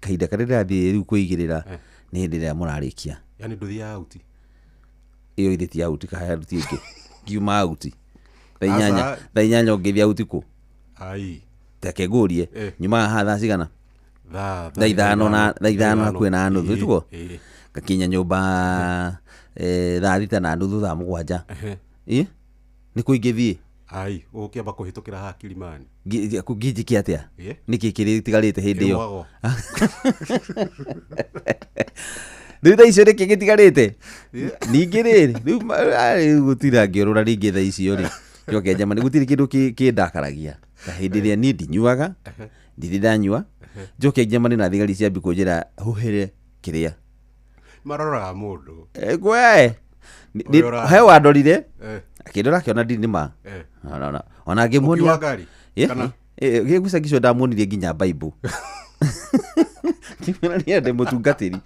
kaida karira thi riu kuigirira ni ndira murarikia yani nduthia out iyo ithiti out kahaya ruti ingi kiuma out tainyanya ngithia out ku ai takegurie nyuma hatha cigana thaa ithano hakuhĩ na nuthu tuko gakinya nyumba thaa thita na nuthu thaa mũgwanja nĩ kũ ingĩthiĩ ai ũkĩamba kũhĩtũkĩra ha Kilimani ngĩnjikia atĩa nĩkĩ kĩrĩtigarĩte hĩndĩ ĩyo rĩu thaa icio nĩkĩ gĩtigarĩte ningĩ rĩrĩ rĩu gũtirĩ ngĩũrũra rĩngĩ thaa icio rĩ kĩoke njama gũtirĩ kĩndũ kĩndakaragia ta hĩndĩ ĩrĩa niĩ ndinyuaga ndirĩ ndanyua njoke njamane na thigari cia mbiko njĩra huhĩre kĩrĩa maroraga mũndũ gwe he wandorire akĩndora akĩona ndini ma ona ngĩmuonia gĩguca gĩcio ndamuonirie nginya Bible kĩmũrania ndĩ mũtungatĩri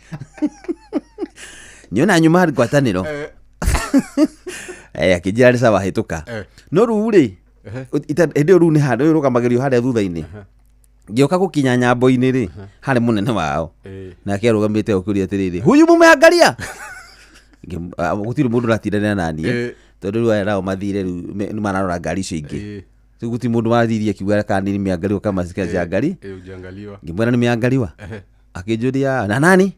nyona nyuma ngwatanĩro akĩnjĩra nĩ sawa hĩtũka no rĩu rĩ hĩndĩ ĩyo rĩu nĩ handũ rũgamagĩrio harĩa thutha-inĩ ngĩoka gũkinya nyambo-inĩ rĩ harĩ mũnene wao nake arũgamĩte ũkĩũria atĩrĩrĩ huyu mumeangalia gũtirĩ mũndũ ũratindanĩra naniĩ tondũ rĩu aya nao mathire rĩu nĩ mararora ngari icio ingĩ rĩu gũtirĩ mũndũ mathirie akiuga kana nĩ nimeangaliwa kama cia ngari ngĩmwĩra nimeangaliwa akĩnjũria na nani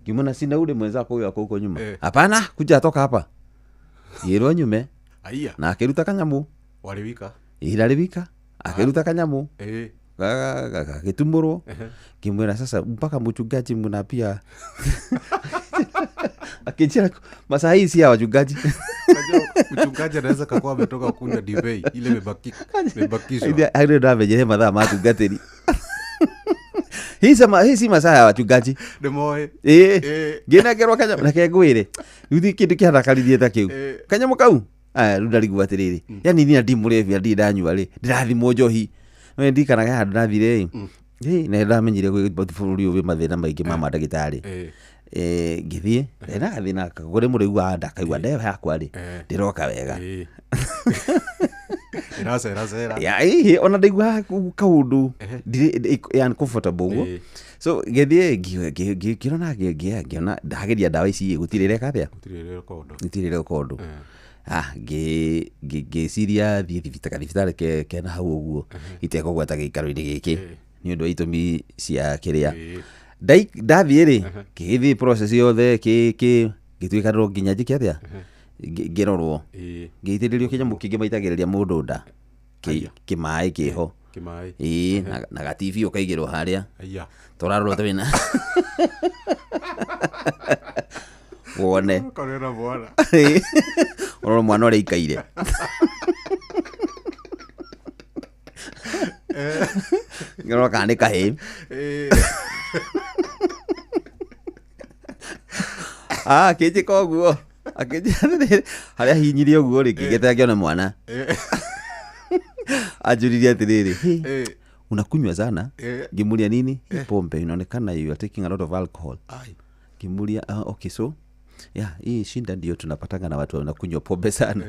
ngĩmwona sina ule mwenzako huyo ako huko nyuma hapana kuja toka hapa yero nyume na akĩruta kanyamu ndarĩ wika akĩruta kanyamu gĩtumũrwo ngĩmwĩra sasa mpaka mchungaji mnapia akijira masaa hii si ya wachungaji mchungaji anaweza kakuwa ametoka kunywa divei ile imebakishwa hayo ndio amejehe madhaa matungatĩri hii si masaa ya wachungaji ndemoe ngĩnengerwo kanyamu na kengwĩre rĩu kĩndũ kĩhandakaririe ta kĩu kanyamu kau rĩu ndarigua atĩrĩrĩ yani niĩ ndimũrevia ndirĩ ndanyua rĩ ndĩrathimwo njohi no ndikanaga handũ ndathire na ndamenyire bũrũri ũyũ wĩ mathĩna maingĩ ma mandagĩtarĩ ngĩthiĩ na gathĩna kagũre mũrĩu wa nda kaigua ndeyo yakwa rĩ ndĩroka wega ona ndaigua kaũndũ yani comfortable ũguo so ngĩthiĩ ngĩrona ngĩona ndageria ndawa ici gũtirĩ reka atĩa gũtirĩ rekondo ngĩciria thibitarĩ kena hau ũguo itekũgwata gĩikaro-inĩ gĩkĩ nĩ ũndũ wa itũmi cia kĩrĩa ndathiĩ rĩ ngĩthiĩ process yothe ngĩtuĩkanĩrwo nginya njĩke atĩa ngĩrorwo ngĩitĩrĩrio kĩnyamũ kĩngĩ maitagĩrĩria mũndũ nda kĩmaĩ kĩho na gatibi ũkaigĩrwo harĩa tũrarorwo ta wĩna wone ororo mwana ũrĩa ikaire ngĩrora kana nĩ kahĩ akĩnjĩka ũguo akĩnjĩra harĩa hinyire ũguo rĩ ngĩgĩta ngĩona mwana anjũririe atĩrĩrĩ unakunywa sana ngĩmũria nini pombe inaonekana you are taking a lot of alcohol ngĩmũria okay so hii shinda ndio tunapatanga na watu wanakunywa pombe sana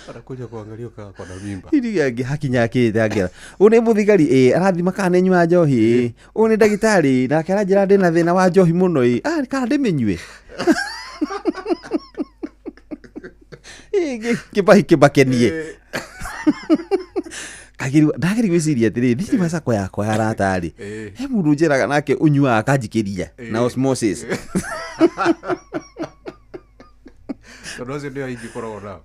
anakuja kuangalia kwa na mimba ili hakinya akĩngira une muthigari arathima kana nyua njohi une ndagĩtarĩ nake aranjĩra ndĩna thĩna wa njohi mũno kana ndĩmenyue kĩbakenie ndageri gwĩciria atĩrĩ thitima sako yakwa yaratarĩ he mũndũ njĩraga nake ũnyuaga akanjikĩria na osmosis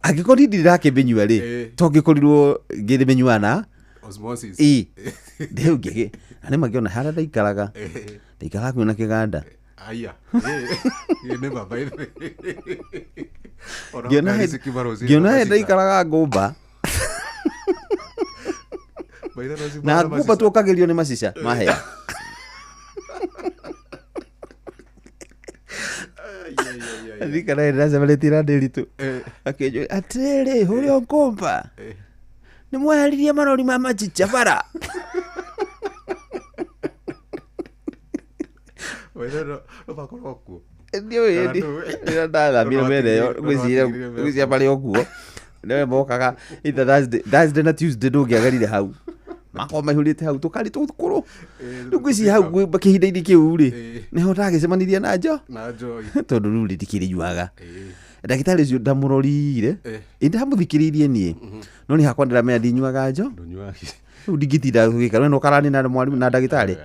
angĩkorwo ndirakĩmenyua rĩ to ngĩkorirwo ngĩmenyua na osmosis ndĩu ngĩgĩ na nĩ mangĩona harĩa ndaikaraga kuona kĩganda ngĩona ndaikaraga ngũmba na ngũmba tũkagĩrio nĩ macica mahĩa thikara ndĩracemanĩtie ndĩritũ akĩnjũria atĩrĩ ũrĩa ngũmba nĩ mweheririe marori ma machicha bara ndiũĩ ndathamire mĩena ĩyo gwĩciria marĩ o kuo nĩwe mokaga either Thursday na Tuesday ndũngĩagerire hau Mako mahurite hau tukari tukuru. Nduguci hau bakihinda-ini kiu ri. Niho ndagicemanirie na Joy. Tondu riu nditikirijuaga. Ndagitari ucio ndamurorire. Ndamuthikiririe nie. No ni hakwa ndiramenya ndinyuaga Joy. Ndigitira gikara no karani na mwarimu na ndagitari.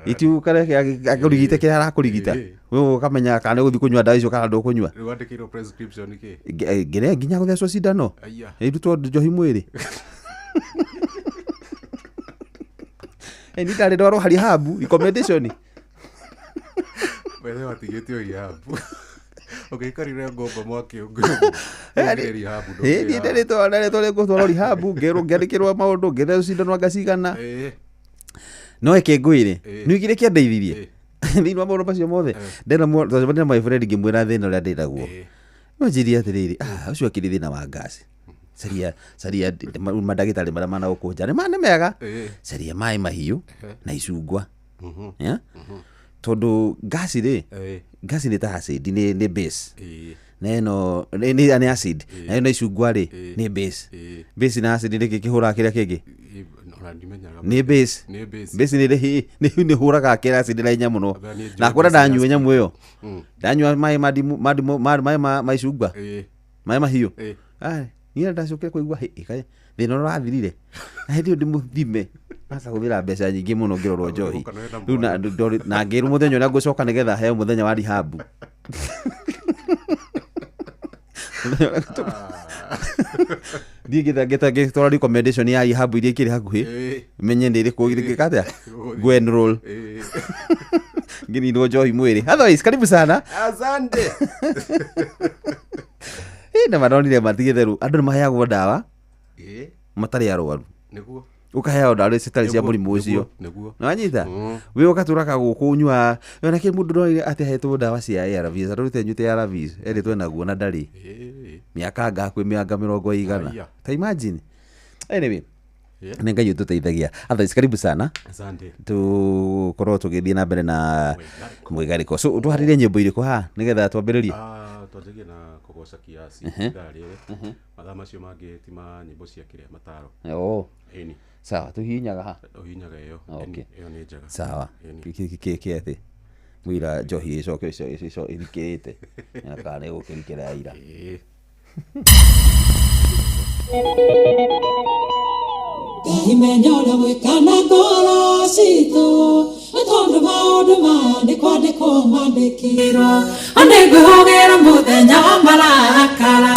Itu kare akurigite kira arakurigita. Wewe ukamenya kana guthi kunywa ndawa icio kana ndukunywa. Wandikirwo prescription ki? Ngire nginya guthecwo cindano. Irutwo njohi mwiri. Ni ndari ndwaro hari habu recommendation. Wewe watigite rihabu. Ugikarire ngomba mwaki ungu. Rihabu ndo. Ni ndari tware gutwaro rihabu ngandikirwo maundu ngithecwo cindano ngacigana. No eke ngwire ni igire kia ndeithirie. Ni no maundu macio mothe. Ndena twacemania my friend ngimwira thina uria ndiraguo. No njiri atiriri ucio akiri thina wa ngasi. Saria madagitari maria mana gukunja ni mane mega. Saria mai mahiu na icungwa. Tondu ngasi ni ta acid ni base. Neno ni acid. Na icungwa ri ni base. Base na acid ni kihura kiria kingi. Ni base. Base ni huraga kira acid na inya muno. Na kwenda ndanyua nyamu iyo. Ndanyua mai mai icungwa. Mai mahiu. Niä ndacokire kuigua ikae thina no rathirire hindi ndi muthime asa kuthira mbeca nyingi muno ngirorwo njohi riu na ngiru muthenya uria ngucoka nigetha heo muthenya wa rihabu ngitwara recommendation ya rihabu iria ikiri hakuhi menye ndi iri kugirika atia gwenroll ngininwo njohi mwiri. Otherwise karibu sana, asante. Na maronire matigetheru andu ni maheagwo ndawa matari arwaru niguo ukaheo ndawa citari cia murimu ucio na wanyita we ukaturaka gukunywa yona ke mundu no ati hetwo ndawa cia ARVs arorite nyute ARVs eritwe naguo na ndari miaka ngakwe mianga 100 ta imagine. Anyway ni Ngai ututeithagia. Otherwise karibu sana, asante. Tukorwo tugithie na mbere na mwigariko. So tuharirie nyimbo iriku ha nigetha twambiririe twanjagie na kugoca kiasi ngari mathaa macio mangi ti ma nyimbo cia kiria mataro. Eni sawa tuhinyaga ha uhinyaga iyo iyo ni njega sawa kiethi mwira njohi icoke ico ithikirite na kana gukirikira ira Imenyora gwikana ngoro citu atondu maundu mandikwo mandikirwo andigwihugera muthenya wa marakara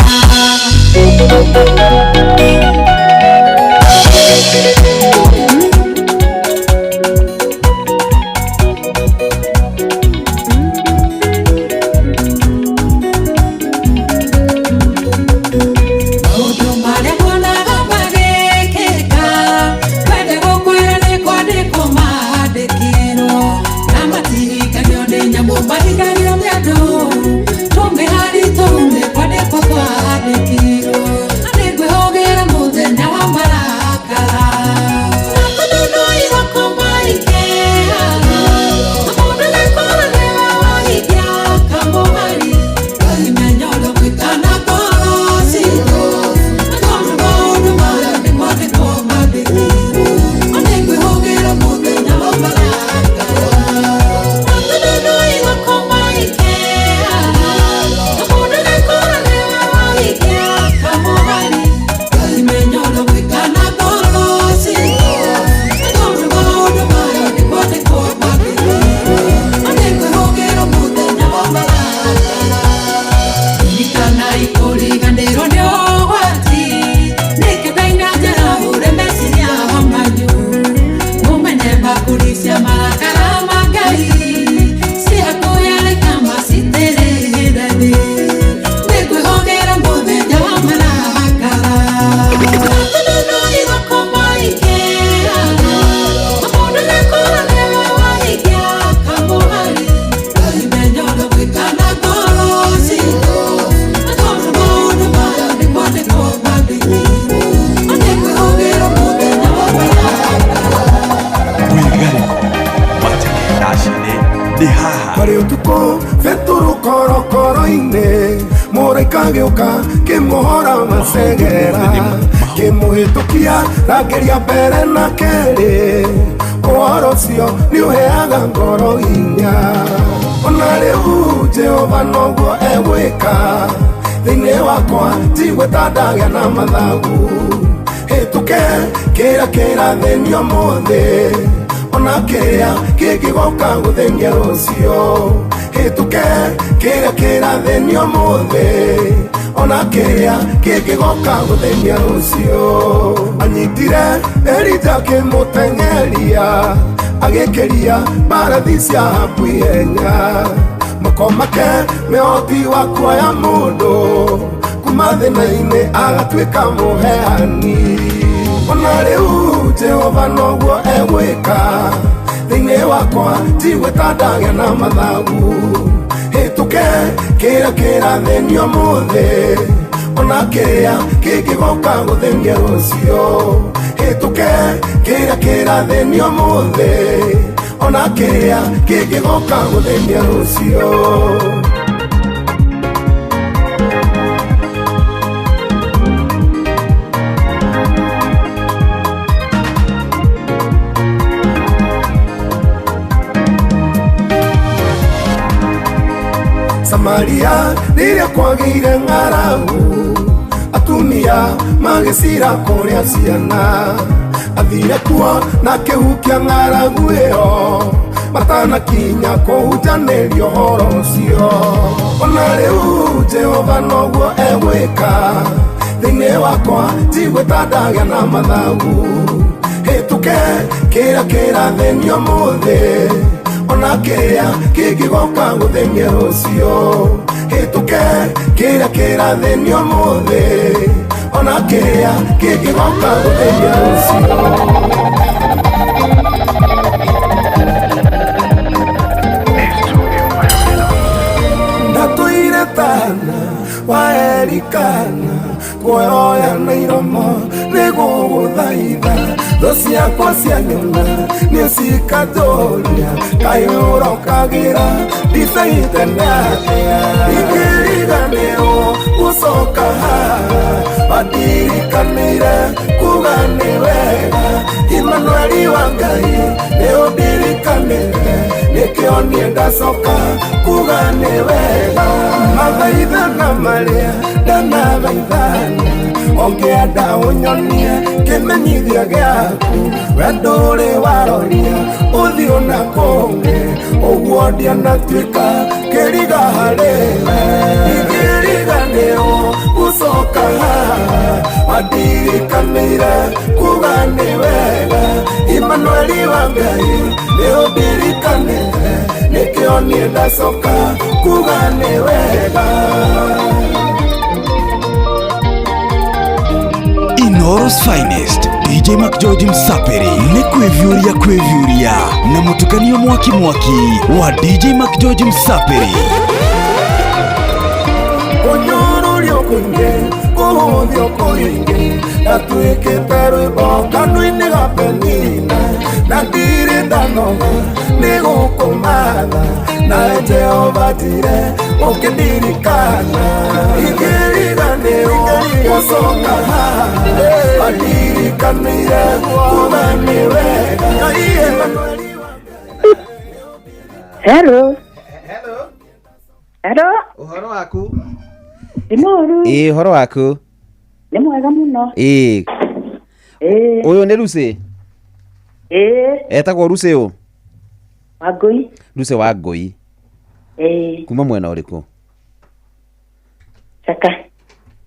Mora ikageuka kimuhora macegera kimuhitukia rangeria mbere na keri uhoro cio ni uheaga ngoro hinya ona riu Jehova noguo egwika thiini wakwa tigweta ndagĩa na mathagu hĩtũke kĩrĩa thĩinĩ ũmũthĩ ona kĩrĩa kĩngĩgoka gũthenya rũciũ hĩtũke kĩrĩa thĩinĩ ũmũthĩ ona kĩrĩa kĩngĩgoka gũthenya rũciũ anyitire Elija akĩmũteng'eria agĩkĩria mbarathi cia hakuhĩ ihenya makomake mĩhoti wa kuoya mũndũ kuma thĩna-inĩ agatuĩka mũheani ona rĩu Jehova noguo egwĩka thĩinĩ wakwa tigwĩta ndagĩa na mathagu hĩtũke kĩrĩa thĩinĩ ũmũthĩ ona kĩrĩa kĩngĩgoka gũthenya rũciũ hĩtũke kĩrĩa thĩinĩ ũmũthĩ ona kĩrĩa kĩngĩgoka gũthenya rũciũ Samaria rĩrĩa kwagĩire ng'aragu atumia magĩcira kũrĩa ciana athire kuo na kĩhu kĩa ng'aragu ĩyo matanakinya kũhunjanĩrio ũhoro ũcio ona rĩu Jehova noguo egwĩka thĩinĩ wakwa tigwĩta ndagĩa na mathagu hĩtũke kĩrĩa thĩinĩ ũmũthĩ ona kĩrĩa kĩngĩgoka gũthenya rũciũ hĩtũke kĩrĩa thĩinĩ ũmũthĩ ona kĩrĩa kĩngĩgoka gũthenya rũciũ ndatũire tana wa Elikana kuoya na iromo nĩgũgũthaitha thũ ciakwa cia nyona nĩcikatũria kaĩ ũrokagĩra ndicaitene atĩa ingĩriganĩrwo gũcoka haha bandirikanĩire kuga nĩ wega Emmanueli wa Ngai nĩũndirikanĩre nĩkĩo niĩ ndacoka kuga nĩ wega mathaithana marĩa ndanathaithana ongĩenda ũnyonie kĩmenyithia gĩaku we ndũrĩ waroria ũthiũ na kũngĩ ũguo ndianatuĩka kĩriga harĩwe ingĩriganĩrwo gũcoka haha bandirikanĩire kuga nĩ wega Emmanueli wa Ngai nĩũndirikanĩre nĩkĩo niĩ ndacoka kuga nĩ wega Inoros Finest DJ McGeorge Msaperi ni kwevyuria na mutukanio mwaki wa DJ McGeorge Msaperi Onyorurio kunge kuhudhio kuinge atuĩkĩte rwĩmbo kanua-inĩ ga penina na ndirĩ ndanoga nĩ gũkũmatha na Jehova njire ũkĩndirikana ingĩriganĩrwo gũcoka haha bandirikanĩire kuga nĩ wega Hello. Uhoro waku? Ndimuru. Uhoro waku? Nĩ mwega mũno. Ũyũ nĩ Lucy? Etagwo Lucy ũ? Wangui. Lucy Wangui. Kuma mwena ũrĩkũ?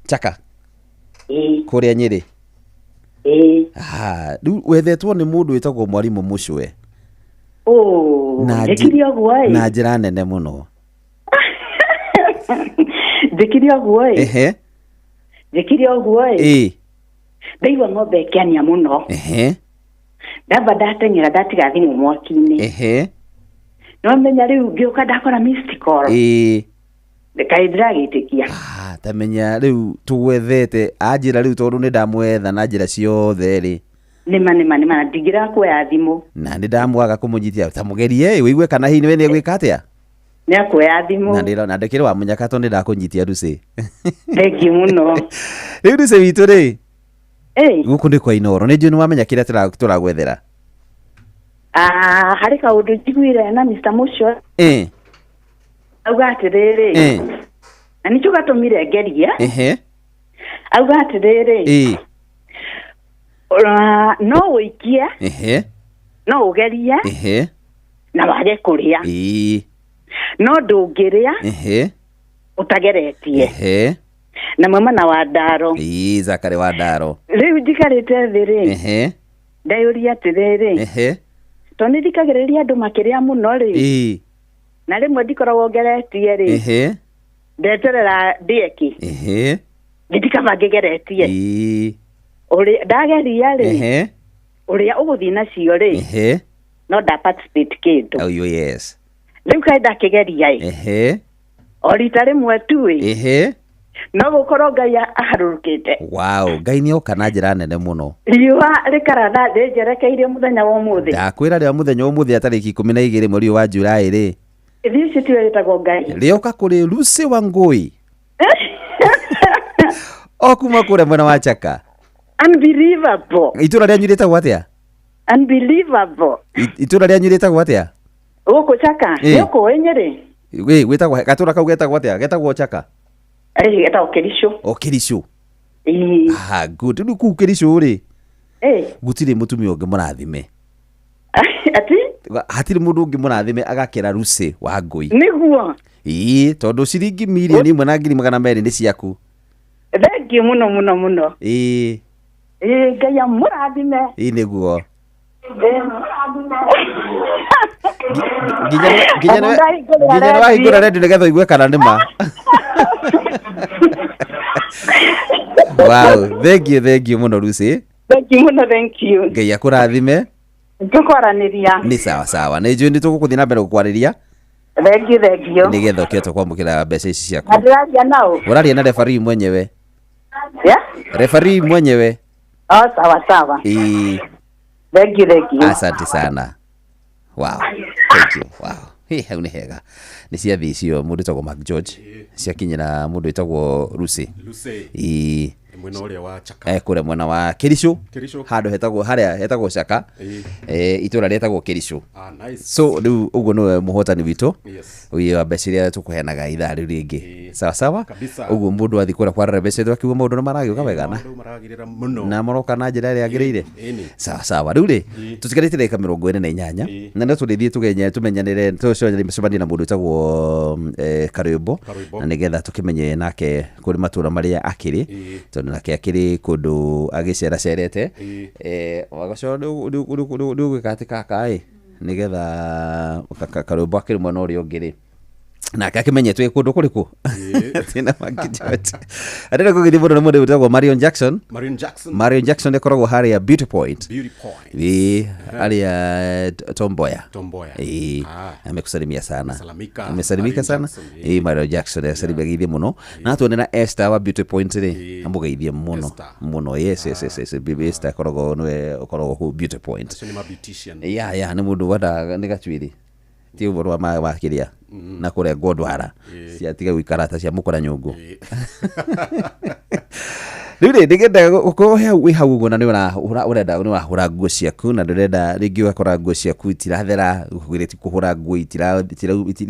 Chaka. Kũrĩa Nyĩrĩ? Rĩu wethetwo nĩ mũndũ wĩtagwo mwarimũ Mũcwe. Njĩkire ũguo ĩ? Na njĩra nene mũno. Njĩkire ũguo ĩ? Njĩkire ũguo ĩ? Ndaigua ng'ombe ĩkĩania mũno. Ndamba ndateng'era ndatiga thimũ mwaki-inĩ. No menya rĩu ngĩũka ndakora missed call. Kaĩ ndĩragĩtĩkia. Tamenya rĩu tũgwethete anjĩra rĩu tondũ nĩ ndamwetha na njĩra ciothe rĩ. Nĩma ndingĩrakuoya thimũ. Na nĩ ndamwaga kũmũnyitia tamũgerie wĩigue kana hihi nĩ egwĩka atĩa. Nĩakuoya thimũ. Na ndĩkĩrĩ wa mũnyaka tondũ nĩ ndakũnyitia Lucy. Thengiũ mũno. Rĩu Lucy witũ rĩ. guku ndi kwa Inoro ni junu wamenya kira turagwethera hari kaundu njiguire na Mr. Musho auga atiriri na nicho gatumire ngeria auga atiriri no wikie no ugerie na wage kuria no ndungiria utageretie na mama na wadaro Zakari wadaro riu ndikarite thiri ndayuria atiriri toni ndikagereria andu makiria muno ri na rimwe ndikoragwo ngeretie ri ndeterera ndieki ndikabangegeretie uri ndageria ri uria uguthi nacio ri no da participate kindu yes riu kai ndakigeria o rita rimwe tu no gukorwo Ngai aharurukite Ngai ni okana njira nene muno riua rikaratha njerekeire muthenya wa umuthi ndakwira ria muthenya wa umuthi atariki 12 mweri wa Julai ri riu tiwetagwo Ngai rioka kuri Lucy Wangui okuma kure mwena wa Chaka unbelievable itura ria nyirita gwatia unbelievable itura ria nyirita gwatia uko Chaka yoko enyere gwitagwo gatura kau getagwo atia getagwo Chaka getagwo Kirisho Kirisho good ni ku Kirisho ri gutire mutumia ungi murathime ati hatire mundu ungi murathime agakira Lucy Wangui niguo tondu ciringi milioni 1,200 ni ciaku thengi muno Ngai amurathime niguo nginya wahingura redio nigetha igue kana nima thank you muno Lucy thank you Ngai akurathime tukwaraniria ni sawa ni njui ni tugukuthii na mbere gukwariria thank you nigetha ukioto kwamukira mbeca ici ciaku ndiraria nao uraria na referee mwenyewe referee mwenyewe sawa thank you asante sana thank you hau ni hega ni ciathi icio mundu etagwo Mark George ciakinyira mundu etagwo Lucy mwena uria wa Chaka kure mwena wa Kirisho handu hetagwo Chaka itura retagwo Kirisho nice so riu uguo niwe muhotani witu uyu wa mbeca iria tukuheanaga ithaa riu ringi sawa uguo mundu athi kura kwarara mbeca iria akiuga maundu nĩmaragiuka wega na maroka na njĩra ĩrĩa yagĩrĩire sawa riu ri tutigarĩte ndagĩka 48 na no tũrĩthiĩ tumenyanĩre tucemanie na mũndũ wĩtagwo Karũimbo na nĩgetha tũkĩmenye nake kũrĩ matũra marĩa akĩrĩ tondũ nake akĩrĩ kũndũ agĩceracerete wagaco rĩu gwĩka atĩ kaka nĩgetha Karũimbo akĩrĩ mwena ũrĩa ũngĩ rĩ nake akĩmenyetwo kũndũ kũrĩkũ tina makĩjote arenda kũgĩthiĩ mũndũ na mũndũ wĩtagwo Marion Jackson ĩkoragwo harĩa Beauty Point harĩa Tomboya amekusalimia sana amesalimika sana Marion Jackson asalimiagithie muno na tuonera Esther wa Beauty Point rĩ amũgeithie muno yes bibi Esther akoragwo nĩwe ũkoragwo ku Beauty Point nĩ mũndũ wenda nĩ gatuĩri ti ũhoro wa makĩria na kũrĩa Godwara ciatiga gũikara ta cia mũkora nyũngũ rĩu rĩ nĩgetha gũkorwo wĩ hau ũguo na ũrenda nĩwahũra nguo ciaku na ndũrenda rĩngĩ ũgakora nguo ciaku itirathera ũgĩrĩti kũhũra nguo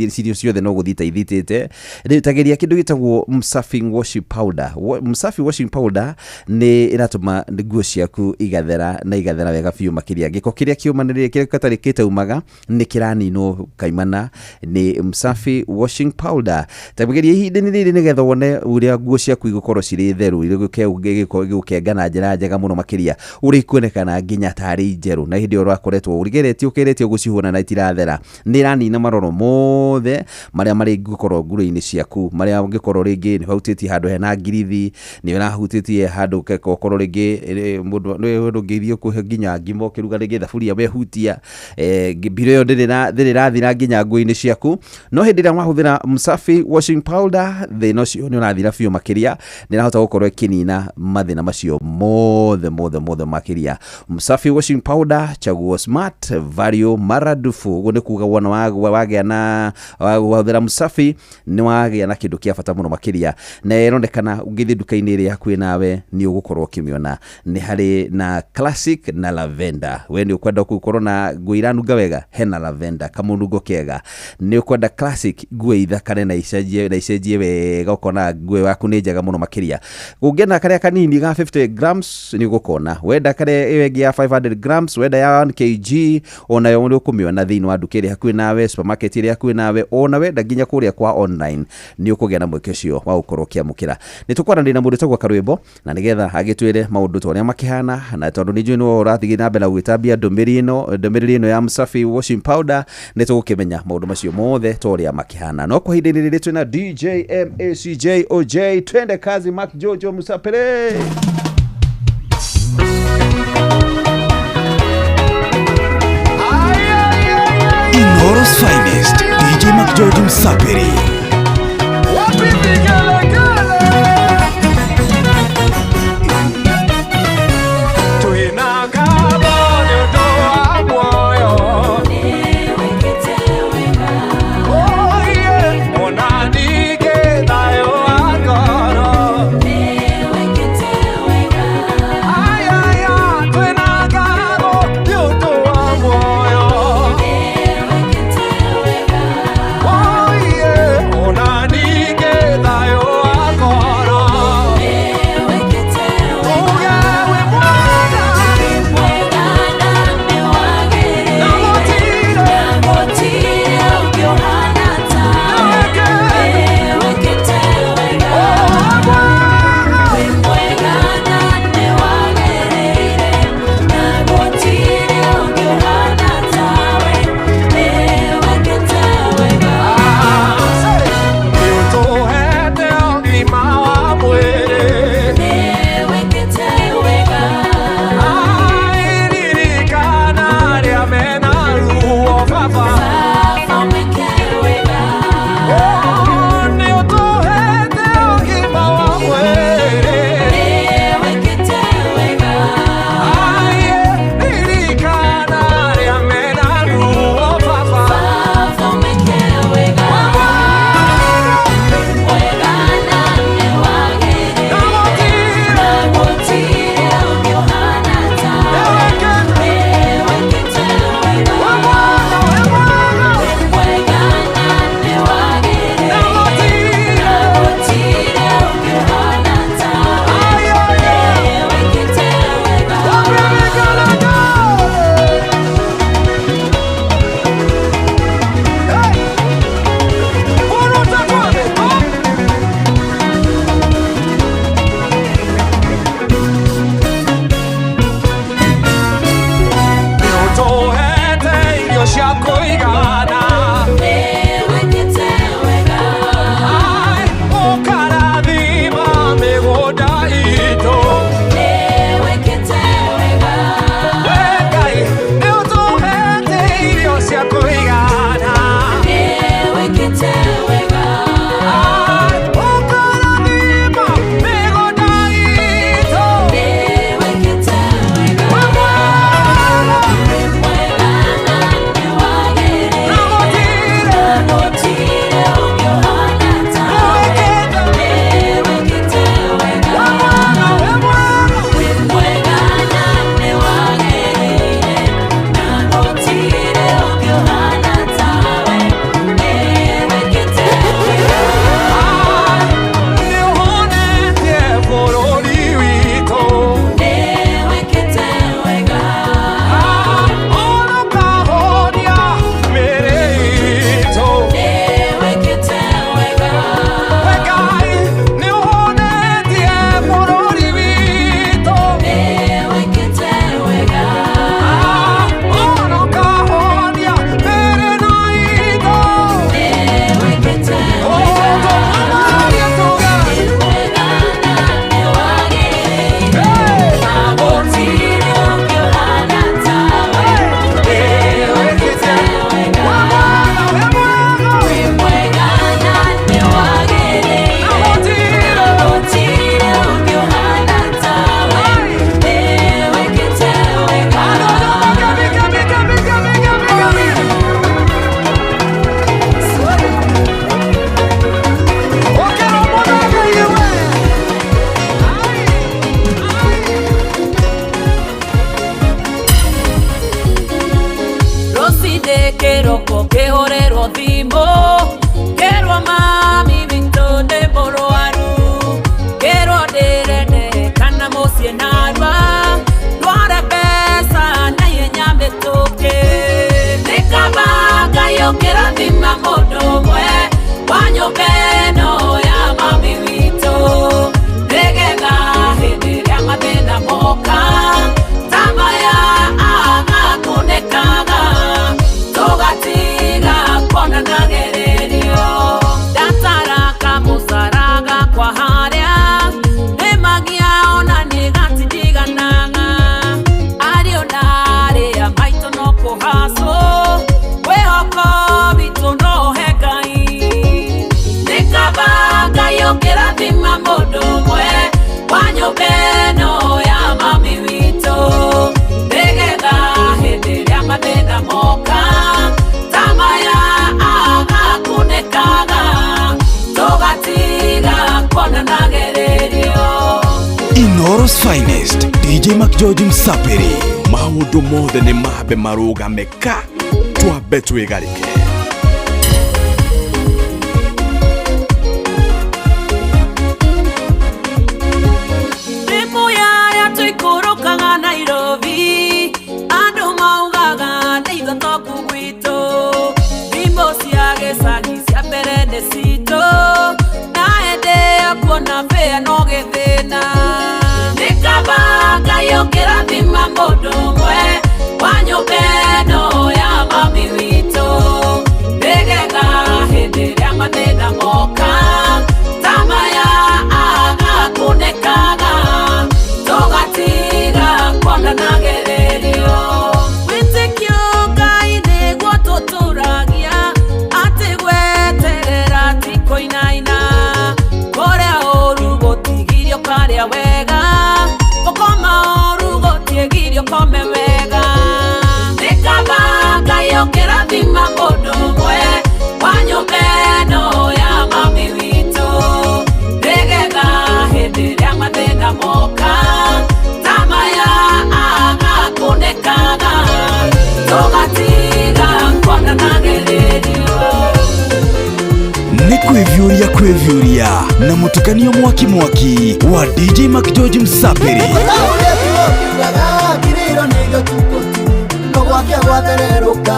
cirio ciothe no gũthiĩ ta ithitĩte rĩtagĩria kĩndũ gĩtagwo Msafi washing powder Msafi washing powder nĩ ĩratũma nguo ciaku igathera wega biũ makĩria gĩko kĩrĩa kĩũmanĩrĩire kĩrĩa gĩtarĩ kĩtaumaga nĩ kĩraninwo kaimana nĩ Msafi washing powder tabĩgeria ihinda-inĩ rĩrĩ nĩgetha wone ũrĩa nguo ciaku igũkorwo cirĩ theru gĩgũkenga na njĩra njega mũno makĩria ũrĩ kuonekana nginya tarĩ njerũ na hĩndĩ ĩyo ũrakoretwo ũgeretio gũcihũra na itirathera nĩ iranina maroro mothe marĩa marĩ gũkorwo nguo-inĩ ciaku marĩa ũngĩkorwo rĩngĩ nĩ hutĩtie handũ hena ngirithi nĩ ũrahutĩtie handũ ũkorwo rĩngĩ mũndũ ũngĩthiĩ kũhe nginya ngima ũkĩruga rĩngĩ thaburia wehutia mbiro ĩyo ndĩrĩ rathira nginya nguo-inĩ ciaku no hĩndĩ ĩrĩa wahũthĩra Msafi washing powder thĩna ũcio nĩ ũrathira biũ makĩria nĩ ĩrahota gũkorwo ĩkĩnina mathina macio mothe makiria. Msafi washing powder chaguo smart value maradufu gune kuga wana wagea na wathera Msafi ni wagea na kindu kia bata muno makiria na ironekana ungithi duka-ini iri hakuhi nawe ni ugukorwo kimiona ni hari na classic na lavender. We ni ukwenda gukorwo na nguiranunga wega hena lavender kamunungo kega, ni ukwenda classic ngui ithakane na icenjie wega ukona ngui waku ni njega muno makiria. Ungena karia kanini ga 50 grams ni gukona, wenda karia iwengi ya 500 grams, wenda ya 1 kg ona yo ni kumiona thiini wa duka iri hakuhi nawe, supermarket iri hakuhi nawe, ona wenda nginya kuria kwa online ni ukugia na mweke ucio wa gukorwo kiamukira. Ni tukwarana na mundu tagwa Karwimbo na nigetha agitwire maundu toria makihana na tondu ni njui no urathigi na mbele gwitabia ndomiriri ino ya Msafi washing powder ni tugukimenya maundu macio mothe toria makihana. No kwa hindini riri twina DJ MACJ OJ twende kazi Mac Jojo Msapere. Inoros finest DJ Mac Jojo Msapere. Kiroko kihorerwo thimu kirwo mami witũ nĩ mũrwaru kirwo ndĩrende kana mũciĩ narua ndware mbeca na ihenya mĩtũkĩ nĩ kaba Ngai ũkĩrathima mũndũ ũmwe wa nyũmba ĩno ya mami witũ nĩgetha hĩndĩ ĩrĩa mathĩna moka ta maya agakunĩkaga tũgatiga kuonana gererio ndatara kamũcaraga kwa harĩa nĩmagia ona nĩgatindiganaga ariũ na arĩa maitũ no kũhacwo kwĩhoko witũ no he Ngai nĩ kaba Ngai ũkĩrathima mũndũ ũmwe wa nyũmba ĩno ya mami witũ nĩgetha hĩndĩ ĩrĩa mathĩna moka ta maya agakunĩkaga tũgatiga kuonana gererio. Inoros Finest, DJ McGeorge Msapiri. Maũndũ mothe nĩ mambe marũgame ka twambe twĩgarĩke. Tuikũrũkaga Nairobi andũ maugaga nĩ ithotoku gwitũ thimũ cia gĩcagi cia mbere nĩ citũ na hĩndĩ ĩyo kuona mbĩa no gĩthĩna nĩ kaba Ngai ũkĩrathima mũndũ ũmwe wa nyũmba ĩno ya mami witũ nĩgetha hĩndĩ ĩrĩa mathĩna moka ta maya agakunĩkaga tũgatiga kuonana gererio wĩtĩkio Ngai nĩguo tũtũragia atĩ gweterera ti kũinaina kũrĩa ũru gũtigirio karĩa wega gũkoma ũru gũtigirio kome wega nĩ kaba Ngai ũkĩrathima mũndũ ũmwe wa nyũmba ĩno ya mami witũ nĩgetha hĩndĩ ĩrĩa mathĩna moka ta maya agakunĩkaga tũgatiga kuonana gererio. Nĩ kwĩvyũria na mũtukanio mwaki wa DJ McGeorge Msapiri. Gwake gwathererũka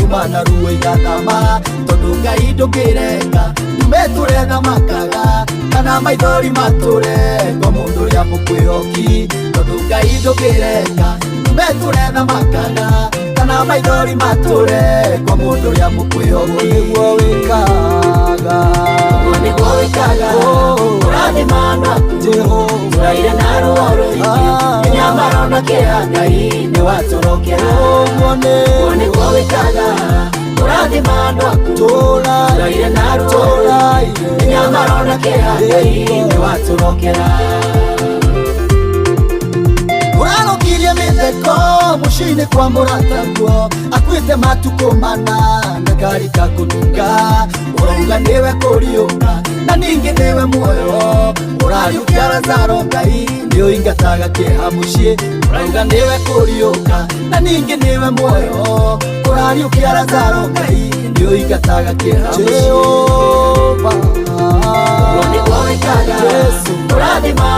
nyuma na ruo igathama tondũ Ngai ndũngĩrenga nyume tũretha makaga kana maithori matũrengo mũndũ ũrĩa mũkwĩhoki tondũ Ngai ndũngĩrenga nyume tũretha makaga kana maithori matũrengo mũndũ ũrĩa mũkwĩhoki nĩguo wĩkaga ũrathima naku tũraire na ruo rũingĩ nginya marona kĩra Ngai nĩ watũrokera nĩguo wĩkaga ũrathima naku tũraire na ruo rũingĩ nginya marona kĩra Ngai nĩ watũrokera ũrarokirie mĩtheko mũciĩ-inĩ kwa mũrataguo akuĩte matukũ mana na ngari kakũnunga ũrauga nĩwe kũriũka na ningĩ nĩwe muoyo ũrariũkia Lazaro Ngai nĩũingataga kĩeha mũciĩ ũrauga nĩwe kũriũka na ningĩ nĩwe muoyo ũrariũkia Lazaro Ngai nĩũingataga kĩeha mũciĩ nĩguo wĩkaga ũrathima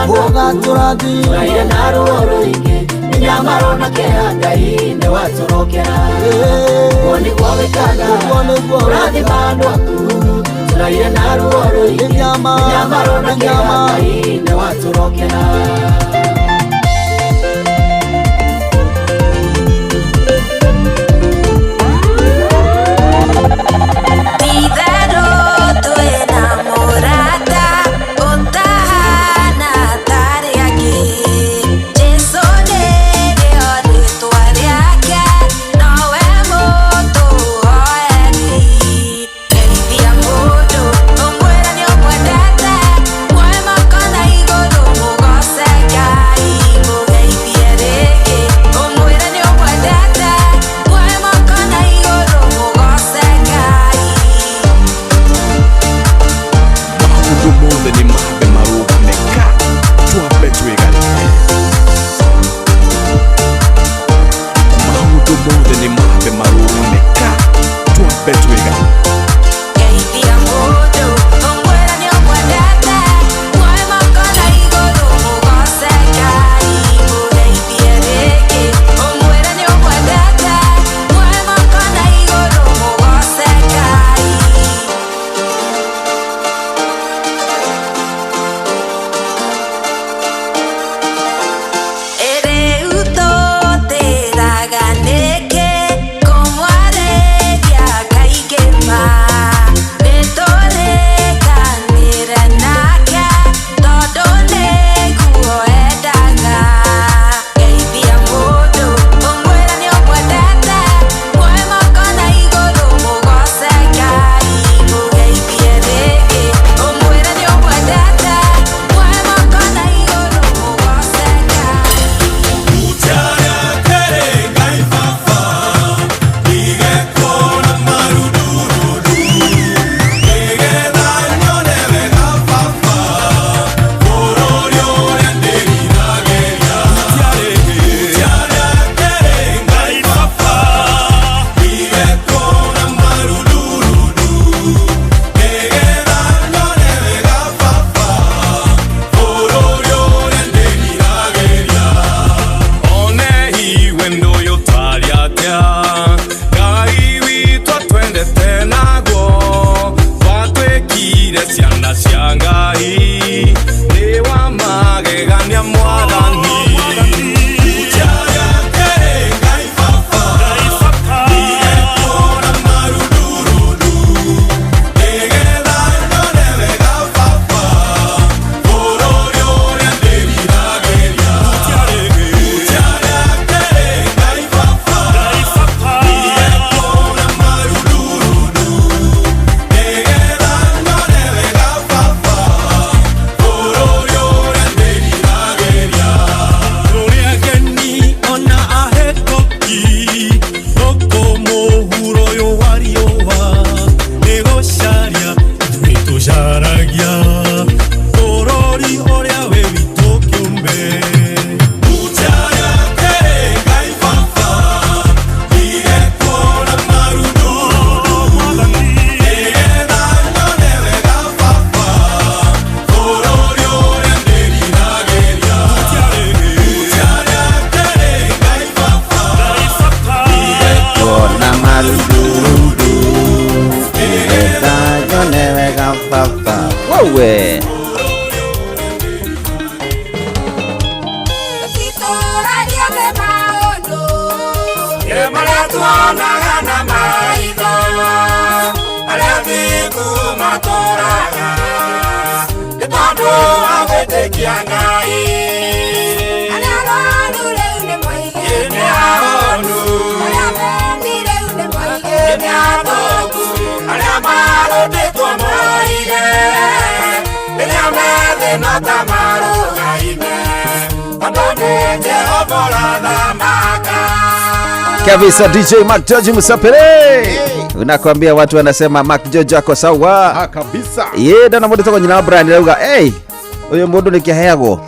tũraire na ruo rũingĩ nginya marona kĩeha Ngai nĩ watũrokera nĩguo wĩkaga ũrathima naku tũraire na ruo rũingĩ nginya marona kĩeha Ngai nĩ watũrokera. Guay, Wewe kabisa DJ Mac George Msapere. Unakwambia watu wanasema Mac George ako sawa. Kabisa. Yeye na mmoja toka jina brand lauga. Huyo mbodo ni kihayago.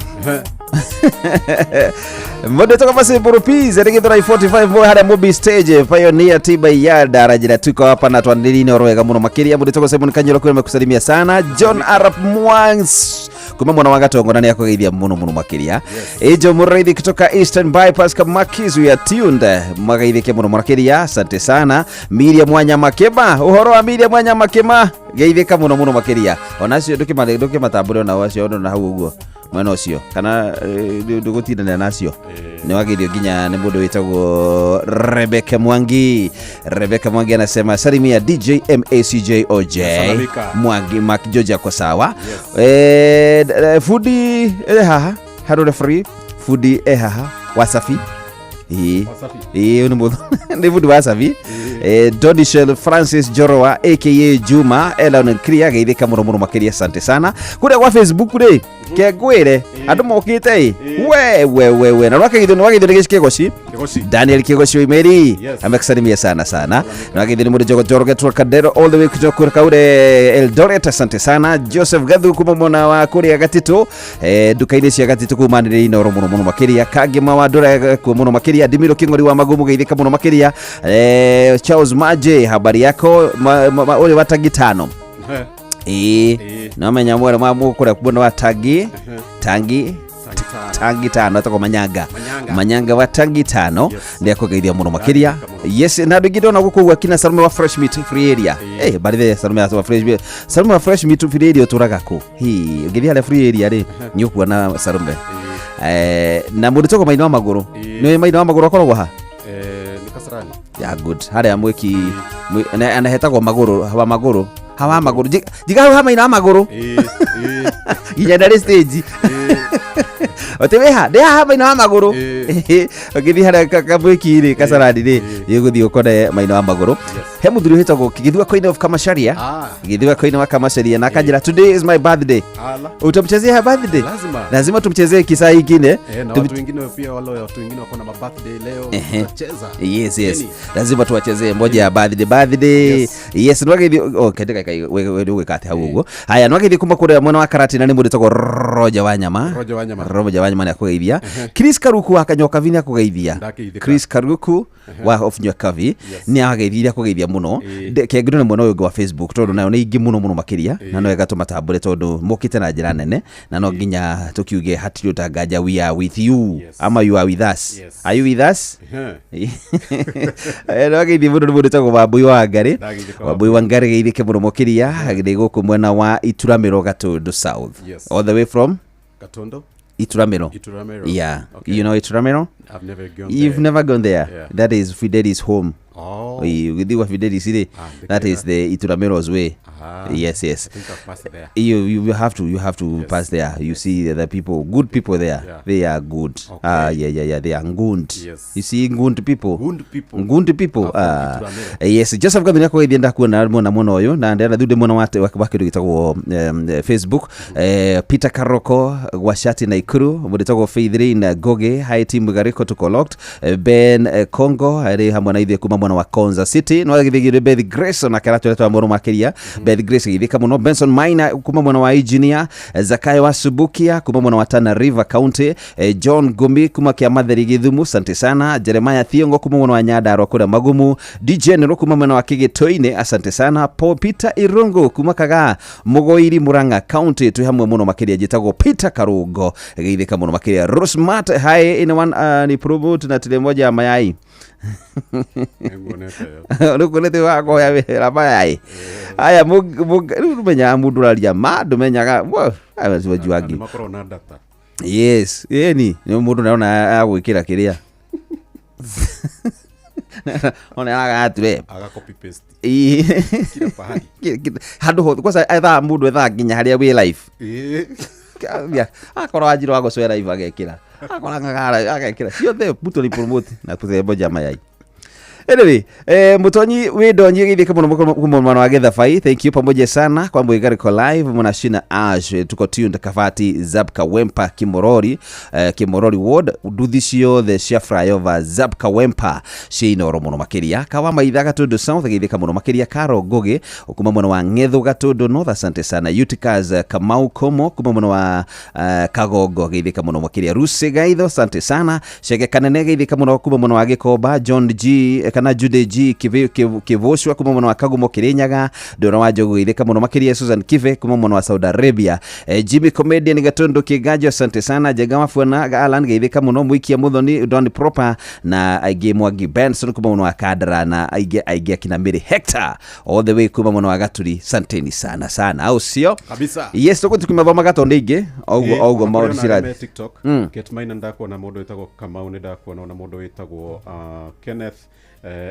Mbodo toka basi Burupiz atigithora 45 boy hada Mobi stage Pioneer Tiba ya daraja tuko hapa na twandilini orowega muno makiria. Mbodo toka Simon Kanyoro kwa nimekusalimia sana. John Arap Mwangs kuma mwana wagato ngona yako geithia muno makiria. Ejo Murithi kutoka Eastern Bypass kama Kizu ya tunde magaithike muno makiria. Asante sana. Miriam Mwanya Makema, uhoro wa Miriam Mwanya Makema geithika muno makiria. Onacio nduke matambure na wacio na hau uguo mwena ucio kana ndugutindana nacio ni wagirio ginya ni mundu witagwo Rebecca Mwangi anasema salimia DJ MACJOJ Mwangi Mac George kwa sawa. Fudi haha haro free fudi haha wasafi ni Fudi wasafi. Dodishel Francis Jorowa aka Juma Elon Kriya geithika muno makiria. Asante sana kule kwa Facebook kule kegwire andu mokite we na wakithini gicikegoci Daniel Kigoci Imeri amekusalimia sana na wakithini muri jogo Kadero all the way kutoka kaure Eldoret. Asante sana Joseph Gathu kuma mwana wa kuria Gatito dukaini cia Gatito kuma ndiri ino muno makiria. Kagema wa Dora kwa muno makiria. Dimiro Kingori wa Magumu geithika muno makiria. Charles Maje habari yako ole watagitano no menya mwere mwamukura kubona wa tangi tano atako manyanga wa tangi tano ndia kugeithia muno makiria. Yes na ndugido na gukugwa kina Salome wa Fresh Meat Free Area baride Salome wa Fresh Meat Free Area turaga ku ngithia le Free Area ri nyukwa na Salome na mundu toko maino maguru ni maino maguru akoragwo ha ni Kasarani ya good haria mwiki anahetagwo maguru hawa maguru jiga hawa ina maguru ginya ndari stage oteweha ndia hawa ina maguru ogithi hara kabwiki ri Kasarani ri yeguthi ukone maina maguru he muthuri hetagwo Githua Queen of Kamasharia Githua Queen wa Kamasharia na kanjira today is my birthday. Utamchezea birthday lazima tumchezee kisa hiki ne na watu wengine pia wale watu wengine wako na birthday leo tutacheza. Yes lazima tuwachezee moja ya birthday. Yes nwagithi katika wewe kati haugo haya nwagithi kuma kule mwana wa Karati na ni mundu toko Roja Wanyama ni akugeithia. Chris Karuku akanyoka vini akugeithia. Chris Karuku wa of Nyokavi ni ageithia akugeithia muno kegiro na mwana wa Facebook tondu nayo ni ingi muno makiria na no ega tumatambure tondu mokite na njira nene na no nginya tukiuge hati utangaja we are with you ama you are with us. Are you with us? Ageithia mundu toko Wambui wa Ngari geithike muno makiria agide guku mwena wa Ituramiro Gatundu South all the way from Gatondo Ituramiro. Yeah. Okay. You know Ituramiro? I've never gone there. You've never gone there? Yeah. That is Fideli's home. Oh. With you Fideli's city. That is the Ituramiro's way. Yes. I think I've passed there. You have to pass there. You see the people, good people there. Yeah. They are good. Okay. Yeah. They are ngund. Yes. You see ngund people. Ngund people. Yes. Just have got kwa ndienda kuona mwana oyo na ndera thude mwana wake gitagwo Facebook. Peter Karoko Washati na Ikuru muditagwo Faithri na Goge high team gariko to collect Ben Congo ari hamwe na ithe kuma mwana wa Konza City no githigire Beth Grace na karato leto amoro makiria Beth Grace githika muno Benson Maina kuma mwana wa Engineer Zakai wa Subukia kuma mwana wa Tana River County John Gombi kuma kia Matheri Githumu asante sana Jeremiah Thiongo kuma mwana wa Nyadaro kura Magumu DJ Nero kuma mwana wa Kigetoine asante sana Paul Peter Irungu kuma Kaga Mugoiri Muranga County tu hamwe muno makiria jitagwo Peter Karugo githika muno makiria Rosmat hai in one ni promote na tele moja mayai Nukunete wako ya wera bayai. Aya menya mundu raria mandu menyaga aya siwajuagi. Makorona data. Yes, ni mundu naona agwikira kiria. Ona agatwe aga copy paste kila pahali handu ho kwa etha mundu etha nginya haria wi live akora ajiro ago swera live agekira akora ngagara agekira ciothe mutu ni promote na kuthembo jama yai. Anyway, Mutonyi Widonyi githika muno mwana wa Getha Fai. Thank you pamoja sana kwa Mwigariko live mwanashina Ash tuko tuned Kavati Zabka Wempa Kimorori Kimorori ward uduthicio the shafra over Zabka Wempa shino romono makiria kawa maitha gatundo south githika muno makiria Karo Goge kuma mwana wa Ngetho gatundo north. Asante sana Utikas Kamau Komo kuma mwana wa Kagogo githika muno makiria Ruse Gaitho. Asante sana Shege Kanene githika muno kuma mwana wa Gikoba John G kana Jude G Kivoshwa kuma mwana wa Kagumo Kirinyaga Dora wa Jogo githika muno makiria Susan Kive kuma mwana wa Saudi Arabia Jimmy Comedian gatondo Kigajo. Asante sana Jega Mafuana Alan githika muno Mwikia Muthoni Don Proper na Aige Mwagi Benson kuma mwana wa Kadra na Aige kina Miri Hector all the way kuma mwana wa Gaturi. Santeni sana au sio kabisa. Yes toko tukimava magatonde ige augo mauri siradi TikTok get mine ndako na modo itagwo Kamau ni ndako na modo itagwo Kenneth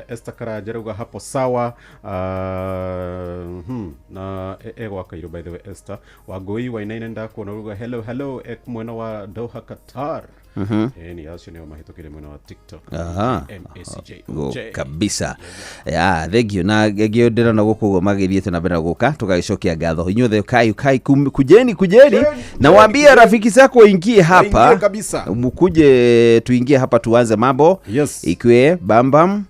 Esther Karajeruga hapo sawa na ego Kairo by the way Esther Wagoi Wainaina ndako na ruga hello mwena wa Doha Qatar. Ni asio neo mahitokire mwena wa TikTok MACJ kabisa. Ya thank you na gegio ndira na gukugo magiriete na bena guka tugagicokia ngatho inyuothe kai kujeni na waambie rafiki zako waingie hapa mukuje tuingie hapa tuanze mambo. Yes. Ikwe bambam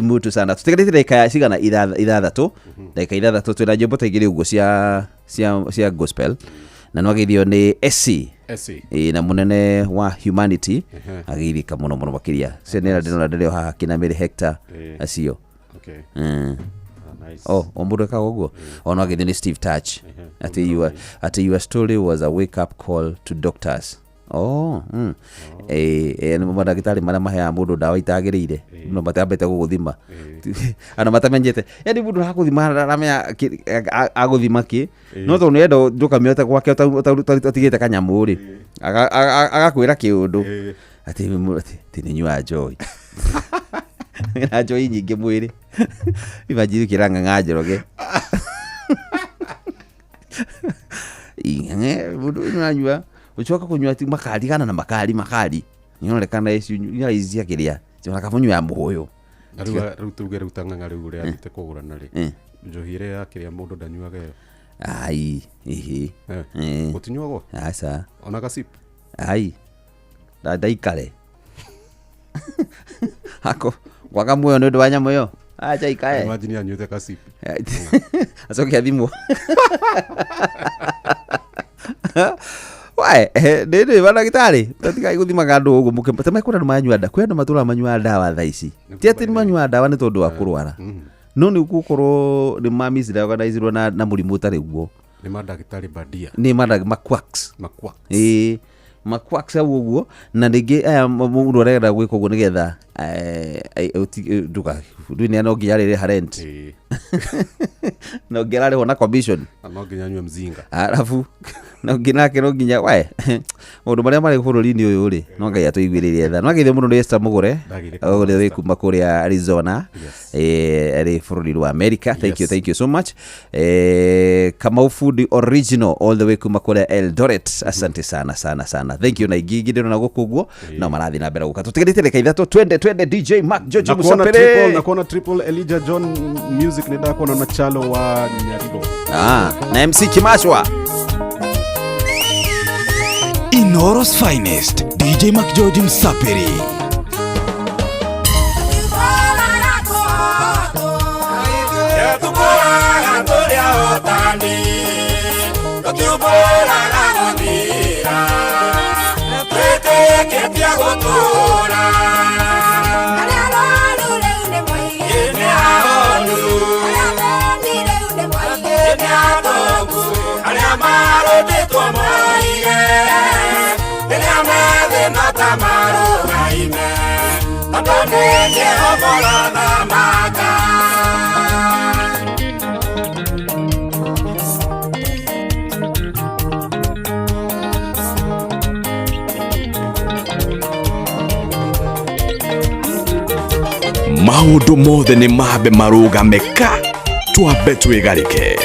mutu sana tutegerete dakika cigana ithathatu dakika ithathatu twina jombo taigire ugo cia gospel na nwagithio ni SC na munene wa Humanity agithika muno makiria senera ndino ndareo haha kina Mary Hector acio. Okay. Nice. Ombudo ka ogo ono agithio ni Steve Touch ati your story was a wake up call to doctors. Madagitari mara mahea mundu dawa itagirire no matambete guguthima ana matamenyete yani mundu hakuthima ramya aguthima ki no to nendo ndukamiote gwake utigite kanyamuri agakwira kiundu ati tinywa joy na joy nyingi mwiri ibajiru kiranga ngajeroge mundu unanywa uchoka kunywa makali kana na makali nionekana yesu yaizia kiria tuna kafunyu ya muhoyo ndaruga rutuge rutanga ngari ure atite kugura nari njohire ya kiria mundu ndanyuaga yo ai utinywago asa ona kasip ai daikale hako kwaga moyo ndo wanya moyo acha ikae imagine anyuite kasip asokia thimo Wai, nene bana gitari tatika iguthima gandu ugu muke tama kuna manywa nda kwenda matura manywa ndawa tha ici ti ati manywa ndawa ni tondu wa kurwara no ni gukorwo ni mami zira organizirwo na murimu tari guo ni madagitari badia ni maquacks uguo na ningi aya mundu arenda gwika uguo nigetha duka dunia no ngiarire harent no ngiarire hona commission no nginyanywe mzinga arafu no nginake no nginya wae mundu maria mari bururi-ini uyu ri no ngai atuigwiririe tha no ngithio mundu Esther Mugure uri wikuma kuria Arizona eri bururi wa America. Thank you so much Kamau Food Original all the way kuma kuria Eldoret. Asante sana thank you na igigi ndino na gukuguo no marathi na mbere guka tutigerite reka ithatu twende DJ Mark George Musapere na kuona triple Elijah John music ni ndako na Chalo wa Nyaribo na MC Kimashwa Inoros Finest DJ Mark George Musapere Tamaru haime, nege obolana maka Maundu mothe ni mabe marugameka twabe twigarike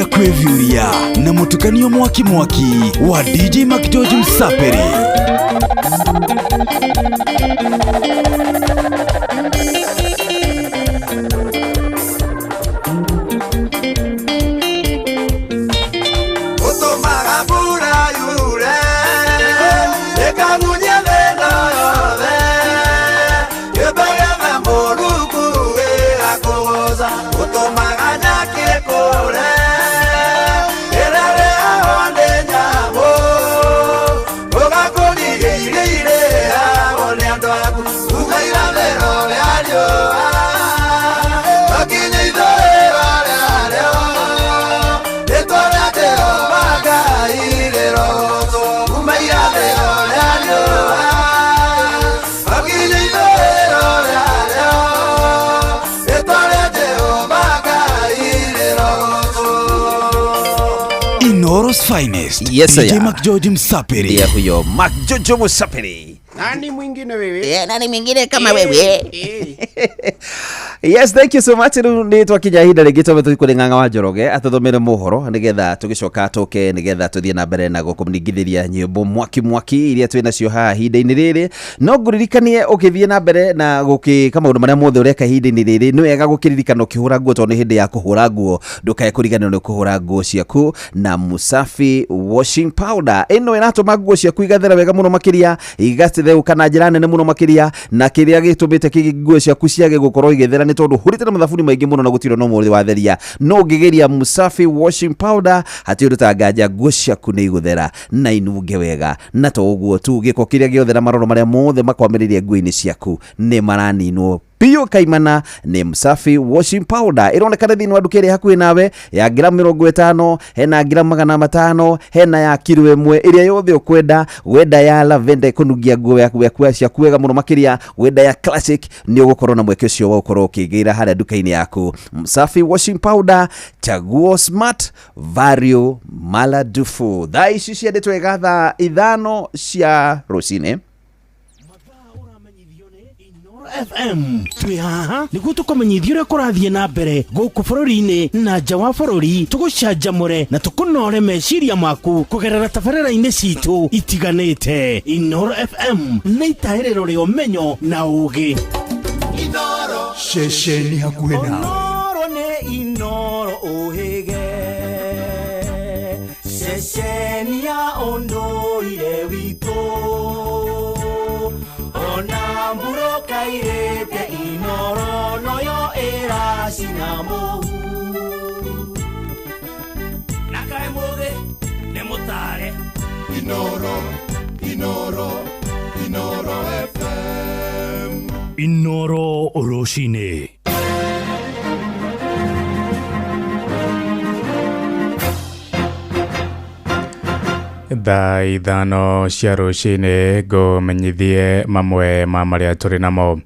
kwevyuria na mutukanio mwaki wa DJ Mac George Msaperi. Inoros Finest. Yes, DJ Mac George Msaperi. Ndiye huyo Mac George Msaperi. Nani mwingine wewe? Nani mwingine kama wewe? Yes, thank you so much. Ni twakinya hinda ringi twa kuri Ng'ang'a wa Njoroge atuthomere mohoro nigetha tugicoka tuke nigetha tuthie na mbere na gukumningithiria nyimbo mwaki iria twina cio haha hinda-ini riri. No nguririkanie ukithie na mbere na gukika maundu maria mothe ureka hinda-ini riri ni wega gukiririkana ukihura nguo tondu hindi ya kuhura nguo ndukae kuriganirwo ni kuhura nguo ciaku na Musafi washing powder. Ino iratuma nguo ciaku igathera wega muno makiria igatheuka na njira nene muno makiria na kiria gitumite nguo ciaku ciage gukorwo igithera ni tondu hurite na mathafuni maingi muno na gutiro no muri watheria. No ngigeria Musafi washing powder hatiuruta nganja nguo ciaku ni iguthera na inunge wega na to uguo tu giko kiria giothera maroro maria mothe makwamiriria nguo-ini ciaku ni maraninwo Pio kaimana ni Musafi washing powder. Ironekana thini wa nduka iri hakuhi nawe ya gramu 50, hena gramu 500, hena ya kilo 1 iria yothe ukwenda. Wenda ya lavender kunugia nguo yaku cia kuwega muno makiria, wenda ya classic ni ugukorwo na mweke ucio wa ukorwo ukigira haria nduka-ini yaku. Musafi washing powder, chaguo smart, vario maladufu. Thaa ici ciendetwo igatha 5 cia rucine. FM twi haha niguo tukumenyithia uria kurathie na mbere guku bururi-ini na nja wa bururi, tugucanjamure na tukunore meciria maku kugerera tabarĩra-inĩ citu itiganĩte. Inoro FM nĩ itaĩrĩro rĩa ũmenyo na ũũgĩ. Inoro ceceni hakuhĩ nawe. Inoro nĩ Inoro ũhĩge, ceceni ya ũndũire witũ. Ona mburo kairete Inoro noyo era sinamu. Nakae muge ne mutare. Inoro, Inoro, Inoro FM. Inoro Oroshine. Thaa 5 cia rũcinĩ ngũmenyithie mamwe ma marĩa tũrĩ namo.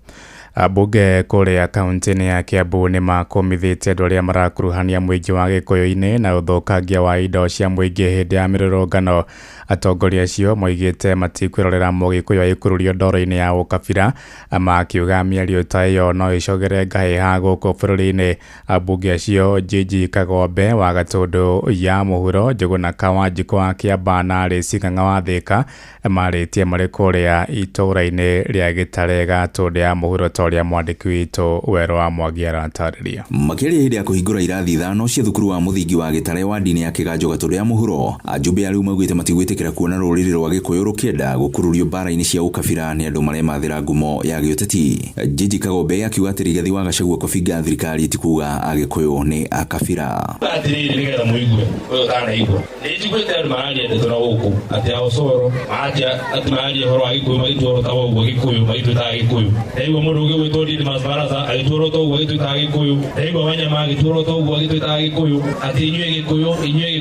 Ambunge kũrĩa kaunti-inĩ ya Kiambu nĩ makomithĩtie andũ arĩa marakuruhania mũingĩ wa Gĩkũyũ-inĩ na ũthũkangia wa indo cia mũingĩ hĩndĩ ya mĩrũrũngano. Atongoria acio moigĩte matikwĩrorera Mũgĩkũyũ agĩkururio ndoro-inĩ ya ũkabira, makiuga mĩario ta ĩyo no ĩcogere ngahĩha gũkũ bũrũri-inĩ. Ambunge acio Gigi Kagombe wa Gatũndũ ya mũhuro, Njũgũna Kawanjikũ wa Kĩamba na Alice Ng'ang'a wa Thĩka marĩtie marĩ kũrĩa itũũra-inĩ rĩa Gĩtare Gatũndũ ya mũhuro ta ũrĩa mwandĩki witũ Werũ wa Mwangi aratarĩria. Makĩria hĩndĩ ya kũhingũra irathi ithano cia thukuru wa mũthingi wa Gĩtare wa ndini ya Kĩganjo Gatũndũ ya mũhuro, ajumbe arĩa maugĩte matigwĩtĩkĩra kuona rũrĩrĩ rwa Gĩkũyũ rũkĩenda gũkururio mbara-inĩ cia ũkabira nĩ andũ marĩa mathĩra ngumo ya gĩũteti. Gigi Kagombe akiuga atĩ Rigathi wa Gachagua kũbinga thirikari ti kuga Agĩkũyũ nĩ akabira. Atĩrĩrĩ nĩgetha mũigue ũyũ ũtanaigua nĩ njiguĩte andũ mararia ndeto na gũkũ atĩ Aosoro atĩ mararia ũhoro wa Gĩkũyũ magĩtũũrwo ta ũguo Gĩkũyũ magĩtũĩtaga Gĩkũyũ. Ndaigua mũndũ ũngĩ gwĩtwo Didmus Barasa agĩtũũrwo ta ũguo agĩtũĩtaga Gĩkũyũ. Ndaigua Wanyama agĩtũũrwo ta ũguo agĩtũĩtaga Gĩkũyũ. Atĩ inyuĩ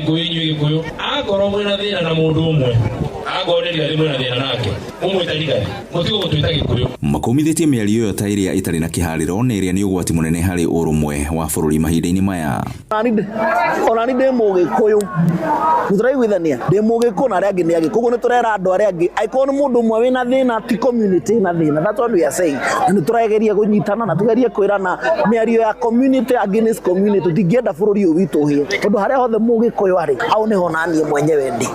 Gĩkũyũ akorwo mwĩna thĩna na mũndũ ũmwe akorwo nĩ Rigathi mwĩna thĩna nake mũmwĩta Rigathi mũtigo gũtũĩta Gĩkũyũ. Makomithĩtie mĩario ĩyo ta ĩrĩa ĩtarĩ na kĩharĩro na ĩrĩa nĩ ũgwati mũnene harĩ ũrũmwe wa bũrũri mahinda-inĩ maya. Onani ndĩ Mũgĩkũyũ nĩtũraiguithania ndĩ Mũgĩkũyũ na arĩa angĩ nĩ Agĩkũyũ, nĩtũrera andũ arĩa angĩ akorwo nĩ mũndũ ũmwe wĩna thĩna ti community na thĩna. That's what we are saying. Nĩtũrageria kũnyitana na tugerie kwĩrana mĩario ya community against community. Tũtingĩenda bũrũri ũyũ witũ ũhĩe tondũ harĩa hothe Mũgĩkũyũ arĩ au nĩho naniĩ mwenyewe ndi.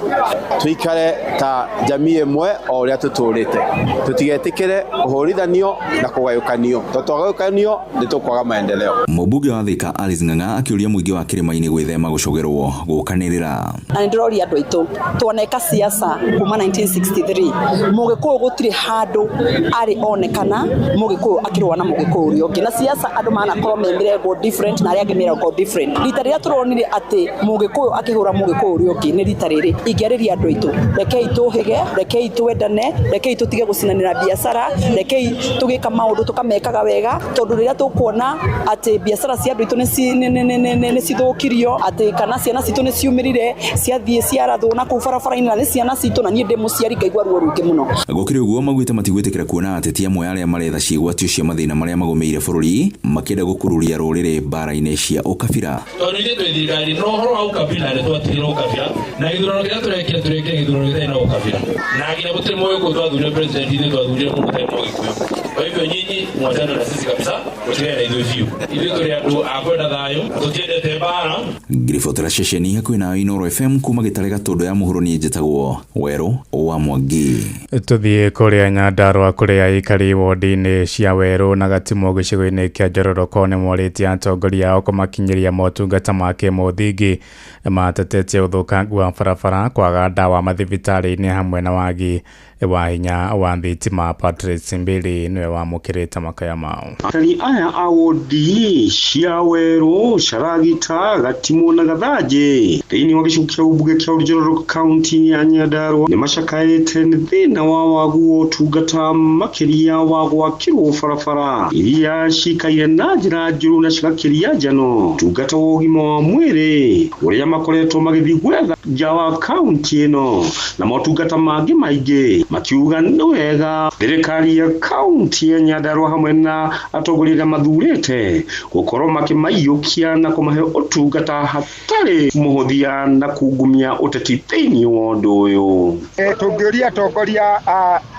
Tuikare ta jamii ĩmwe o ũrĩa tũtũrĩte, tũtigetĩkĩre kũhũrithanio na kũgayũkanio. Twagayũkanio nĩtũkwaga maendeleo. Mũmbunge wa Thĩka Alice Ng'ang'a akĩũria mũingĩ wa Kĩrĩma-inĩ gwĩthema gũcogerwo gũkanĩrĩra. Na nĩndĩroria andũ aitũ tuoneka siasa kuma 1963 Mũgĩkũyũ gũtirĩ handũ arĩ onekana Mũgĩkũyũ akĩrũa na Mũgĩkũyũ ũrĩa ũngĩ, na siasa andũ manakorwo memirego different na arĩa angĩ mirego different. Rita rĩrĩa tũronire atĩ Mũgĩkũyũ akĩhũra Mũgĩkũyũ ũrĩa ũngĩ nĩ rita rĩrĩ. Ingĩarĩria andũ aitũ, rekei tũhĩge, rekei twendane, rekei tũtige gũcinanĩra biacara, rekei tũgĩka maũndũ tũkamekaga wega, tondũ rĩrĩa tũkuona atĩ biacara cia andũ aitũ nĩ cithũkirio, atĩ kana ciana citũ nĩ ciumĩrire ciathiĩ ciarathwo na kũu barabara-inĩ na nĩ ciana citũ na niĩ ndĩ mũciari ngaigua ruo rũingĩ mũno. Gũkĩrĩ ũguo maugĩte matigwĩtĩkĩra kuona ateti amwe arĩa maretha ciĩgwatio cia mathĩna marĩa magũmĩire bũrũri makĩenda gũkururia rũrĩrĩ mbara-inĩ cia ũkabira. Tondũ ithuĩ twĩ thirikari no ũhoro wa ũkabira nĩ twatigĩrwo ũkabira na gĩthurano kĩrĩa tũrekire gĩthurano gĩtarĩ na ũkabira na nginya gũtirĩ Mũgĩkũyũ twathurire president ithuĩ twathurire mũndũ ũtarĩ Mũgĩkũyũ. Kwa hivyo nyinyi mwachane na sisi kabisa, tutigane na ithuĩ biũ. Ithuĩ tũrĩ andũ a kwenda thayũ, tũtiendete mbara. Ngiribotera ceceni hakuhĩ na Inooro FM kuma Gĩtare Gatũndũ ya mũhuro niĩ njĩtagwo Werũ wa Mwangi. Tũthiĩ kũrĩa Nyandarũa kũrĩa aikari wondi-inĩ cia Werũ na Gatimũ gĩcigo-inĩ kĩa Njororoko nĩ morĩtie atongoria ao kũmakinyĩria motungata ma kĩmũthingi. Matetetie ũthũkangu wa barabara, kwaga ndawa mathibitarĩ-inĩ hamwe na wagi wa hinya wa thitima. Patrick Simbili nĩwe wamũkĩrĩte makaya mao. Aikari aya a wondi cia Werũ, Caragita, Gatimũ na Gathanjĩ thĩinĩ wa gĩcigo kĩa ũmbunge kĩa Njororoko kaunti ya Nyandarũa nĩ macakaĩte nĩ thĩna wa wagu wa ũtungata makĩria wa gwakĩrwo barabara iria cikaire na njĩra njũru na cigakĩria njano ũtungata wa ũgima wa mwĩrĩ ũrĩa makoretwo magĩthiĩ gwetha nja wa kaunti ĩno na motungata mangĩ maingĩ. Makiuga nĩ wega thirikari ya kaunti ya Nyandarũa hamwe na atongoria arĩa mathurĩte gũkorwo makĩmaiyũkia na kũmahe ũtungata hatarĩ mũhũthia na kungumia ũteti thĩinĩ wa ũndũ ũyũ. Tũngĩũria atongoria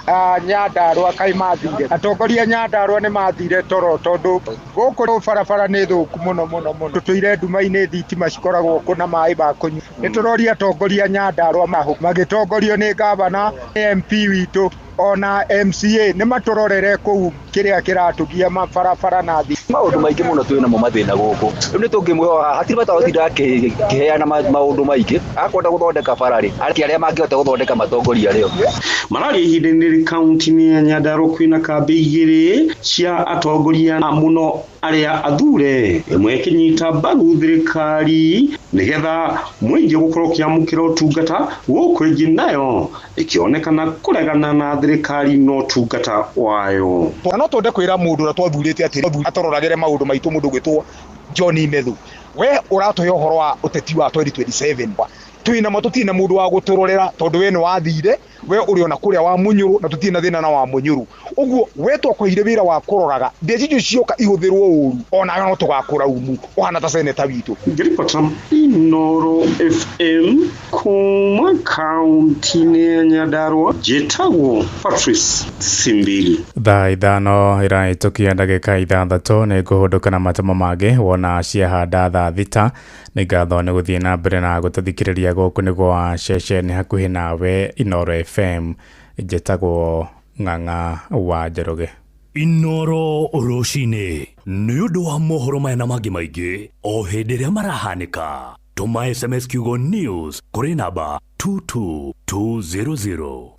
a Nyandarũa kaĩ mathire, atongoria Nyandarũa nĩ mathire toro tondũ gũkũ barabara nĩ thũku mũno mũno mũno. Tũtũire nduma-inĩ thitima cikoragwo kuo na maĩ ma kũnyua. Nĩtũroria atongoria Nyandarũa magĩtongorio nĩ gavana, MP witũ ona MCA nĩ matũrorere kũu kĩrĩa kĩratũgia mabarabara na thi. Maũndũ maingĩ mũno twĩ namo mathĩna gũkũ. Rĩu nĩ tũngĩmwĩra hatirĩ bata gũtinda akĩheana maũndũ maingĩ. Akwenda gũthondeka bararĩ arĩa mangĩhota gũthondeka matongoria rĩo. Malaria ihinda-inĩ kaunti-inĩ ya Nyandarũa kwĩna kambĩ igĩrĩ cia atongoria mũno arĩa athure, ĩmwe ĩkĩnyita mbaru thirikari nĩgetha mũingĩ gũkorwo kĩamũkĩra ũtungata gũkũ ĩngĩ nayo ĩkĩonekana kũregana na thirikari no ũtungata wayo. No twende kwĩra mũndũ ũrĩa twathurĩte atĩ atororagĩre maũndũ maitũ mũndũ gwĩtwo John Methu, we ũratũhe ũhoro wa ũteti wa 2027 twĩna mo tũtirĩ na mũndũ wa gũtũrorera tondũ we nĩ wathire we uri ona kuria wa munyuru na tutie na thina na wa munyuru uguo wetwa kwa ire wira wa kuroraga ndejijo cioka ihuthirwo uru ona no tugakura umu ohana ta seneta witu ngiripata Inoro FM kuma kaunti ya Nyandarua jetagwo Patrice Simbili thaa ithano iraitukia ndagika ithathatũ nĩ ngũhũndũka na matemo mangĩ wona ciahanda thaa thita nĩ ngatho nĩ gũthiĩ na mbere na gũtũthikĩrĩria gũkũ nĩ gwa ceceni hakuhĩ nawe Inoro FM jetagwo Ng'ang'a wa Njoroge. Inoro rũcinĩ nĩ ũndũ wa mohoro maya na mangĩ maingĩ o hĩndĩ ĩrĩa marahanĩka. Tũma SMS kiugo news kũrĩ namba 22200.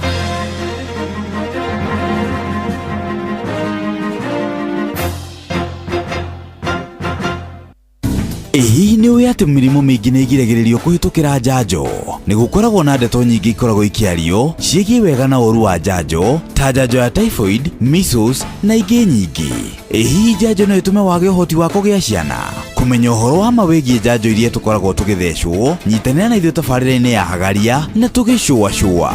Hihi nĩ ũĩ atĩ mĩrimũ mĩingĩ nĩ ĩgiragĩrĩrio kũhĩtũkĩra njanjo? Nĩ gũkoragwo na ndeto nyingĩ ikoragwo ikĩario ciĩgiĩ wega na ũru wa njanjo ta njanjo ya typhoid, measles na ingĩ nyingĩ. Hihi njanjo no ĩtũme wage ũhoti wa kũgĩa ciana? Kũmenya ũhoro wa wĩgiĩ njanjo iria tũkoragwo tũgĩthecwo, nyitanĩra na ithuĩ tabarĩra-inĩ ya Hagaria na tũgĩcũa.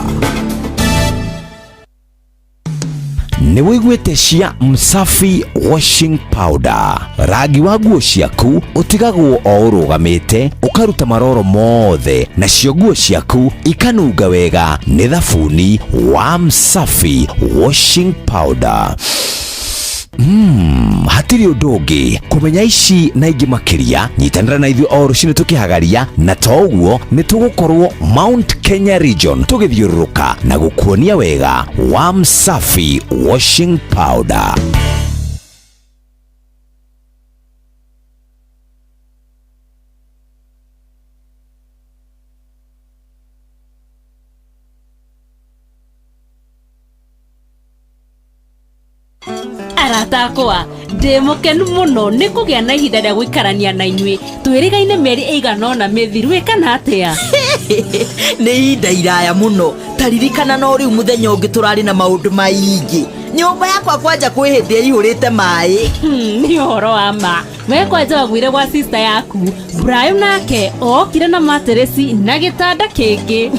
Nĩ wĩiguĩte cia Msafi washing powder. Rangi wa nguo ciaku ũtigagwo o ũrũgamĩte, ũkaruta maroro mothe, nacio nguo ciaku ikanunga wega nĩ thabuni wa Msafi washing powder. Hatirĩ ũndũ ũngĩ kũmenya ici na ingĩ makĩria, nyitanĩra na ithuĩ o rũcinĩ tũkĩhagaria, na to ũguo nĩ tũgũkorwo Mount Kenya region tũgĩthiũrũrũka na gũkuonia wega wa Msafi washing powder. Arata akwa ndĩmũkenu mũno nĩ kũgĩa na ihinda rĩa gũikarania na inyuĩ twĩrĩgaine mĩeri ĩigana ũna mĩthiru ĩkana atĩa. Nĩ ihinda iraya mũno, taririkana no rĩu mũthenya ũngĩ tũrarĩ na maũndũ maingĩ. Nyũmba yakwa kwanja kwĩ hĩndĩ ĩihũrĩte maĩ. Nĩ ũhoro wa ma. We kwanja wagwire gwa sister yaku Brian nake okire na materesi na gĩtanda kĩngĩ.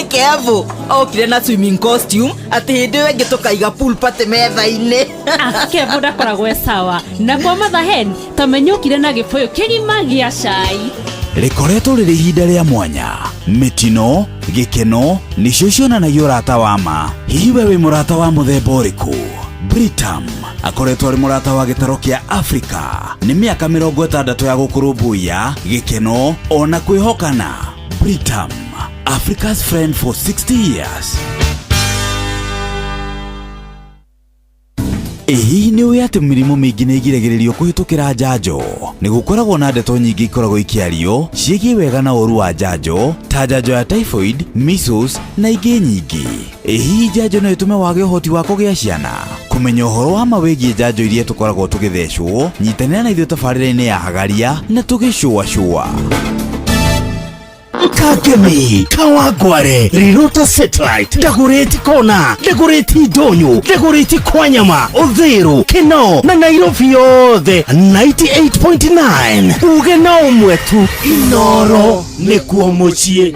Kevo okire na swimming costume atĩ hĩndĩ ĩyo ĩngĩ tũkaiga pool party metha-inĩ. Kevo ndakoragwo sawa na kwa mathahen tamenyũkire na gĩbũyũ kĩgima gĩa cai. Rĩkoretwo rĩrĩ ihinda rĩa mwanya, mĩtino, gĩkeno nĩcio cionanagia ũrata wa ma. Hihi we wĩ mũrata wa mũthemba ũrĩkũ? Britam akoretwo arĩ mũrata wa gĩtaro kĩa Afrika. Nĩ mĩaka 60 ya gũkũrũmbũiya gĩkeno ona kwĩhokana. Britam, Africa's friend for 60 years. Hihi nĩ ũĩ atĩ mĩrimũ mĩingĩ nĩ ĩgiragĩrĩrio kũhĩtũkĩra njanjo? Nĩ gũkoragwo na ndeto nyingĩ ikoragwo ikĩario ciĩgiĩ wega na ũru wa njanjo ta njanjo ya typhoid, measles na ingĩ nyingĩ. Hihi njanjo no ĩtũme wage ũhoti wa kũgĩa ciana? Kũmenya ũhoro wa wĩgiĩ njanjo iria tũkoragwo tũgĩthecwo, nyitanĩra na ithuĩ tabarĩra-inĩ ya Hagaria na tũgĩcũa. Kagemi, Kawangware, Rirota Satellite, Dagoretti Kona, Dagoretti Donyo, Dagoretti Kwanyama, Odhero, Keno, na Nairobi yothe 98.9. Uge na umwetu Inoro nĩkuo mũciĩ.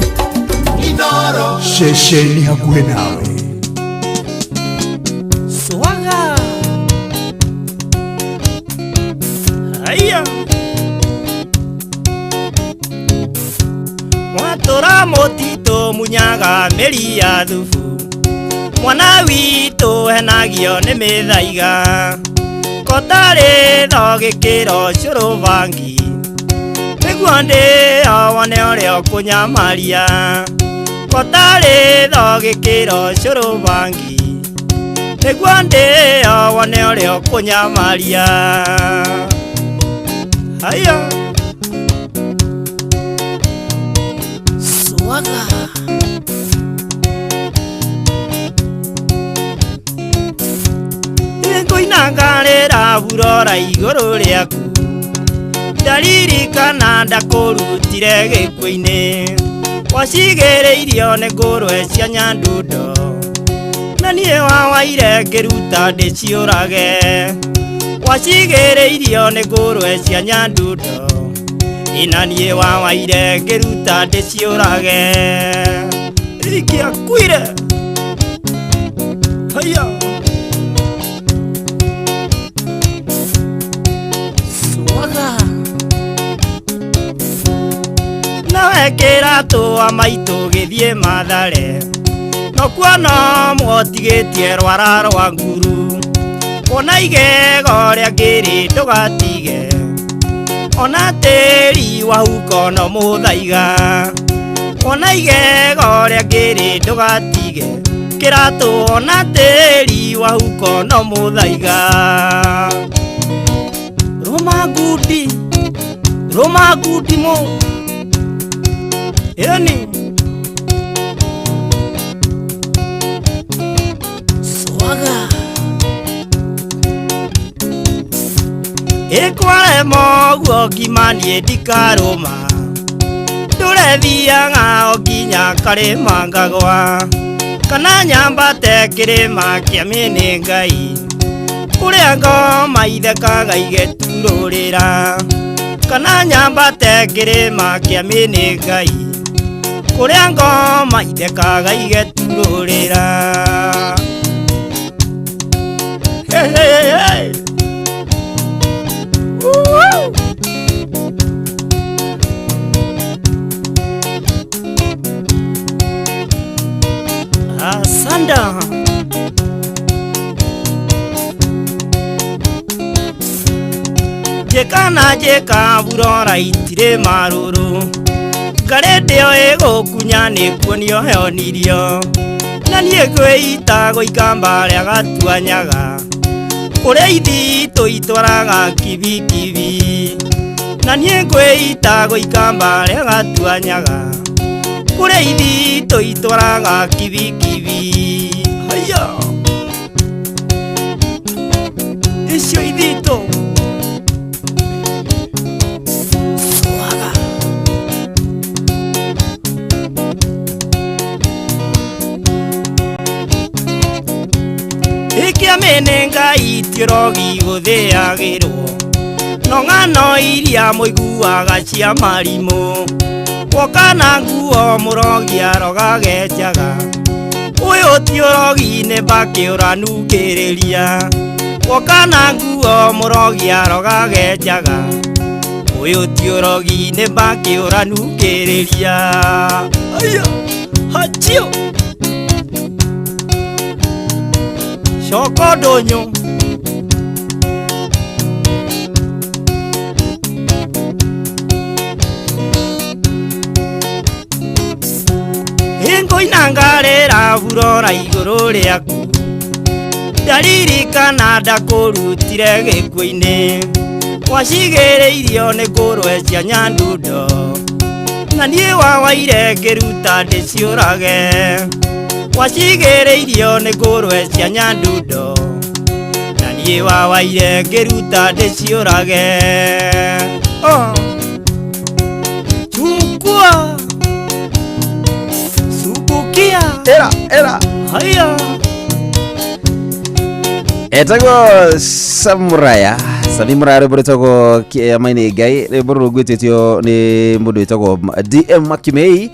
Inoro ceceni hakuhĩ nawe. Swaga Aya Mwatora motito munyaga meri ya thubu, mwana witũ henagio nĩ mĩthaiga, kotarĩ tho gĩkĩro cũrũ bangi, nĩguo ndĩo wone ũrĩa ũkũnyamaria, kotarĩ tho gĩkĩro cũrũ bangi, nĩguo ndĩo wone ũrĩa ũkũnyamaria. Aya Swaga Ngoinangarĩra burora igũrũ rĩaku, ndaririkana ndakũrutire gĩkũ-inĩ, wacigĩrĩirio nĩ ngũrwe cia Nyandundo, na niĩ wawaire ngĩruta ndĩciũrage, wacigĩrĩirio nĩ ngũrwe cia Nyandundo, ina niĩ wawaire ngĩruta ndĩciũrage. Iki akuire. Haya. Swaga. Nawekera twa maitu githie Mathare. No kuona mwotigetie rwara rwa nguru. Ona igego ria ngiri ndugatige. Ona tĩri wa huko no mũthaiga. Ona igego ria ngiri ndugatige. Kĩratũ ona tĩri wa huko no mũthaiga. Roma ngudi mo. Yani swaga Ekwale moguo ngimanie ndikarũma. Ndũrethiaga o nginya karĩma ngagwa. Kana nyambate kĩrĩma kĩa mĩnĩngai. Kũrĩa ngoma ithekaga igeturũrĩra. Kana nyambate kĩrĩma kĩa mĩnĩngai. Kũrĩa ngoma ithekaga igeturũrĩra. Hey, hey, hey. Asanda Jekana jeka burora itire maruru. Garete o ego kunyane kuonio heonirio. Nanie kwĩita gũikamba rĩa gatuanyaga. Ũrĩa ithito itwaraga kibikibi. Nanie kwĩita gũikamba rĩa gatuanyaga. Ũrĩa ithito itwaraga kibikibi. Haya. Icio ithito. Swaga. Ikia menenga itirogi gũthĩagĩrwo. No ng'ano iria mũiguaga cia marimũ. Woka na nguo mũrogi arogaga njaga. Ũyũ ti ũrogi nĩ mbakĩ ũranungĩrĩria. Woka na nguo mũrogi arogaga njaga. Ũyũ ti ũrogi nĩ mbakĩ ũranungĩrĩria. Aya, hachio. Shoko ndũnyũ. Inangarĩra burora igũrũ rĩaku. Ndaririkana ndakũrutire gĩkuũ-inĩ. Wacigĩrĩirio nĩ ngũrwe cia Nyandundo. Na niĩ wawaire ngĩruta ndĩciũrage. Wacigĩrĩirio nĩ ngũrwe cia Nyandundo. Na niĩ wawaire ngĩruta ndĩciũrage. Chukua Era. Haya. Etagwo Samuraya. Samuraya rĩbũrĩtagwo kĩama-inĩ ngai. Rĩbũrũ rũgwĩtĩtio nĩ mũndũ wĩtagwo DM Makimei.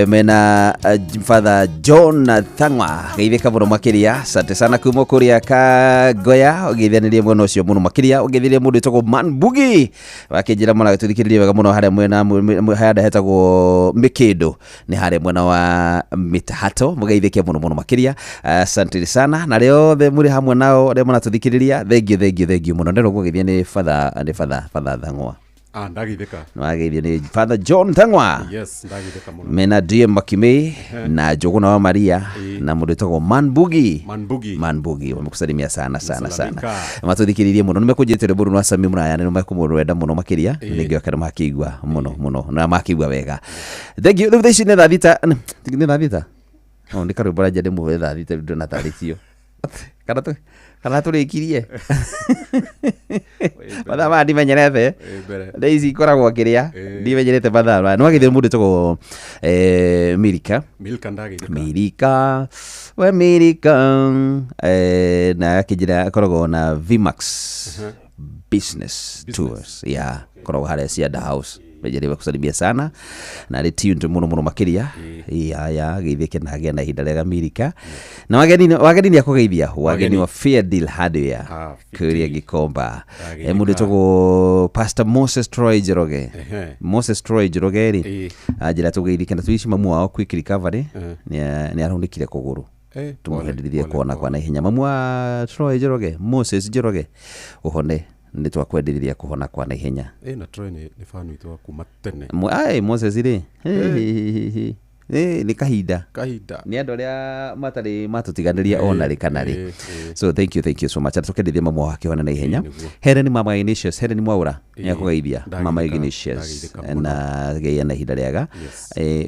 Mena Father John Thang'wa. Geithĩka mũno makĩria. Asante sana kuma kũrĩa Kagoya. Ũgeithanĩrie mwena ũcio mũno makĩria. Ũgeithĩrie mũndũ wĩtagwo Man Bugi. Wakĩnjĩra mũno agĩtũthikĩrĩria wega mũno harĩa mwena harĩa hetagwo Mĩkĩndũ. Nĩ harĩa mwena wa Mĩtahato. Mũgeithĩke mũno mũno makĩria. Asante sana. Na rĩo othe mũrĩ hamwe nao arĩa mũratũthikĩrĩria. Thengiũ mũno. Ndĩrwo gũgeithia nĩ Father Thang'wa. Ndagithĩka. Wageithio nĩ Father John Thang'wa. Yes, ndagithĩka mũno. Mena DM Makimei na Njũgũna wa Maria na mũndũ wĩtagwo Man Bugi. Wamekusalimia sana. Matũthikĩrĩrie mũno. Nĩmekũnjĩte rwĩmbo rũrũ rwa Sami Mũraya na nĩmekũmũrwenda mũno makĩria. Nĩngĩoka makĩigua mũno na makĩigua wega. Thank you. Rĩu thaa ici nĩ thaa thita. Nĩ karwĩmbo ranja ndĩmũhe thaa thita rĩu ndĩnatarĩcio. Kana tũrĩkirie mathaa maya ndimenyerete thaa ici ikoragwo kĩrĩa ndimenyerete mathaa maya. Nĩwagithĩre mũndũ wĩtagwo Milika na akĩnjĩra akoragwo na VMAX Business Tours. Akoragwo harĩa Cianda House. Mejaribu kusalimia sana na rĩ tuned muno makiria ya geithike na gĩa na ihinda rĩa Amerika na wageni ni akugeithia wageni wa Fair Deal Hardware kuria Gikomba mundu tũgũ Pastor Moses Troy Njoroge ri ajira tugeithike na tuici mamu wao quick recovery ni arundikire kuguru tumuhendirithie kuona kwa na ihenya mamu wa Troy Njoroge Moses Njoroge uhone ni twakwendereria kuhona kwa na ihenya na Troy ni fan witu wa kuma tene Moses ri ni kahinda ni andu aria matari matutiganiria ona ri kana ri so thank you so much atukenderia mamu wake wana na ihenya Helen Mama Ignatius Helen Mwaura ni akugeithia Mama Ignatius na geia na ihinda riaga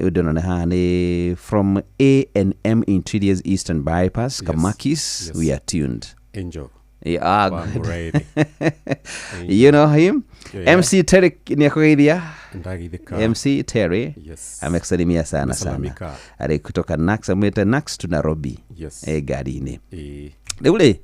udona ha ni from A&M Interiors Eastern Bypass Kamakis we are tuned enjoy. Great. You know him? Yeah. MC Terry ni akugeithia. MC Terry. Yes. Amekusalimia sana. Ali kutoka Nax amwita Nax to Nairobi. Yes. Garini. Leule.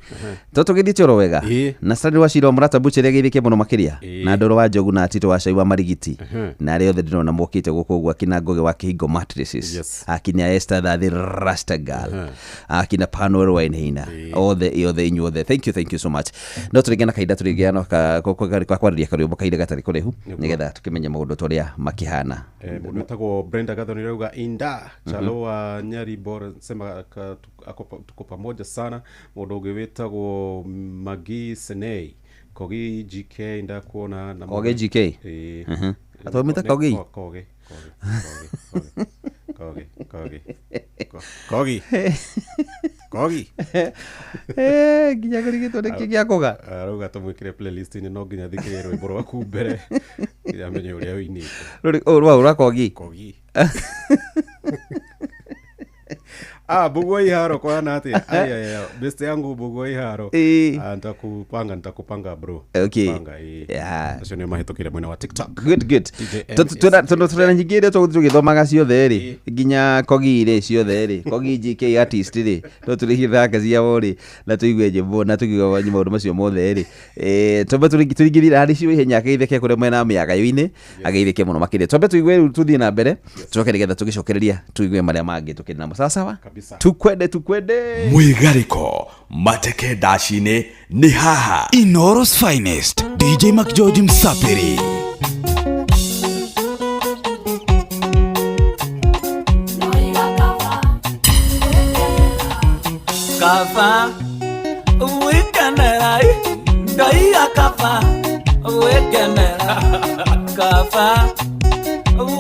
Toto githitoro wega. Na stadi wa shiro murata buchere githike muno makiria. Na ndoro wa jogu na tito wa shaiwa marigiti. Na rĩothe ndĩrona mokite gũkũ gwa kinangoge wa Kihingo Mattresses. Akinya Esther the Rasta girl. Akina Panwell Wainaina. All the inyuothe. Thank you so much. No turigena kaida turigena kwa kwariria karibu kaida gatari kurehu. Nigetha tukimenya maundu toria makihana. Mundu etagwo Brenda Gathoni rauga inda. Chalo wa Nyari bora sema tuko pamoja sana. Mundu ungi wetagwo Magi Senei. Kogi GK inda kuona na Kogi GK. Atomita Kogi. Kogi. Ginya kurigitwo nĩ kĩ koga. Arauga tumwikire playlist ni no nginya thikire rwimbo rwaku mbere. Ya menye uria wini. Rwa Kogi. Bugo iharo kwa nati. Best yangu Bugo iharo. Nitakupanga bro. Okay. Yeah. Sio ni mahitokire mwena wa TikTok. Good. Tuna nyingire tugithomaga ciothe ri. Nginya Kogi ri ciothe ri. Kogi GK artist ri. Turigithaka ciao ri. Na tuigue nyimbo na tuigue maundu macio mothe ri. Tombe turigithira hari cio ihenya geitheke kure mwena miaga yoine. Ageitheke muno makire. Tombe tuigue tuthie na mbere. Tucoke nigetha tugicokereria tuigue maria mangi tukiri na sawa. Tukwende Mwigariko mateke dashine ni haha Inoros finest DJ Mac George Msapiri Kafa wekenera Daiya kafa wekenera Kafa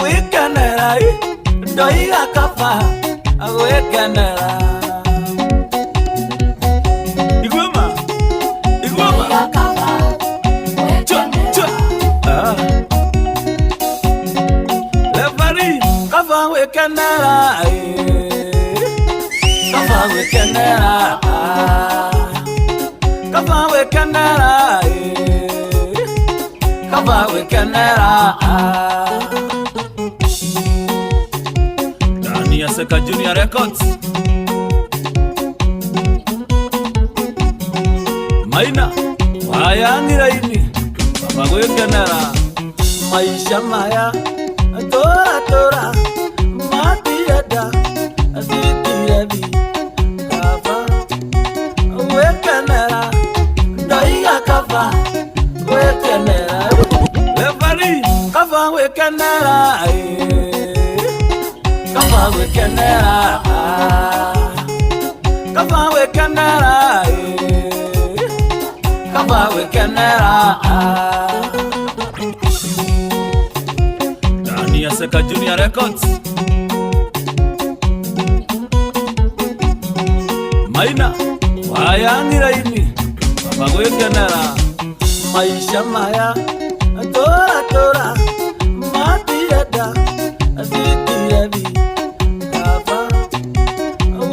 wekenera Daiya kafa wekenera Igwema Lefari kafa wekenera Kafa wekenera Kafa wekenera Kafa wekenera Seka Junior Records Maina Wayangira ini Baba wekenera Maisha maya Tora Matiada Azitirabi Kafa wekenera Daiya kafa wekenera Lefari kafa wekenera Kafa wekenera Kafa wekenera Kafa wekenera Ndani ya Seka Junior Records Maina Wayangira ini Baba wekenera Maisha maya Tora Matiada Azitirabi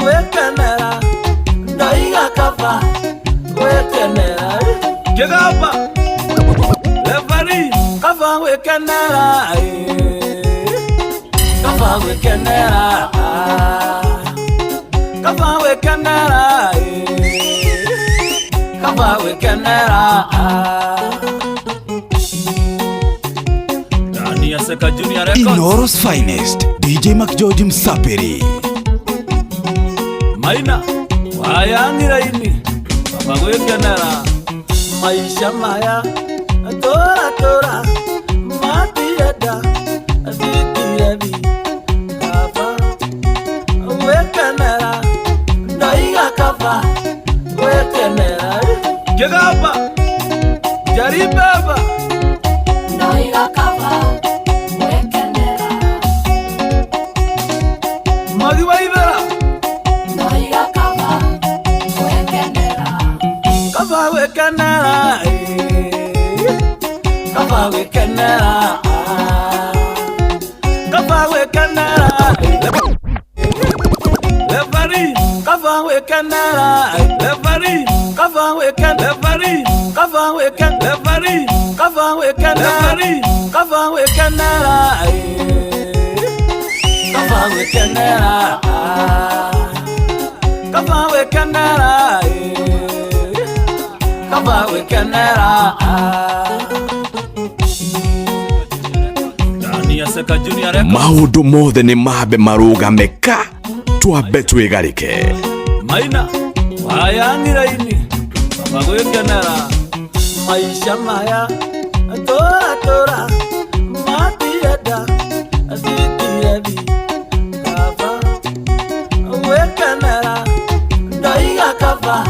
wekenera Daiya kafa wekenera Kegaba Lefari kafa wekenera Kafa wekenera Kafa wekenera Kafa wekenera Ndani ya Seka Junior Records. Inoros Finest, DJ Mac George Msapiri. Maina, wayangira ini, magoyekanara, maisha maya, tora tora, matiada, azitirebi, kafa, wekanara, daiga kafa, wekanara, jagaba, jaribaba, daiga kafa, wekanara, magiwaibera. Kafa we canara, kafa we canara, kafa we canara, levari, kafa we canara, levari, kafa we can, levari, kafa we can, levari, kafa we can, levari, kafa we canara, kafa we canara, kafa we canara. Maundu mothe ni mabe marugameka twambe twigarike Maina wayangira ini magoyekanara maisha maya tora tora matiada azitirebi kafa wekanara daiga kafa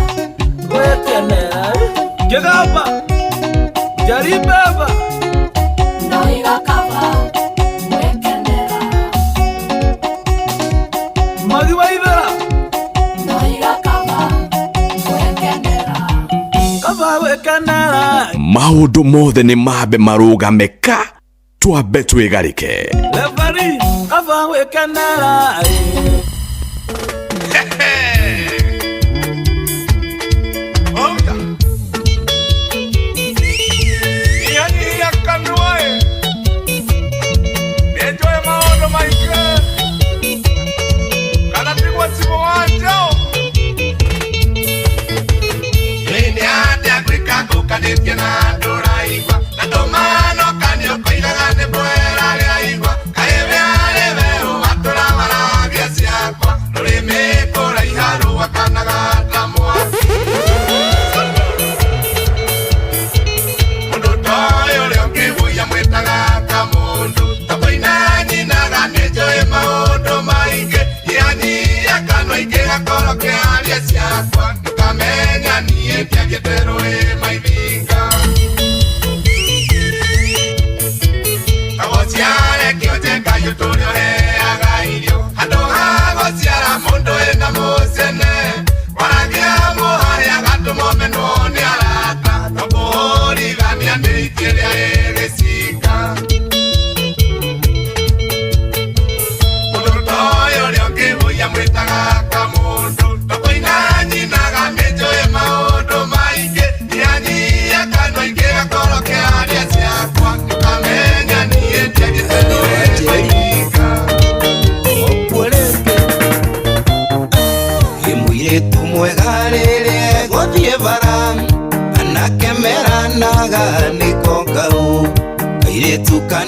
wekanara jagaba jaribaba daiga kafa wekanara magiwaibera daiga kafa wekanara kafa wekanara maundu mothe ni mabe marugameka twambe twigarike levari kafa wekanara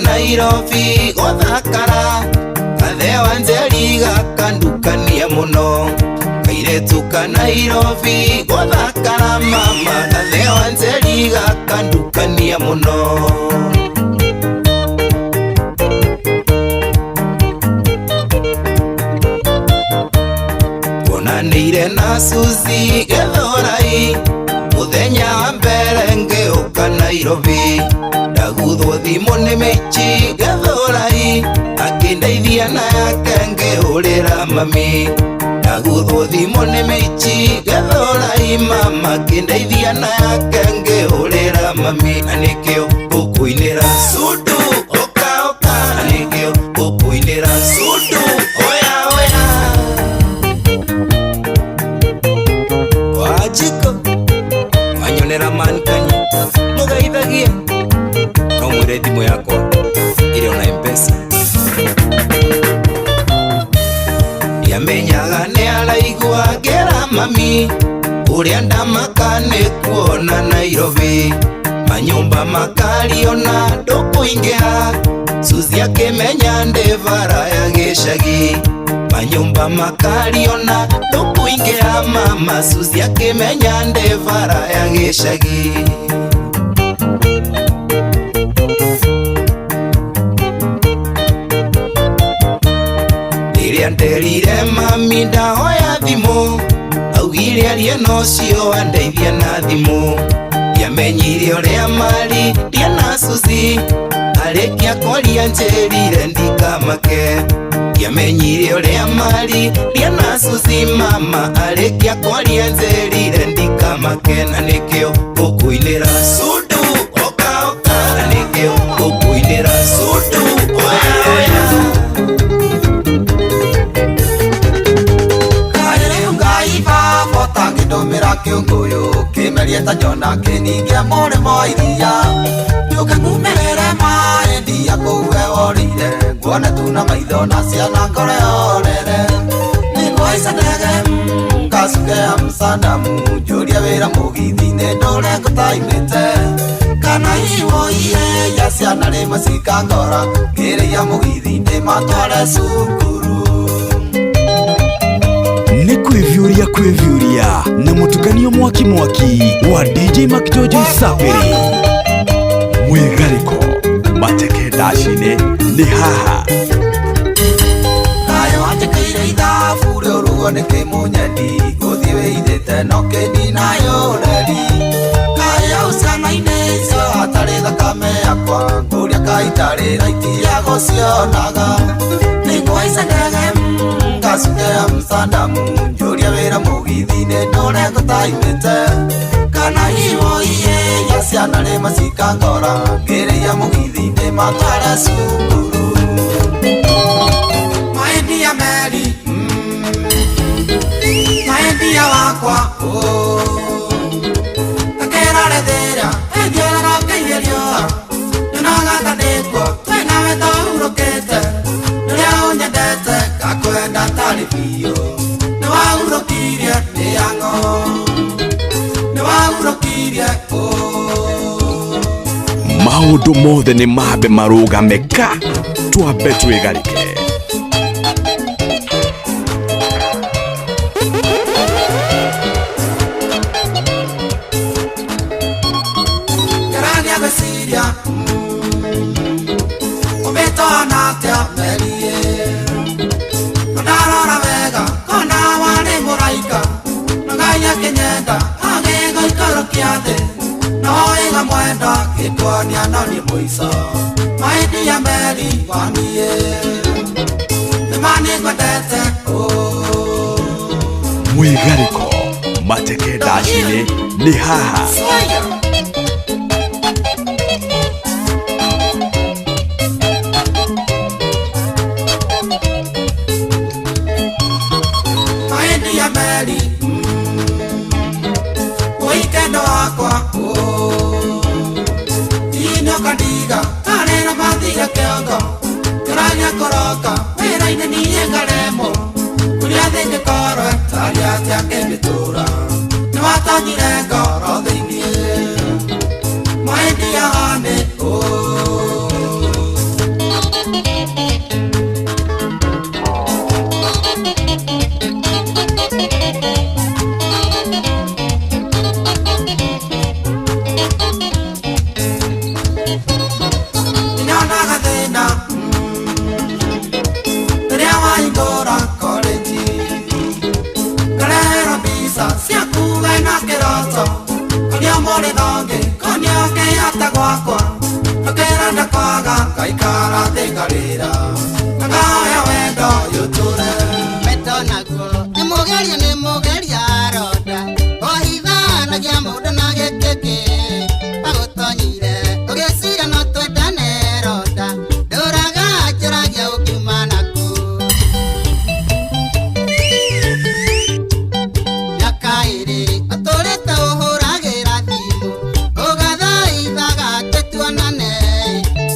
Nairobi gothakara kathewa nzeri gakandukania muno kairetu ka Nairobi gothakara mama kathewa nzeri gakandukania muno onanire na Suzi Gethorai muthenya wa mbere ngeuka Nairobi ndaguthwo thimo nĩ Michi Gethorai akindeithia na yake ngĩhũrĩra mami ndaguthwo thimo nĩ Michi Gethorai mama akindeithia na yake ngĩhũrĩra mami na nĩkĩo ũkũinĩra Sudu oka oka na nĩkĩo ũkũinĩra Sudu oya oya Wajiko wanyonera mankanyi mũgeithagie no mwĩre thimũ yakwa ĩrĩ ona M-Pesa ndiamenyaga nĩ araigua ngĩra mami ũrĩa ndamaka nĩ kuona Nairobi manyũmba makariona ndũkũingĩha Suzi akimenya ndevara ya gĩcagi manyũmba makariona tũkũingĩra mama Suzi akimenya ndevara ya gĩcagi rĩrĩa nderire mami ndahoya thimũ augire arie nocio andeithia na thimũ ndiamenyire ũrĩa mari ndia na Suzi arĩkia kwaria njĩrire ndikamake ndiamenyire ũrĩa mari ndia na Suzi mama arĩkia kwaria njĩrire ndikamake na nĩkĩo ũkũinĩra Sudu oka oka na nĩkĩo ũkũinĩra Sudu oya oya Ndomira kiunguyu kimerie ta jona kiningia murimo iria yuke ngumerere maendia kuwe orire nguone tuna maitho na ciana ngore orere ningwaica ndege ngasuke Amsterdam njurie wira mugithi-ini ndure ngutaimite kana iwo iye ya ciana rĩmwe cikangora ngĩrĩia mugithi ndĩmatware cukuru nĩ kwĩvyũria na mũtukanio mwaki wa DJ Makijojo Saperi Mwĩgarĩko mateke ndaci-inĩ nĩ haha nayo anjĩkĩire ithabu rĩu rugo nĩ kĩmũnyeni gũthiĩ wĩithĩte no kĩninayo reri kaya ciana-inĩ icio hatarĩ thakame yakwa ngũria kaitarĩ raiti ya gũcionaga nĩngwaica ndege ngasuke Amsterdam njurie wĩra mugithi-inĩ ndore ngũtaimĩte kana iwo iye ya ciana rĩmwe cikangora ngĩrĩia mugithi-inĩ matware cukuru maendia meri maendia wakwa takĩrore thĩra endiarara ngĩigerio nyonaga ndĩkwo twĩnawe tũhurũkĩte rĩrĩa ũnyendete ngakwenda tarĩ biũ nĩwahurũkirie ndĩang'o nĩwahurũkirie maũndũ mothe nĩ mambe marũgame ka twambe twĩgarĩke ngerania gwĩciria ũmĩtona atĩa merie ndarora wega kona warĩ mũraika nagainya kĩnyenda agĩgo ikaro kĩa thĩ noĩga mwenda gĩtwania na nĩ mũico maendia meri waniĩ nĩmani ngwendete Mwĩgarĩko mateke ndaci-inĩ nĩ haha maendia meri weekendo wakwa inoka ndiga karera mathiga kĩongo kĩrania kũroka wĩra-inĩ niĩ ngaremwo kũrĩa thĩ ngĩkorwo tari atĩa ngĩmĩtũra nĩwatonyire ngoro thĩiniĩ maendia hanĩ nyonaga thĩna rĩrĩa wahingũra korenji ngarehera mbica ciaku wĩna kĩroto konio mũrĩ thongĩ konio kĩhata gwakwa akĩrenda kwaga ngaikara thĩ ngarĩra na ngahoya wendo yũtũre Meto naguo nĩ mũgeria aronda ohithanagia mũndũ na gĩkĩkĩ agũtonyire ũgĩciria no twendane ronda ndũraga njĩragia ũkiuma naku mĩaka ĩrĩ ũtũrĩte ũhũragĩra thimũ ũgathaithaga tũtuonane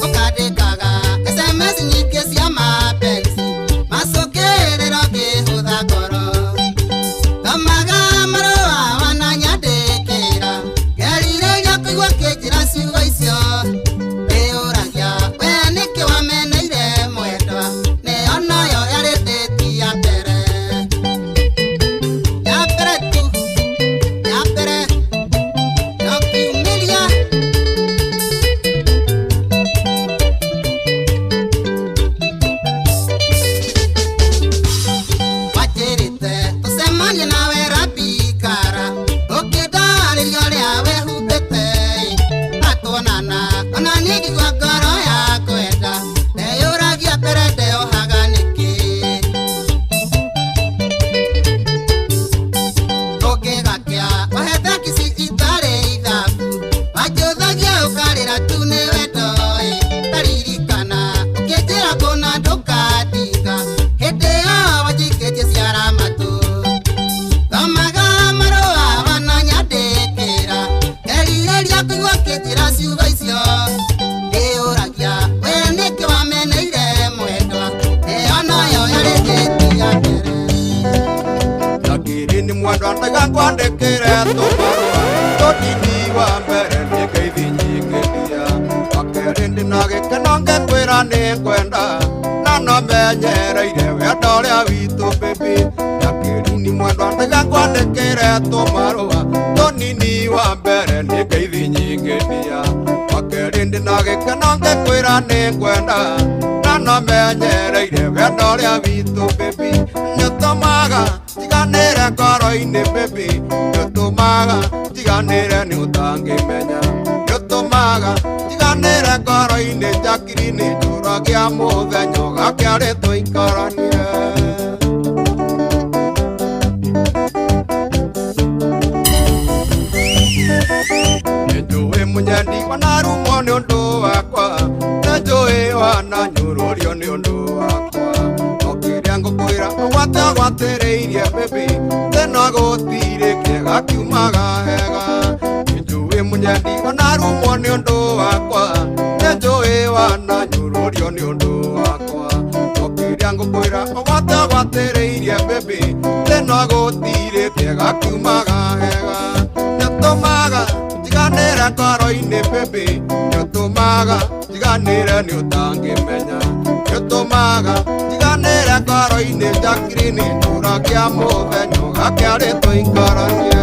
ũkandĩkaga SMS nyingĩ wera bikara ukidari yole awe hubete atonana onani kwa goro ya kwenda eyura gia perede ohaganiki okegakia ohete kisi itare ithabu wajothagia ukarira tu ni wendoi taririkana ukejera kona ndukatiga hende ya wajiketie ciara matu thamaga marũa wananyandĩkĩra ngerireria kũigua kĩnjĩra ciugo icio ndĩũragia we nĩkĩ wameneire mwendwa ĩyo nayo yarĩ njĩti ya mbere Nakiri ni mwendwa ndaiga ngwandĩkĩre tũmarũa tũnini wa mbere nĩ ngeithi nyingĩria wakerĩ ndĩna gĩkeno ngĩkwĩra nĩ ngwenda na no menyereire wendo ũrĩa witũ baby Nakiri ni mwendwa ndaiga ngwandĩkĩre tũmarũa tũnini wa mbere nĩ ngeithi nyingĩria wakerĩ ndĩna gĩkeno ngĩkwĩra nĩ ngwenda na no menyereire wendo ũrĩa witũ baby nĩũtũmaga tiganĩre ngoro-inĩ baby nĩũtũmaga tiganĩre nĩ ũtangĩmenya nĩũtũmaga tiganĩre ngoro-inĩ njakiri-inĩ njũragia mũthenya ũgakĩarĩ tũikaranie nĩnjũĩ mũnyendi wanarumwo nĩ ũndũ wakwa nĩnjũĩ wananyũrũrio nĩ ũndũ wakwa okĩrĩa ngũkwĩra ũgwatagwatĩrĩirie baby tena gũtirĩ kĩega kiumaga hega nĩnjũĩ mũnyendi wanarumwo nĩ ũndũ wakwa nĩnjũĩ wananyũrũrio nĩ ũndũ wakwa okĩrĩa ngũkwĩra ũgwatagwatĩrĩirie baby tena gũtirĩ kĩega kiumaga hega nĩũtũmaga tiganĩre ngoro-inĩ baby nĩũtũmaga tiganĩre nĩ ũtangĩmenya nĩũtũmaga tiganĩre ngoro-inĩ njakiri-inĩ njũragia mũthenya ũgakĩarĩ tũikaranie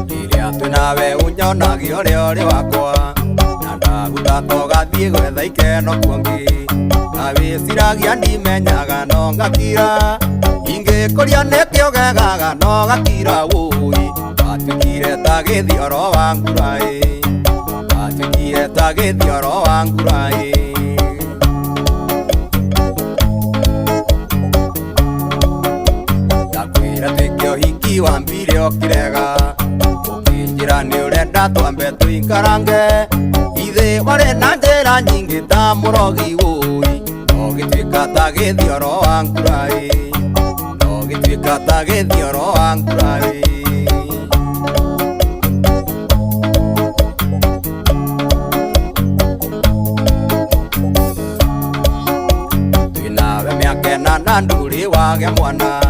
rĩrĩa twĩnawe ũnyonagia ũrĩa ũrĩ wakwa na ndagutata ũgathiĩ gwetha ikeno kuongi na wĩciragia ndimenyaga no ngakira ingĩkũria nĩkĩo gegaga no gakira wũi watuĩkire ta gĩthioro wa nguraĩ watuĩkire ta gĩthioro wa nguraĩ ndakwĩra twĩke ũhiki wambire ũkĩrega ũkĩnjĩra nĩ ũrenda twambe tũikarange ithe warĩ na njĩra nyingĩ ta mũrogi wũi no gĩtuĩka ta gĩthioro wa nguraĩ no gĩtuĩka ta gĩthioro wa nguraĩ na ndũrĩ wage mwana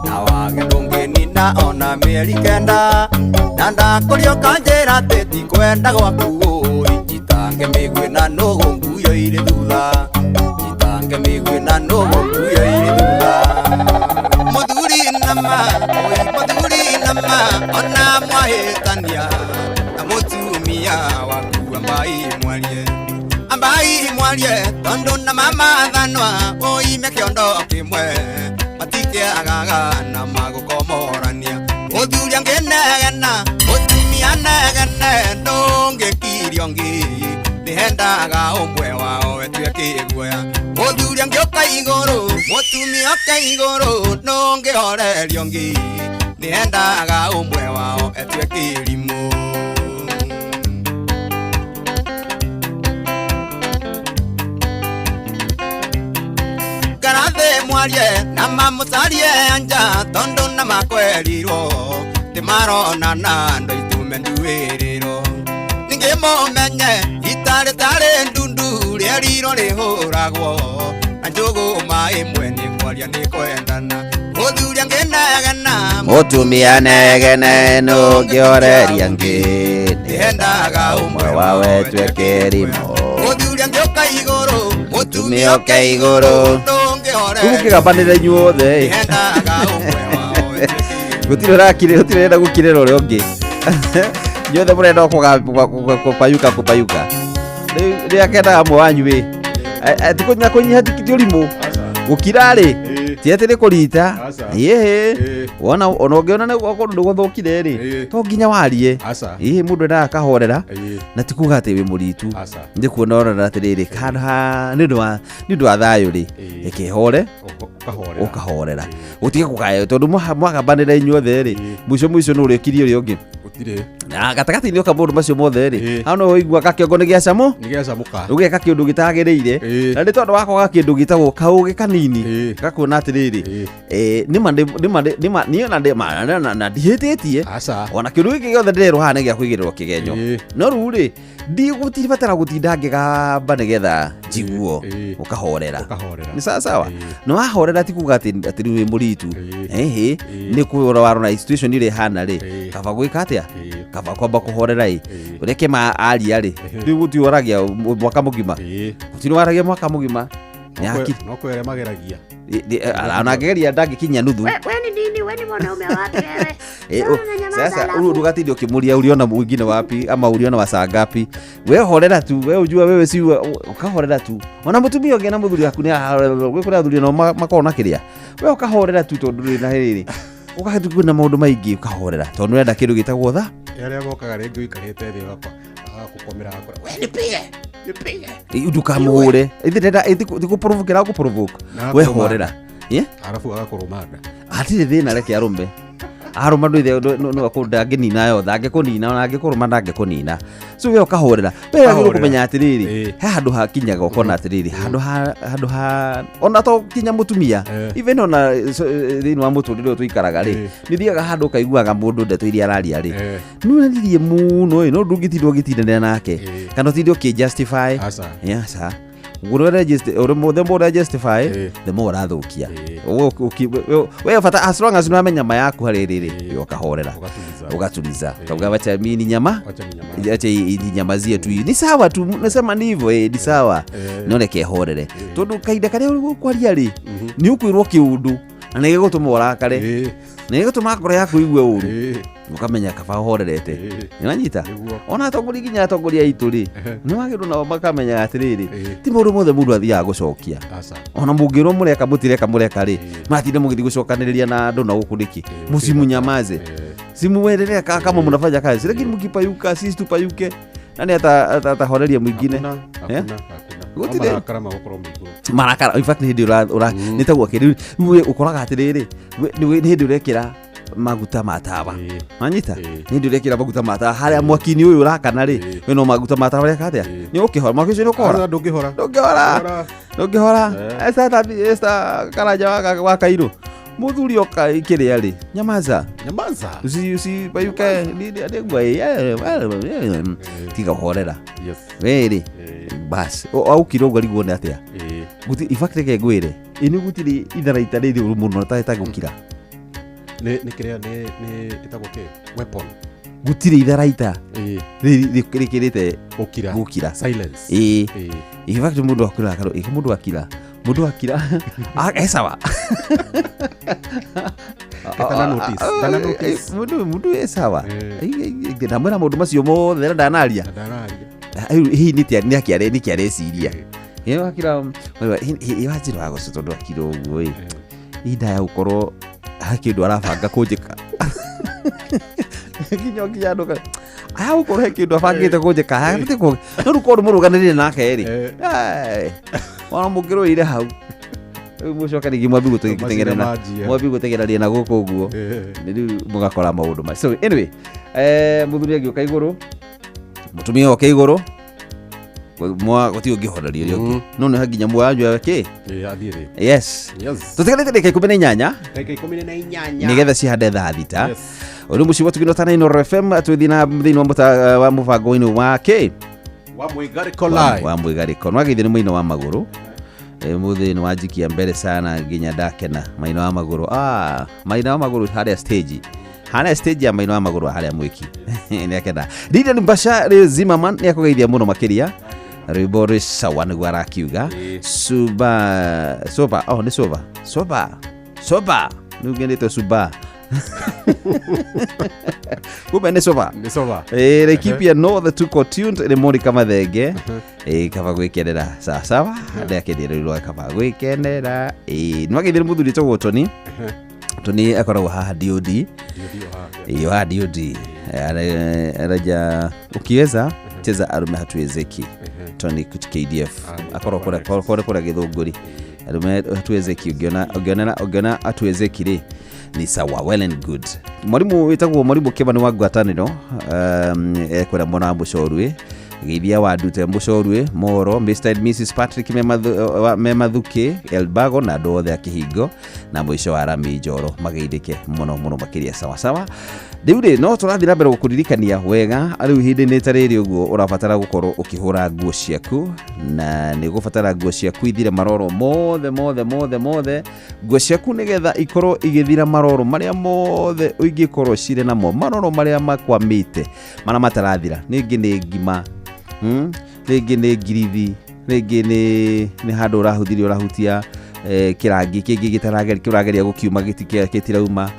na wage ndũngĩnina ona mĩeri kenda na ndakũrio kanjĩra atĩ tikwenda gwaku ũĩ njitange mĩguĩ na nũgũ nguyo irĩ thutha njitange mĩguĩ na nũgũ nguyo irĩ thutha mũthuri nama oi mũthuri nama ona mwahĩtania na mũtumia waku ambai mwarie tondũ na mamathanwa ũime kĩondo kĩmwe matikĩagaga na magũkomorania mũthuri angĩnegena mũtumia negene ndũngĩkirio ngĩ nĩhendaga ũmwe wao etuĩke guoya mũthuri angĩũka igũrũ mũtumia oke igũrũ ndũngĩhorerio ngĩ nĩhendaga ũmwe wao etuĩke irimũ mwarie na mamũtarie anja tondũ na makwerirwo tĩmaronana ndo itume nduĩrĩrwo ningĩ mũmenye itarĩ ndundu rĩerirwo rĩhũragwo na njũgũma ĩmwe nĩ kwaria nĩ kwendana mũthuri angĩnegena mũtumia negene nũngĩoreria ngĩ nĩhendaga ũmwe wawe tuĩke irimũ mũthuri angĩũka igũrũ mũtumia oke igũrũ ũgũkĩgambanĩra inyuothe gũtirĩ renda gũkirĩra ũrĩa ũngĩ inyuothe mũrenda kũpayuka rĩrĩa kendaga amwe wanyu tikũnyiha tikithio rimũ gũkira rĩ tiatire kurita ona ongeona ne gwakorwo guthukire ri to nginya warie mundu nda akahorera na tikuga ati wi muritu ndi kuona ona atiriri kana ni ndu wa thayo ri ekehore ukahorera utige kugaya tondu mwakabanira inyuothe ri mwico no urekirie uri ungi na gatagati ni okamundu macio mothe ri hano oigua kakiongo ni giacamo ugeka kindu gitagiriire na ni tondu wakoga kindu gitagwo kauge kanini gakuona atiriri nima na ndihititie ona kindu giki giothe ndirerwo haha ni gia kuigirwo kigenyo no riu ri ndigutibatara gutinda ngigamba nigetha njiguo ukahorera ni sawa no wahorera ti kuga ati wi muritu ni kuora warona situation ile hana ri kaba gwika atia kaba kwamba kuhorera ureke ma aria ri riu gutiwaragia mwaka mugima gutiwaragia mwaka mugima no kwere mageragia anageria ndagikinya nuthu we ni nini we ni mwanaume wapi wewe sasa urugatindi ukimuria uliona mwingine wapi ama uliona wasangapi we horera tu we ujua wewe si ukahorera tu ona mutumia ngena muthuri yaku ni we kuna thuri no makona kiria we ukahorera tu tondu na hiriri ukahatu na maundu maingi ukahorera tondu wenda kindu gitagwo tha yale abokaga rengi wikarite thi wakwa gukomera akora we nipige ndukamure ithirenda ithikuprovokera kuprovoke we horera arafu agakurumanga atire thina reke arumbe aruma ndwithe no akunda nginina yo thange kunina ona angikuruma ndange kunina so we ukahorera we agiro kumenya atiriri handu hakinyaga ukona atiriri handu ha ona to kinya mutumia even ona thini wa muturire tuikaraga ri nithiaga handu kaiguaga mundu ndeto iria araria ri nunanirie muno no ndungitindwo gitindana nake kana tindio ki justify sa uri more justify the more athukia we fata as long as no amenya nyama yaku hariri ukahorera ugatuliza kauga wacha mini nyama acha nyama zia tu ni sawa tu nasema ni hivyo ni sawa none kehorere tondu kaida kare kwaria ri ni ukwirwo kiundu na nige gutuma urakare nige gutuma akoro yaku igue uru ukamenya kaba horerete nanyita ona tongori ginya tongori aitu ri ni wagiru na makamenya atiriri ti mundu mothe mundu athia gucokia ona mungiro mureka mutireka ri matinde mugithi gucokaniriria na andu na gukundiki musimu nyamaze simu wendelea kama mnafanya kazi lakini mkipayuka sisi tupayuke nani atahoreria mwingine gutire karama gukoro miguru marakara in fact ni hindi ura nitagwo kiri ukoraga atiriri ni hindi urekira maguta matawa manyita hindi urekira maguta matawa haria mwakini uyu urakana ri we no maguta matawa reka atia ni ukihora mwakini no kora ndungihora esta karaja wa kairo muthuri oka ikiria ri nyamaza usi bayuka ni adegwa tiga horera weri bas au kirogo ligone atia guti ifakte ke gwire ini gutiri idaraita ri muno ta gukira ne kiria ne itago ke weapon gutiri idaraita ri kirite gukira silence ifakte mundu akira karo mundu akira sawa dana notice mundu sawa ndamwira mundu macio mothe ndanaria hii ni akiare siria yeye akira iwajiro wago sotondo akiro ugo ida ya ukoro hakindu arabanga kunjika kinyo ndoka aya ukoro hakindu abangite kunjika hagite ko no rukoru muruganirire nake ri wana mugiro ire hau mucoka rigi mwabi gutengerana na guku uguo ni mugakora maundu ma so anyway muthuri agioka iguru mutumia oke iguru mwa gutio ngihoreria rio no ne haginya mwanju yake yes tutegerete ndeke 18 nigetha cihande thaa thita uri muci watu gino tana ino FM twithina thini wa mubango ino wake wa mwigariko nwagithire mwino wa maguru muthi ni wajikia mbere sana nginya ndakena maino wa maguru maino wa maguru haria stage ya maino wa maguru haria mwiki ni akenda Dida Mbasha Zimmerman ni akugeithia muno makiria Ribori sawa ni gwarakiuga soba ni soba nugendete suba Kumbe ni soba. Ni soba. Laikipia North tuko tuned ni mori kama thenge. Kaba gwikenera sawa. Ndakendire rwa kaba gwikenera. Nwagithire muthuri togwo Tony akoragwo haha DOD. DOD. Araja ukiweza cheza arume hatuwezeki. Tony KDF akoragwo kora githunguri. Arume hatuwezeki ugiona hatuwezeki ri ni sawa, well and good. Mwalimu witagwo mwalimu Kebani wa Gwataniro ekwera mwana Mbucorwe Githia wa Dute Mbucorwe Moro Mr. and Mrs. Patrick Memathuke Elbago na andũ othe a Kihingo na mwisho wa Rami Njoro mageithike muno makiria sawa. Riu no turathi na mbere gukuririkania wega ariu hindi ni tariri uguo urabatara gukorwo ukihura nguo ciaku na ni gubatara nguo ciaku ithire maroro mothe nguo ciaku nigetha ikorwo igithira maroro maria mothe uingikorwo cire namo maroro maria makwamite mana matarathira ningi ni ngima ringi ni ngirithi ringi ni handu urahutia kirangi kingi gitarageria gukiuma gitirauma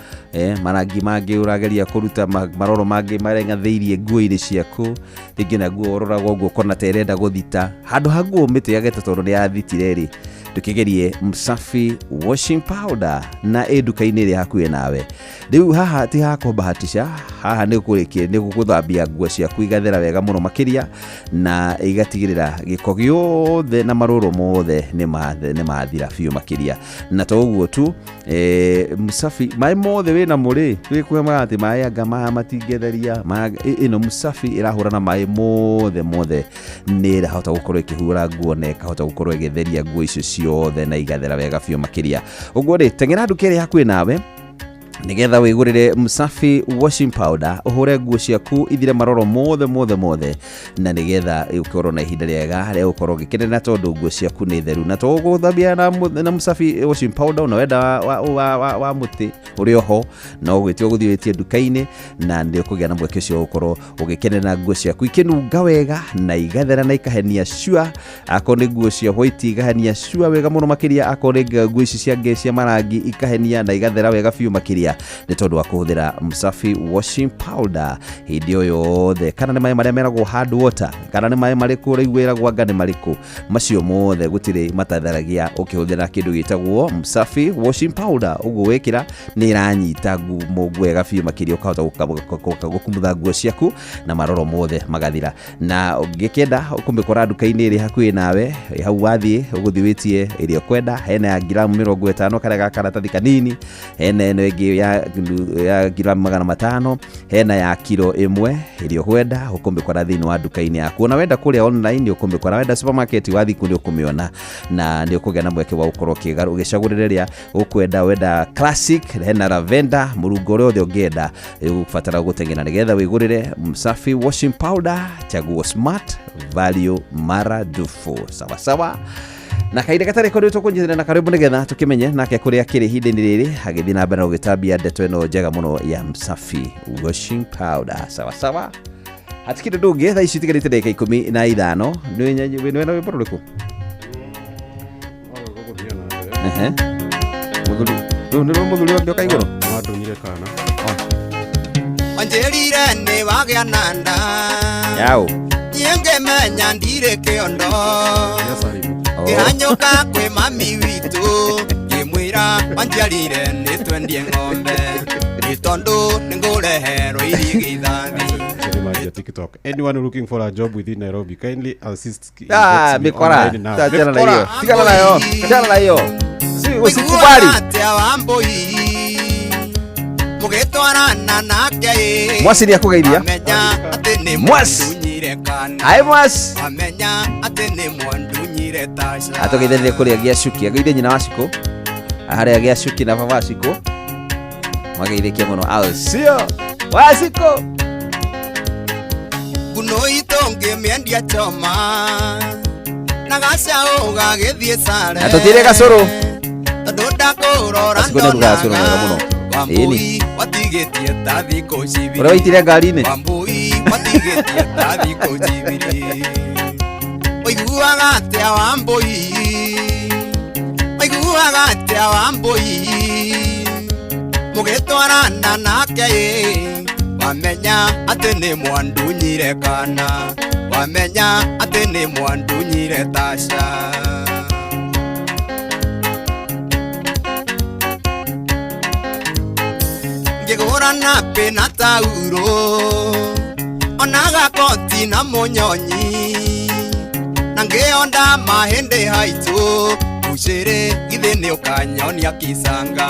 marangi mangi urageria kuruta maroro mangi marengatheirie nguo-ini ciaku ringi na nguo uroragwo uguo kona terenda guthita handu haguo mite yageta tondu ni yathitire ri tukigerie Msafi washing powder na eduka-ini iri hakuhe nawe. Riu haha ti hakubahatisha, haha ni kurikie ni guguthambia nguo ciaku igathera wega muno makiria na igatigirira giko giothe na maroro mothe ni mathira biu makiria na to uguo tu Msafi mai mothe wina muri wikuhema ati mai anga matingetheria ino Msafi irahura na mai mothe ni irahota gukorwo ikihura nguo na ikahota gukorwo igitheria nguo icio ciothe na igathera wega biu makiria. Uguo ri tengera nduka iri hakuhe nawe nigetha wigurire Msafi washing powder uhure nguo ciaku ithire maroro mothe na nigetha ukorwo na ihinda riega ria ukorwo gikenera tondu nguo ciaku ni theru na to guthambia na Msafi washing powder na wenda wa muti uri oho no gwitio guthiwetie nduka-ini na ndi kugia na mweke cio ukorwo ugikenera nguo ciaku ikinunga wega na igathera na ikahenia shua ako ni nguo cia white igahenia shua wega muno makiria ako ni nguo ici cia ngecia marangi ikahenia na igathera wega biu makiria ni tondu wa kuhuthira Msafi washing powder hindi yothe kana ni mai maria meragwo hard water kana ni mai mariku uraigwiragwo anga ni mariku macio mothe gutire matatharagia ukihuthira kindu gitagwo Msafi washing powder uguo wekira ni iranyita nguo wega biu makiria ukahota gukumutha nguo ciaku na maroro mothe magathira na ungikenda ukumbikora nduka-ini iri hakuhi nawe hau wathie uguthiwitie iri ukwenda hena ya gramu 50 kana ga karatathi kanini hena eno ingi ya gramu 500 hena ya kilo 1 iri ukwenda ukumbikora thini wa nduka-ini yaku na wenda kuria online ukumbikora wenda supermarket wathi kuria ukumiona na ndi ukugia na mweke wa ukorwo kigaru ugicaguriria ukwenda wenda classic hena lavender murungo uri othe ungienda ugubatara gutengena nigetha wigurire Msafi washing powder chaguo smart value maradufu sawa na kaida katare kodo tukunjira na karibu nigetha tukimenye nake kuria kiri hinde-ini riri agithi na mbere ugitambia ndeto ino njega muno ya Msafi washing powder sawa hatikire ndungi thaa ici tigarite ndagika 15 ni wena wimbo riku muthuri ndio kaigoro ndunyire kana wanjerire ni wagia nanda yao yengemenya ndire kiondo ihanyoka kwe mami witu kimwira wanjarire ni twendie ng'ombe itondu ningureherwo irigithathi TikTok. Anyone looking for a job within Nairobi, kindly assist. Mikora. Tigana nayo. Usikubali. Mugetwarana nake. Mwasi ni akugeithia. Mwasi. Ai mwasi. Amenya ate ni mwandunyire tasha. Atogeithia kuria giacuki. Ageithia nyina waciko. Ahare giacuki na baba waciko. Mageithia muno. Alcio. Waciko. Kuno itonge miendia choma nagasha oga gethie sare atotire gasoro ndoda korora ndona gasoro na muno ini watigetie tathi ko cibiri ora itire ngari-ini wambui watigetie tathi ko cibiri oiguaga atia wambui mũgĩtwarana nake wamenya atĩ nĩ mwandunyire kana wamenya atĩ nĩ mwandunyire Tasha. Ngĩgũra napi na tauro ona gakoti na mũnyonyi na ngĩonda mahĩndĩ haitũ Bushĩrĩ githĩ nĩ ũkanyonia Kisanga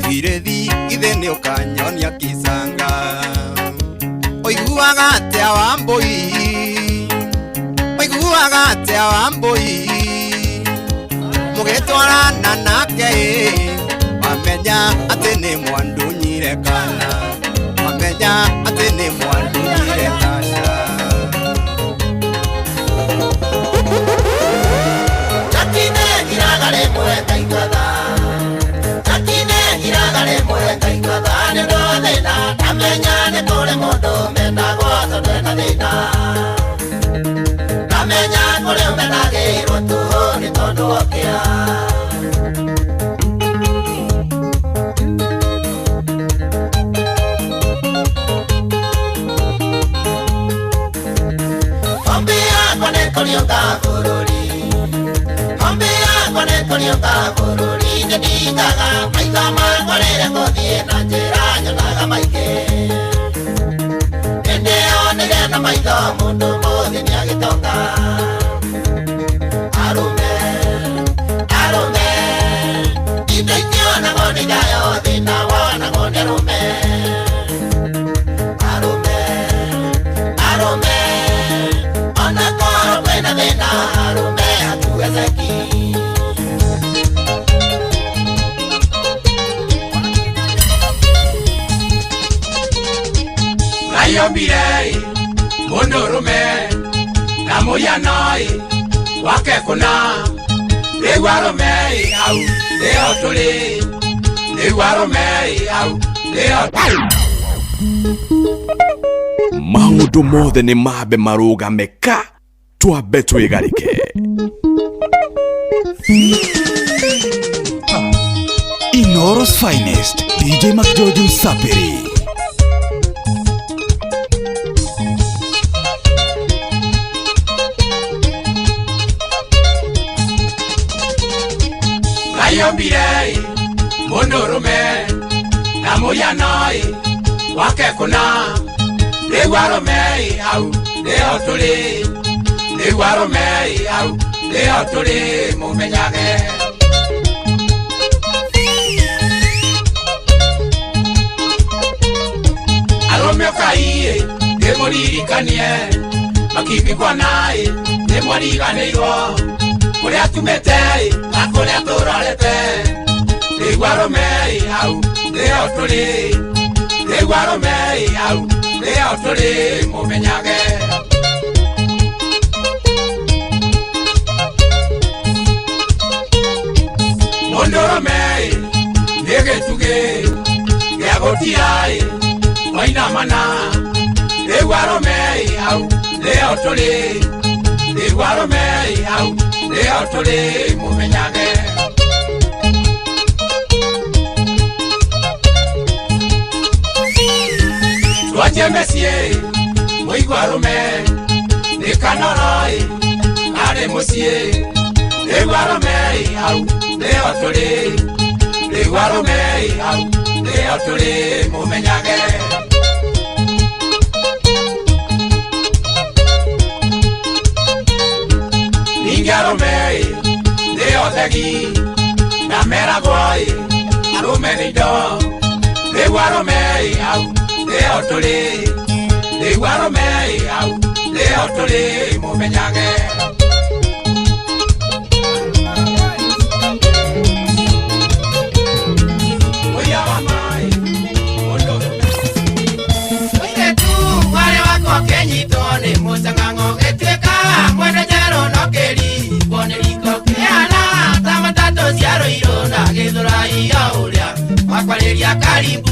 Thirithi githĩ nĩ ũkanyonia Kisanga Oiguaga atĩa Wambũi Oiguaga atĩa Wambũi mũgĩtwarana nake wamenya atĩ nĩ mwandunyire kana wamenya atĩ nĩ mwandunyire Tasha. Jakine iragare mweka ikatha Jakine iragare mweka ikatha Nendo thina Kamenya nĩ kũrĩ mũndũ mendagwo tondũ ena thĩna Kamenya kũrĩ ũmenagĩrwo tu nĩ tondũ okĩa Konyoka bururi Ombe yako nekonyoka bururi Nidikaga maitha makorere kuthie na njĩra nyonaga maingĩ Nĩndĩonire na maitho mũndũ mũthĩ nĩagĩtonga Arũme Arũme Indo itionagwo nĩ njayo thĩna wonagwo nĩ arũme Arũme Arũme Ona koro kwena thĩna arũme hatuwezeki Nayombire mũndũ ũrũme na mũhiano wake kũna rĩu arũme hau nĩho tũrĩ rĩu arũme hau nĩho tũrĩ Maũndũ mothe nĩ mambe marũgame ka twambe twĩgarĩke Inooro's finest DJ McGeorge Msapiri Nayombire mũndũ ũrũme na mũhiano wake kũna rĩu arũme hau nĩho tũrĩ rĩu arũme hau nĩho tũrĩ mũmenyage arũme ũkai ndĩmũririkanie makĩmbikwana nĩmwariganĩirwo kũrĩa tumĩte na kũrĩa tũrorete rĩu arũme hau nĩho tũrĩ rĩu arũme hau nĩho tũrĩ mũmenyage mũndũ ũrũme nĩ gĩtugĩ gĩa gũtira wainamana rĩu arũme hau nĩho tũrĩ rĩu arũme hau nĩho tũrĩ mũmenyage twanjie mĩciĩ mũigua arũme nĩ kanoro arĩ mũciĩ rĩu arũme hau nĩho tũrĩ rĩu arũme hau nĩho tũrĩ mũmenyage ningĩ arũme nĩho thegi na meragwo arũme nĩ indo rĩu arũme hau nĩho tũrĩ rĩu arũme hau nĩho tũrĩ mũmenyage Kenyito nĩ mũcang'ang'o gĩtuĩka mwene njerũ no kĩrigwo nĩ riko kĩana ta matatũ cia rũirũ na gĩthũrai o ũrĩa wakwarĩria Karimbu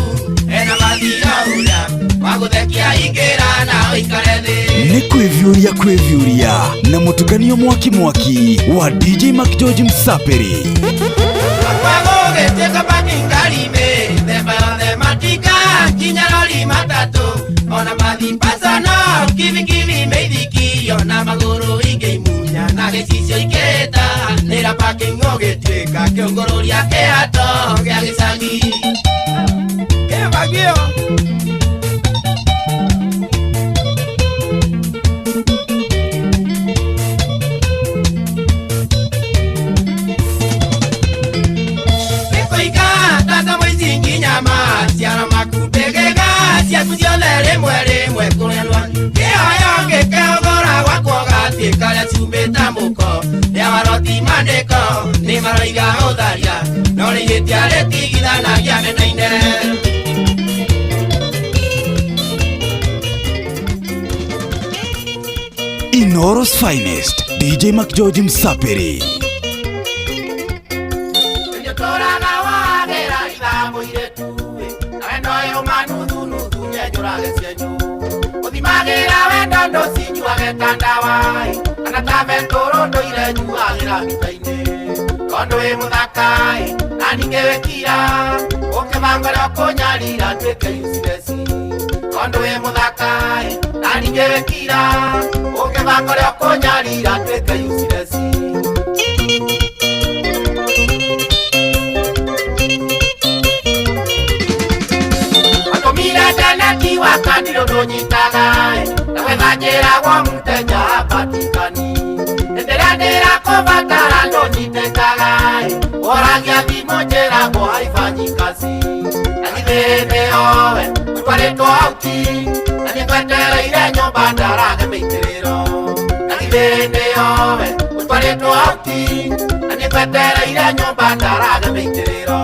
ena mathia ũrĩa wagũthekia ingĩra na ũikare thĩ nĩ kwĩvyũria na mũtukanio mwaki wa DJ McGeorge Msapiri Akwagũgĩtuĩka baki ngari mĩthemba yothe kivi meithikio na maguru ingeimunya na gicicio iketa nira parking ogitwika kiongororia kiato gia gicagi kebagio tata mwizingi nyama ciara makubegega ciakuciolere mwe kunenwa kioyonge keogora gwakwoga tikaria ciumbita muko ria waroti mandiko ni maroiga utharia no rihitia ritigithanagia mena-ine Inoros finest DJ McGeorge Msapiri. Uthimagira wendo nducinyuage tandawai anatabe torondo ire nyuagira mitaine kondo wi muthakai na ninge wekira ukibangora kunyarira twike useless kondo wi muthakai na ninge wekira ukibangora kunyarira twike useless Mira tena kiwa kadiro donyitaga na wethanyira wa mutenya patikani enderanira kovatara donyitetaga oragia thimo njera go haifanyi kazi na nithene owe utwaritwo auti na nigwetereire nyumba ndarage meitiriro na nithene owe utwaritwo auti na nigwetereire nyumba ndarage meitiriro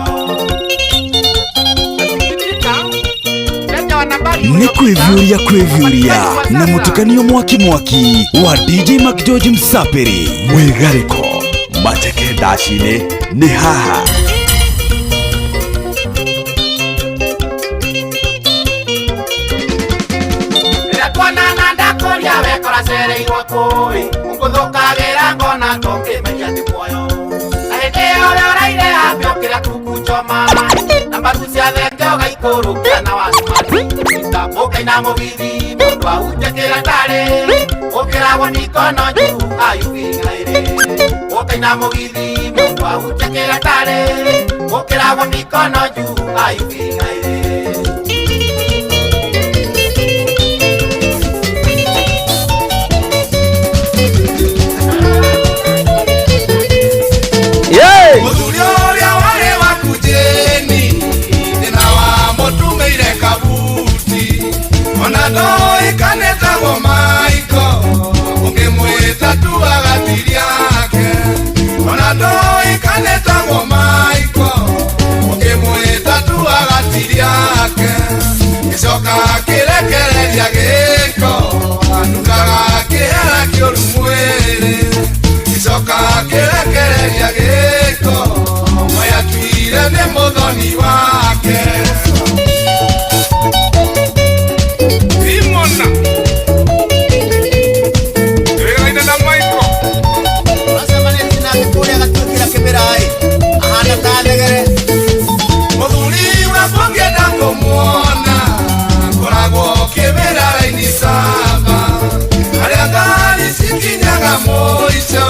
Ni kwivyuria na mutukanio mwaki wa DJ McGeorge Msapiri. Mwigariko mateke dashine ni haha. Twana nanda koria wekora sere irwakoi Munguthukagira ngona tonge menya ti muoyo Ahende ore oraire abyokira kukuchoma Nambaru cia thenge ugaikurukia na wasumari Muka ina mugithi mundu autekira ndare Ukiragwo nikono juu ayukingaire Muka ina mugithi mundu autekira ndare Ukiragwo nikono juu ayukingaire Muthuri uria wari wakujeni thina wa mutumeire kabuti ona ndoikanetagwo maiko ungimwita tu agati riake ona ndoikanetagwo maiko ungimwita tu agati riake gicoka kirekereria giko anugaga kihera kioru mwiri gicoka kirekereria giko mayatuire ni muthoni wake imona iraine na maiko Asamaneti na kuria gatukira kimirai ahana tanegere muthuri urabongenda kumuona koragwo kibiraraini saba aria ngari cikinyaga muico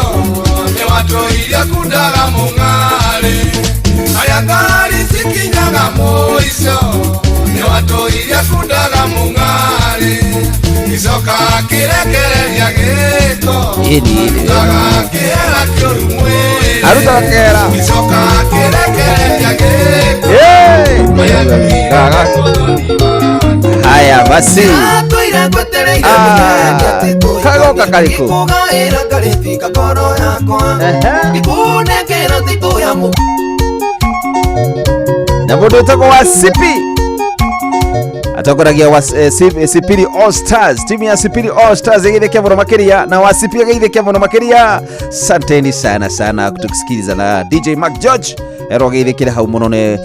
ni watoiria kundaga mung'ari aria ngari cikinyaga muico ni watoiria kundaga mung'ari gicoka kirekereria giko ndaga kihera kioru mwiri arutaga kera gicoka kirekereria giko haya basi kagoka kariko na mundu utagwo wa Sipi atongoragia wa Sipiri All Stars, timu ya Sipiri All Stars igithikia muno makiria na wa Sipi igithikia muno makiria. Santeni sana kutusikiliza na DJ McGeorge ero githikira hau muno ne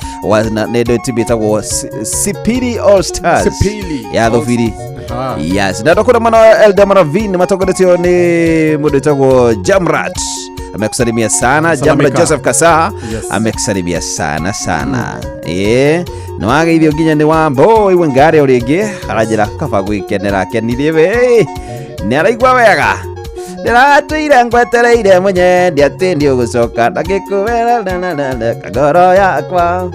ndo timu itagwo Sipiri All Stars ya thofiri. Yes, na dokora mana Elda Maravin matongoretsio ni mundu itagwo Jamrat amekusalimia sana. Jamla Joseph Kasa amekusalimia sana sana. No ageithio nginya ni Wambo iwe ngare uringi arajira kaba gwikenera kenirie we ni araigwa wega ndirateire ngwetereire mwenye ndiati ndio gucoka ndagikuwera kagoro yakwa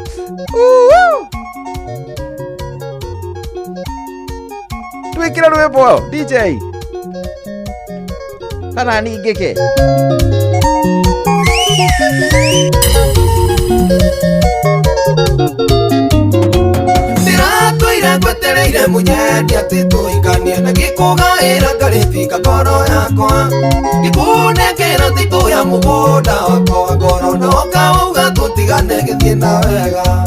twikira rwimbo DJ kana ningike ndiratoire ngwetereire munyendi ati tuikanie na gikugaira ngarithika ngoro yakwa gikunekera titu ya mugunda wakwa ngoro noka uga tutigane githie na wega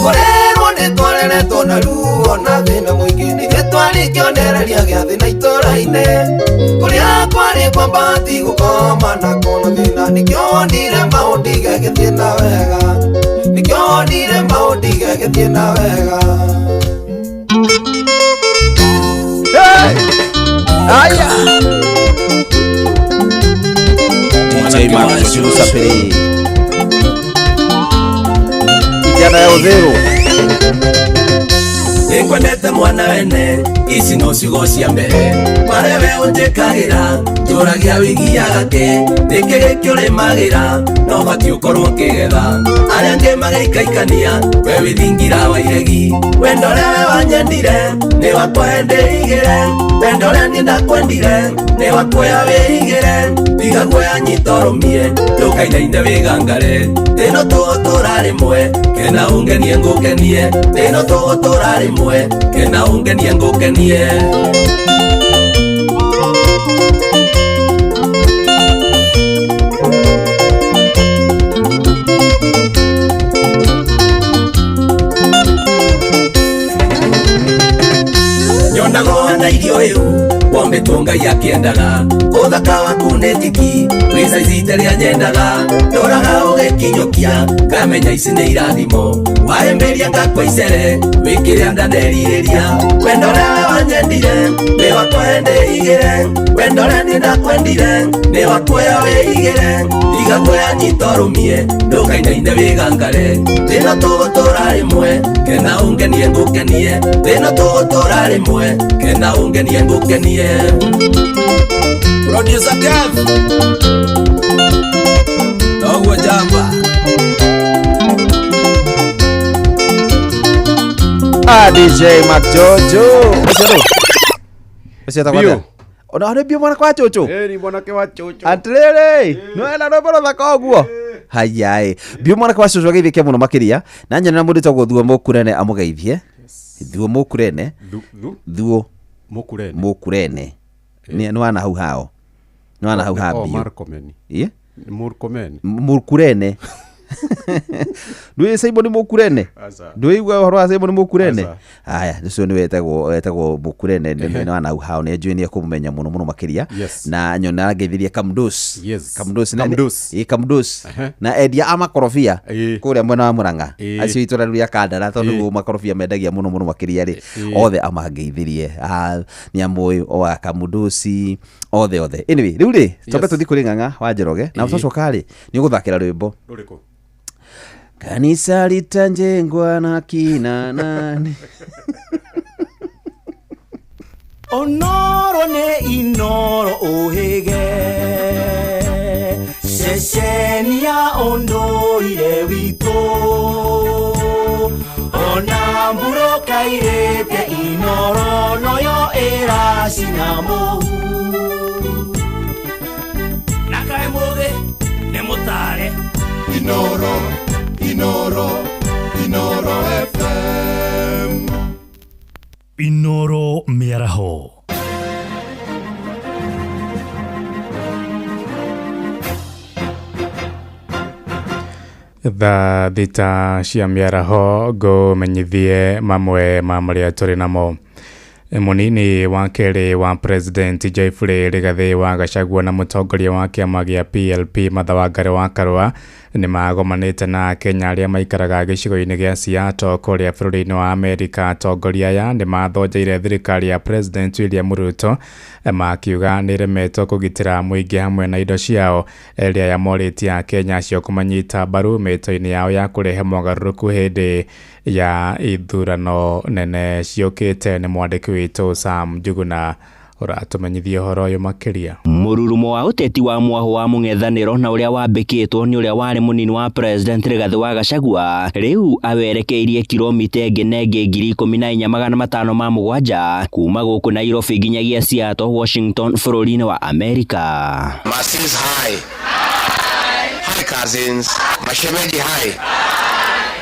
korerwo nitwareretwo na ruo na thina muingi nithe twarikionereria giathi na itũra-inĩ kũrĩa kwarĩ kwa mbati gũkoma na kũna thĩna nĩkĩonire maũndũ igagĩthiĩ na wega nĩkĩonire maũndũ igagĩthiĩ na wega aya DJ Max Usapiri kijana ya Odhero nĩkwendete mwana wene ici no ciugo cia mbere marewe ũnjĩkagĩra njũragia wĩgiaga kĩ nĩkĩ gĩkĩ ũrĩmagĩra no batiĩ ũkorwo ũkĩgetha arĩa angĩ magĩikaikania we wĩthingira wa iregi wendo ũrĩa we wanyendire nĩ wakwa ndĩigĩre wendo ũrĩa niĩ ndakwendire nĩ wakuoya wĩigĩre tiga guoya nyita ũrũmie ndũkainaine wĩgangare thĩno tũgũtũra rĩmwe kena ũngenie ngũkenie thĩno tũgũtũra rĩmwe kena ũngenie ngũkenie nyonagwo na irio ĩu wamĩtũngai akĩendaga ũthaka waku nĩ tiki wĩca icite rĩa nyendaga ndoraga ũgĩkinyũkia ngamenya ici nĩ irathimo warĩmbĩria ngakwa icere wĩkĩrĩa ndanerirĩria wendo ũrĩa we wanyendire nĩ wakwa ndĩigĩre wendo ũrĩa niĩ ndakwendire nĩ wakuoya wĩigĩre tiga guoya nyita ũrũmie ndũkainaine wĩgangare thĩno tũgũtũra rĩmwe kena ũngenie ngũkenie thĩno tũgũtũra rĩmwe kena ũngenie ngũkenie Producer Kev Togwe Jamba DJ Mac Jojo Ese atakwambia ona hane bio mwana kwa Jojo ni mwana kwa Jojo atrere no ela no bora thaka guo hayae bio mwana kwa Jojo geithie muno makiria na nyana na mundu tagwo thuo mukurene amugeithie thuo mukurene thuo mukurene ni wana hau hao ni wana hau habio Markomeni ye Murkurene Ndui Simon Mukurene. Ndui gwa Simon Mukurene. Aya, nicio ni wetagwo Mukurene ni wana hau ni njui kumenya muno muno makiria na nyona ngeithirie Kamdos. Kamdos. Na endia amakorofia kuria mwena wa Murang'a. Acio itura ria Kandara tondu makorofia mendagia muno muno makiria ri. Othe amangeithirie. Ni amoi o Kamdosi othe. Anyway, riu ri toka tuthi kuri Ng'ang'a wa Njoroge na ucocoka ri ni uguthakira rwimbo. Ruriko. Kanisa litanjengwa na kina nani Onoro ne inoro ohege Sheshenia ondo ile wito Onamburo kairete inoro noyo era shinamo Nakai moge nemotare Inoro FM Inoro Miaraho Tha thita cia miaraho go menyithie mamwe ma maria turi namo munini wa keri wa president Jeffrey Rigathi wa Gachagua na mutongoria wa kiama gia PLP Martha Wangari wa Karua nĩ magomanĩte na Kenya arĩa maikaraga gĩcigo-inĩ gĩa Seattle kũrĩa bũrũri-inĩ wa Amerika. Atongoria aya nĩ mathonjeire thirikari ya President William Ruto makiuga nĩ ĩremetwo kũgitĩra mũingĩ hamwe na indo ciao ĩrĩa yamorĩtie Kenya cio kũmanyita mbaru mĩto-inĩ yao ya kũrehe mogarũrũku hĩndĩ ya ithurano nene ciũkĩte. Nĩ mwandĩki witũ Sam Njuguna ũratumenyithia ũhoro ũyũ makĩria. Mũrurumo wa ũteti wa mwaho wa mũng'ethanĩro na ũrĩa wambĩkĩtwo nĩ ũrĩa warĩ mũnini wa President Rigathi wa Gachagua rĩu awerekeirie kilomita ngenenge 14,507 kuma gũkũ Nairobi nginyagia Seattle, Washington bũrũri-inĩ wa Amerika. Masses hi. Hi cousins. Mashemeji hi.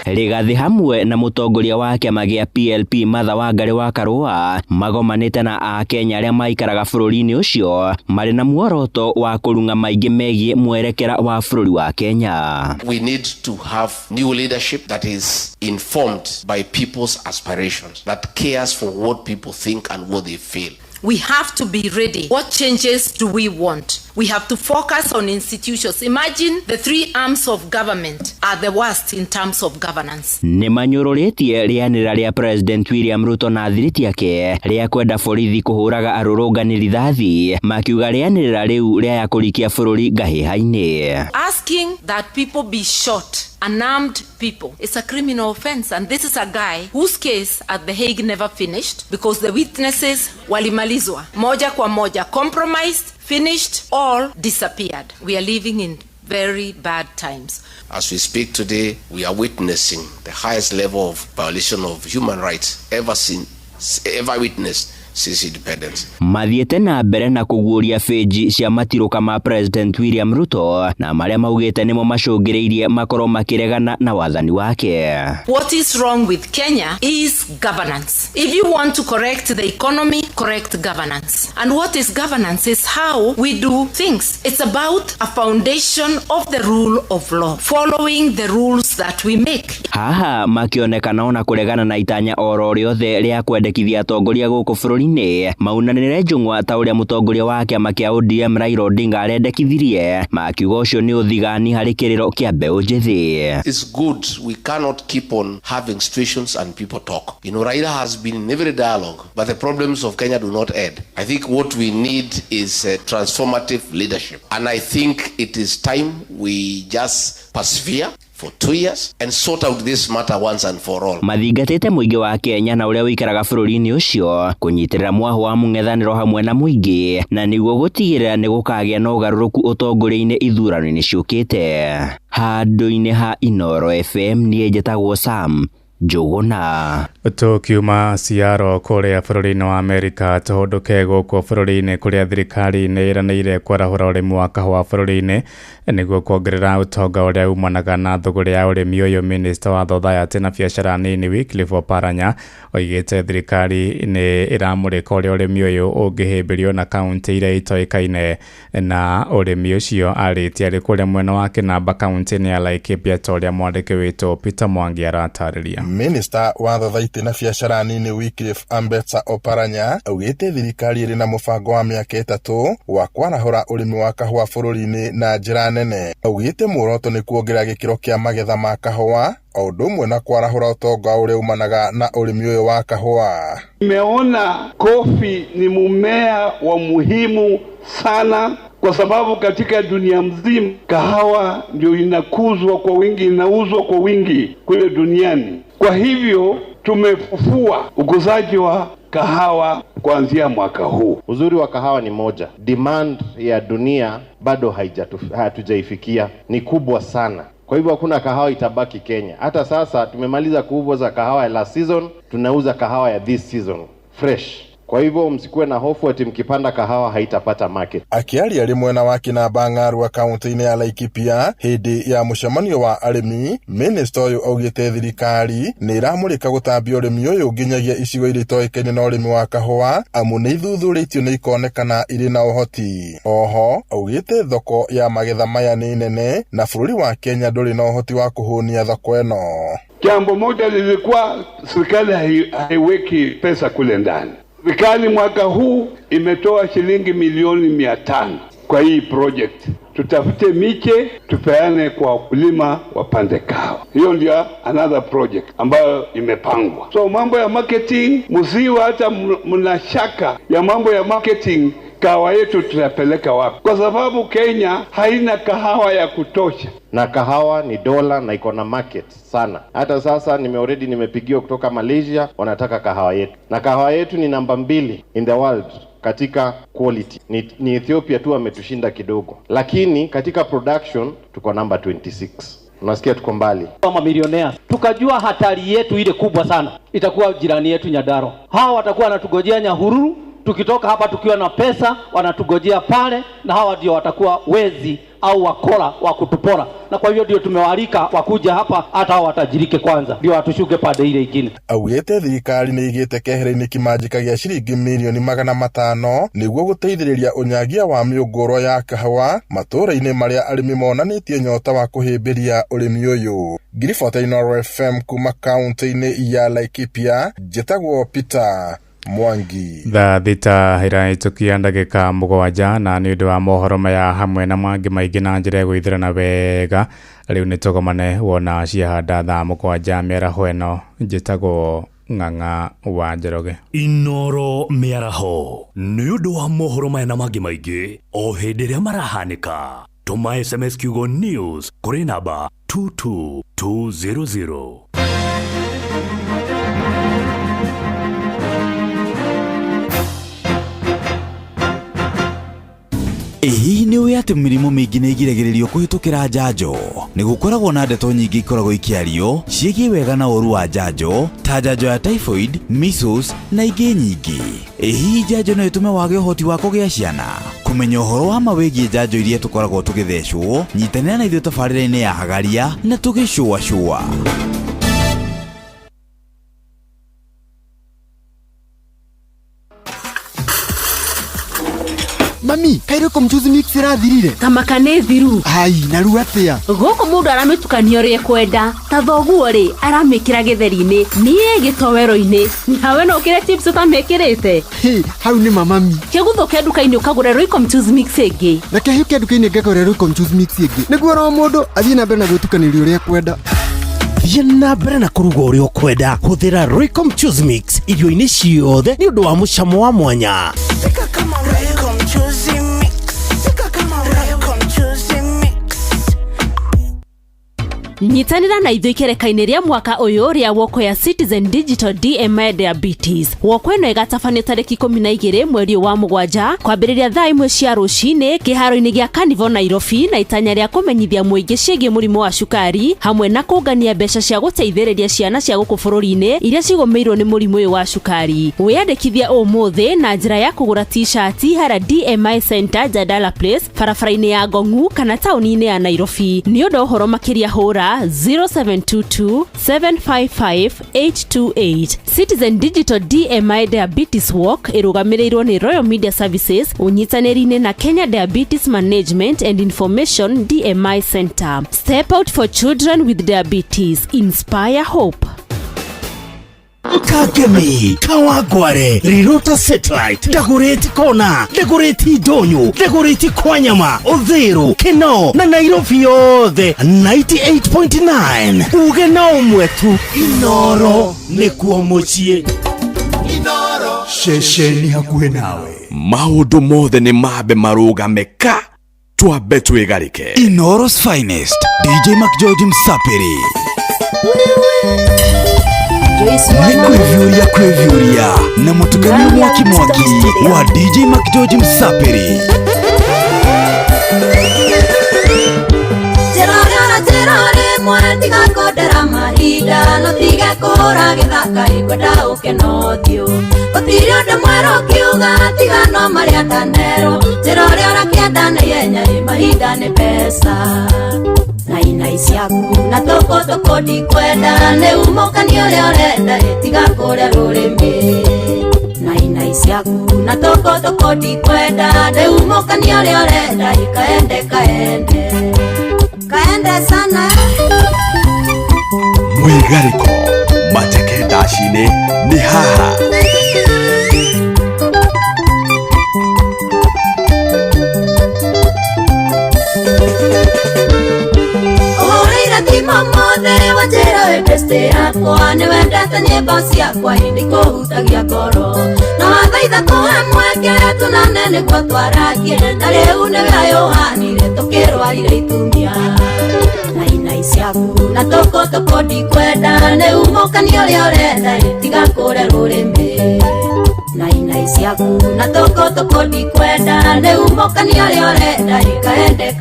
Rigathi hamwe na mũtongoria wa kĩama gĩa PLP Martha Wangari wa Karũa magomanĩte na Akenya arĩa maikaraga bũrũri-inĩ ũcio marĩ na muoroto wa kũrung'a maingĩ megiĩ mwerekera wa bũrũri wa Kenya. We need to have new leadership that is informed by people's aspirations, that cares for what people think and what they feel. We have to be ready. What changes do we want? We have to focus on institutions. Imagine the three arms of government are the worst in terms of governance. Nĩ manyũrũrĩtie rĩanĩra rĩa President William Ruto na thiriti yake rĩa kwenda borithi kũhũraga arũrũngani rithathi makiuga rĩanĩra rĩu rĩa kũrikia bũrũri ngahĩha-inĩ. Asking that people be shot, unarmed people, is a criminal offense, and this is a guy whose case at The Hague never finished because the witnesses walimalizwa moja kwa moja, compromised, finished, all disappeared. We are living in very bad times. As we speak today, we are witnessing the highest level of violation of human rights ever witnessed since independence. Mathiĩte na mbere na kũguũria feji cia matirũka ma President William Ruto na marĩa maugĩte nĩmo macũngĩrĩirie makorwo makĩregana na wathani wake. What is wrong with Kenya is governance. If you want to correct the economy, correct governance. And what is governance is how we do things. It's about a foundation of the rule of law, following the rules that we make. Haha makĩonekana ona kũregana na itanya oro rĩothe rĩa kwendekithia atongoria gũkũ bũrũri maunanĩre njũng'wa ta ũrĩa mũtongoria wa kĩama kĩa ODM Raila Odinga arendekithirie makiuga ũcio nĩ ũthigani harĩ kĩrĩro kĩa mbeũ njĩthĩ. It's good. We cannot keep on having situations and people talk. You know, Raila has been in every dialogue, but the problems of Kenya do not end. I think what we need is transformative leadership, and I think it is time we just persevere for 2 years and sort out this matter once and for all. Mathingatĩte mũingĩ wa Kenya na ũrĩa ũikaraga bũrũri-inĩ ũcio kũnyitĩrĩra mwaho wa mũng'ethanĩro hamwe na mũingĩ na nĩguo gũtigĩrĩra nĩ gũkagĩa na ũgarũrũku ũtongoria-inĩ ithurano-inĩ ciũkĩte. Handũ-inĩ ha Inooro FM niĩ njĩtagwo Sam Njuguna. Tukiuma Seattle kũrĩa bũrũri-inĩ wa Amerika tũhũndũke gũkũ bũrũri-inĩ kũrĩa thirikari nĩ ĩranĩire kwarahũra ũrĩmi wa kahũa bũrũri-inĩ nĩguo kuongerera ũtonga ũrĩa umanaga na thũgũrĩ ya ũrĩmi ũyũ. Minister wa Thothaitĩ na biacara nini Wycliffe Oparanya oigĩte thirikari nĩ ĩramũrĩka ũrĩa ũrĩmi ũyũ ũngĩhĩmbĩrio na kaunti iria itoĩkaine na ũrĩmi ũcio. Arĩtie arĩ kũrĩa mwena wa Kinamba kaunti-inĩ ya Laikipia ta ũrĩa mwandĩki witũ Peter Mwangi aratarĩria. Minister wa Thothaitĩ na biacara nini Wycliffe Ambetsa Oparanya augĩte thirikari ĩrĩ na mũbango wa mĩaka 3 wa kwarahũra ũrĩmi wa kahũa bũrũri-inĩ na njĩra nene. Augĩte muoroto nĩ kuongerera gĩkĩro kĩa magetha ma kahũa o ũndũ ũmwe na kwarahũra ũtonga ũrĩa umanaga na ũrĩmi ũyũ wa kahũa. Nimeona kofi ni mmea wa muhimu sana kwa sababu katika dunia mzima kahawa ndio inakuzwa kwa wingi, inauzwa kwa wingi kule duniani. Kwa hivyo tumefufua ukuzaji wa kahawa kuanzia mwaka huu. Uzuri wa kahawa ni moja, demand ya dunia bado hatujaifikia, ni kubwa sana. Kwa hivyo hakuna kahawa itabaki Kenya. Hata sasa tumemaliza kuuza kahawa ya last season, tunauza kahawa ya this season fresh. Kwa hivyo msikuwe na hofu ati mkipanda kahawa haitapata market. Akiaria arĩ mwena wa Kinamba Ng'arua kaunti-inĩ ya Laikipia hĩndĩ ya mũcemanio wa arĩmi, minister ũyũ augĩte thirikari nĩ ĩramũrĩka gũtambia ũrĩmi ũyũ nginyagia icigo iria itoĩkaine na ũrĩmi wa kahũa amu nĩ ithuthurĩtio nĩ ikonekana irĩ na ũhoti. Oho augĩte thoko ya magetha maya nĩ nene na bũrũri wa Kenya ndũrĩ na ũhoti wa kũhũnia thoko ĩno. Jambo moja lilikuwa serikali haiweki pesa kule ndani. Serikali mwaka huu imetoa shilingi milioni 500 kwa hii project tutafute miche tupeane kwa wakulima wapande kahawa. Hiyo ndio another project ambayo imepangwa. So mambo ya marketing, msiwe hata mnashaka ya mambo ya marketing. Kahawa yetu tutapeleka wapi? Kwa sababu Kenya haina kahawa ya kutosha. Na kahawa ni dola na iko na market sana. Hata sasa nimepigiwa kutoka Malaysia, wanataka kahawa yetu. Na kahawa yetu ni namba 2 in the world katika quality. Ni Ethiopia tu ametushinda kidogo. Lakini katika production tuko namba 26. Unasikia tuko mbali. Kama milionea tukajua hatari yetu ile kubwa sana itakuwa jirani yetu Nyandarua. Hawa watakuwa wanatugojea Nyahururu, tukitoka hapa tukiwa na pesa wanatugojea pale, na hawa ndio watakuwa wezi au wakora wa kutupora. Na kwa hivyo ndio tumewalika wakuja hapa, hata hao watajirike kwanza ndio watushuke pande ile ingine. Augete thirikari ni igite kehera-ini kimanjika gia ciringi milioni 500 niguo guteithiriria unyagia wa miunguro ya kahawa matura-ini maria arimi monanitie nyota wa kuhimbiria urimi uyu. Ngiriboto-ini FM kuma kaunti-ini ya Laikipia, njitagwo Peter Mwangi. Thaa thita iraitukia ndagika 7 na ni undu wa mohoro maya hamwe na mangi maingi na njira ya gwithirana wega. Riu ni tugomane wona ciahanda thaa 7 mĩaraho ĩno. Njĩtagwo Ng'ang'a wa Njoroge. Inoro mĩaraho nĩ ũndũ wa mohoro maya na mangi maingi o hĩndĩ ĩrĩa marahanĩka. Tũma SMS kiugo news kũrĩ namba 22200. Hihi ni uĩ atĩ mĩrimũ mĩingĩ nĩ ĩgiragĩrĩrio kũhĩtũkĩra njanjo? Nĩ gũkoragwo na ndeto nyingĩ ikoragwo ikĩario ciĩgiĩ wega na ũru wa njanjo, ta njanjo ya typhoid, measles na ingĩ nyingĩ. Hihi njanjo no ĩtũme wage ũhoti wa kũgĩa ciana? Kũmenya ũhoro wa ma wĩgiĩ njanjo iria tũkoragwo tũgĩthecwo, nyitanĩra na ithuĩ tabarĩra-inĩ ya Hagaria na tũgĩcũa. Mami, kairo mchuzi mix irathirire. Kamaka nĩ thiru. Ai, naru atia. Gũkũ mũndũ aramĩtukania ũrĩa kwenda. Ta thoguo rĩ, aramĩkĩra gĩtheri-inĩ, niĩ gĩtowero-inĩ. Nawe no ũkĩre chips ũtamĩkĩrĩte. Hau nĩ mami. Kĩgũthũke nduka-inĩ ũkagũra Royco mchuzi mix ĩngĩ. Na kĩhiũke nduka-inĩ ngagũra Royco mchuzi mix ĩngĩ. Nĩguo o mũndũ athiĩ na mbere na gwĩtukanĩria ũrĩa kwenda. Thiĩ na mbere na kũruga ũrĩa ũkwenda. Hũthĩra Royco mchuzi mix irio-inĩ ciothe nĩ ũndũ wa mũcamo wa mwanya. Nyitanĩra na ithuĩ kĩreka-inĩ rĩa mwaka ũyũ rĩa woko ya Citizen Digital DMI Diabetes. Woko ĩno ĩgatabanio tarĩki 12 mweri wa 7 kwambĩrĩria thaa 1 cia rũcinĩ kĩharo-inĩ gĩa Carnival Nairobi, na itanya rĩa kũmenyithia mũingĩ ciĩgiĩ mũrimũ wa cukari hamwe na kũngania mbeca cia gũteithĩrĩria ciana cia gũkũ bũrũri-inĩ iria cigũmĩirwo nĩ mũrimũ ũyũ wa cukari. Wĩyandĩkithia ũmũthĩ na njĩra ya kũgũra t-shirt harĩa DMI Center Jadala Place, barabara-inĩ ya Ngong'u kana taũni-inĩ ya Nairobi. Nĩ ũndũ ũhoro makĩria hũra 0722 755 828. Citizen Digital DMI Diabetes Walk ĩrũgamĩrĩirwo nĩ Royal Media Services ũnyitanĩri-inĩ na Kenya Diabetes Management and Information DMI Center. Step out for children with diabetes. Inspire hope. Kagemi, Kawagware, Rirota Satellite, Dagoretti Kona, Dagoretti Donyo, Dagoretti Kwanyama, Odhero, Keno, na Nairobi yothe 98.9. Uge na umwetu, Inoro, nikuo mucie. Inoro, Shesheni hakuhe nawe. Maũndũ mothe nĩ mambe marũgame ka twambe twĩgarĩke. Inoro's finest, DJ McGeorge Msapiri. Ni kwevyuria na mutukani mwaki wa DJ McGeorge Msapiri. Terore mwatiga kodera mahinda no tiga kũhũra gĩthaka ikwenda ũkenotio gũtirĩ ũndũ mwerũ kiuga tiga no marĩa ndanero terore ũrakĩenda na ihenya mahinda nĩ pesa nainai ciaku na toko ndikwenda nĩ umũkania ũrĩa ũrenda ĩtiga kũrĩa rũrĩmĩ nainai ciaku na toko ndikwenda nĩ umũkania ũrĩa ũrenda ikaende kaende sana Mwigariko mateke ndacine ni haha. wothe wanjĩra wĩ besti yakwa nĩ wendete nyĩmbo ciakwa ĩndĩ kũhutagia ngoro na wathaitha kũhe mweke tũnane nĩguo twaragie na rĩu nĩwe Yohanire tũkĩrwarire itumia nainai ciaku na tũkũ ndikwenda nĩ umũkania ũrĩa ũrenda tiga kũre rũrĩmĩ nainai ciaku na tũkũ ndikwenda nĩ umũkania ũrĩa ũrenda kaende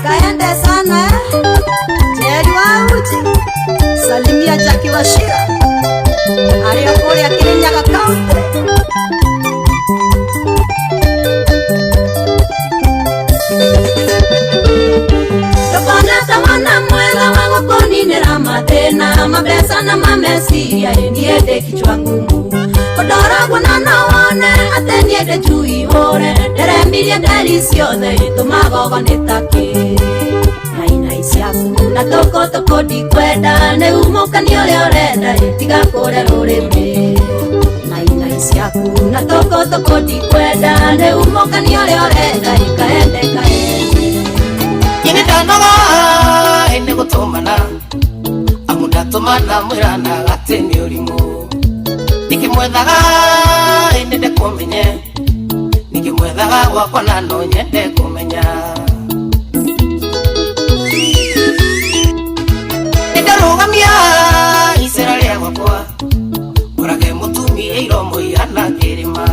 kaende sana Jerry wa Uji salimia Jackie Washira arĩa kũrĩa Kirinyaga County Mwana mwega wa gũkũninĩra mathĩna mabesa na mameciria niende kichwa ngumu ũndoragwo na wone atĩ niende njui hũre nderemirie nderi ciothe tũmagogo nĩ takĩ nainai ciaku na tũkũ ndikwenda nĩ umũkania ũrĩa ũrenda tiga kũre rũrĩmĩ nainai ciaku na tũkũ ndikwenda nĩ umũkania ũrĩa ũrenda kaende Yini ndanoga ene gũtũmana amu ndatũmana mwĩrana atĩ nĩ ũrimũ nikĩmwethaga ene ndekũmenye nikĩmwethaga gwakwa na no nyende kũmenya nĩndarũgamia icera rĩa gwakwa ũrage mũtumia iromo ihana kĩrĩma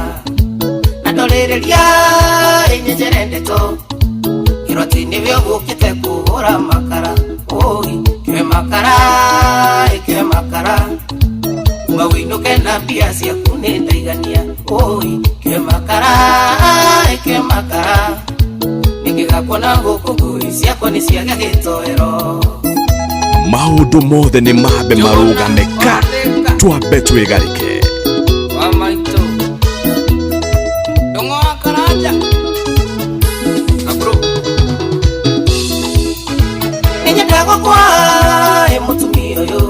na ndorĩrĩria ĩnyenjere ndeto Kiroti nivyo gũkĩte kũhũra makara oi kĩwe makara uma wĩinũke na mbia ciaku nĩ ndaigania oi kĩwe makara nĩngĩgakuona gũkũ ngui ciakwa nĩ ciaga gĩtoero maũndũ mothe nĩ mambe marũgame ka twambe twĩgarĩke wa maitũ ndũng'o wa Karanja Kwa mũtumia ũyũ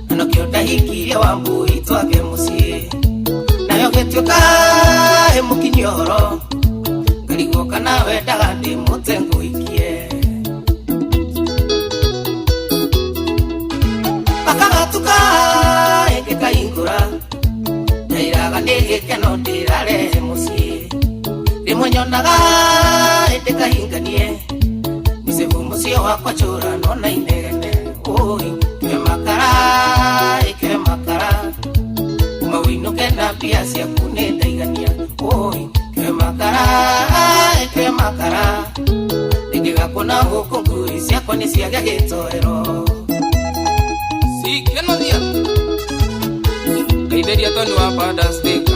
na nokĩo ndahikirie Wambui twake mũciĩ nayo gĩtuĩka mũkinyia ũhoro ngarigwo kana wendaga ndĩmũte ngũikie akagatuka ĩngĩkaingũra ndairaga nĩ gĩkeno ndĩrarehe mũciĩ rĩmwe nyonaga ĩndĩkahinganie Mucio wakwa chura nona inegene oi kĩwe makara uma wĩinũke na mbia ciaku nĩ ndaigania oi kĩwe makara nĩngĩgakuona gũkũ ngui ciakwa nĩ ciaga gĩtoero sikenothia Kaideria Tony wa Padas Deka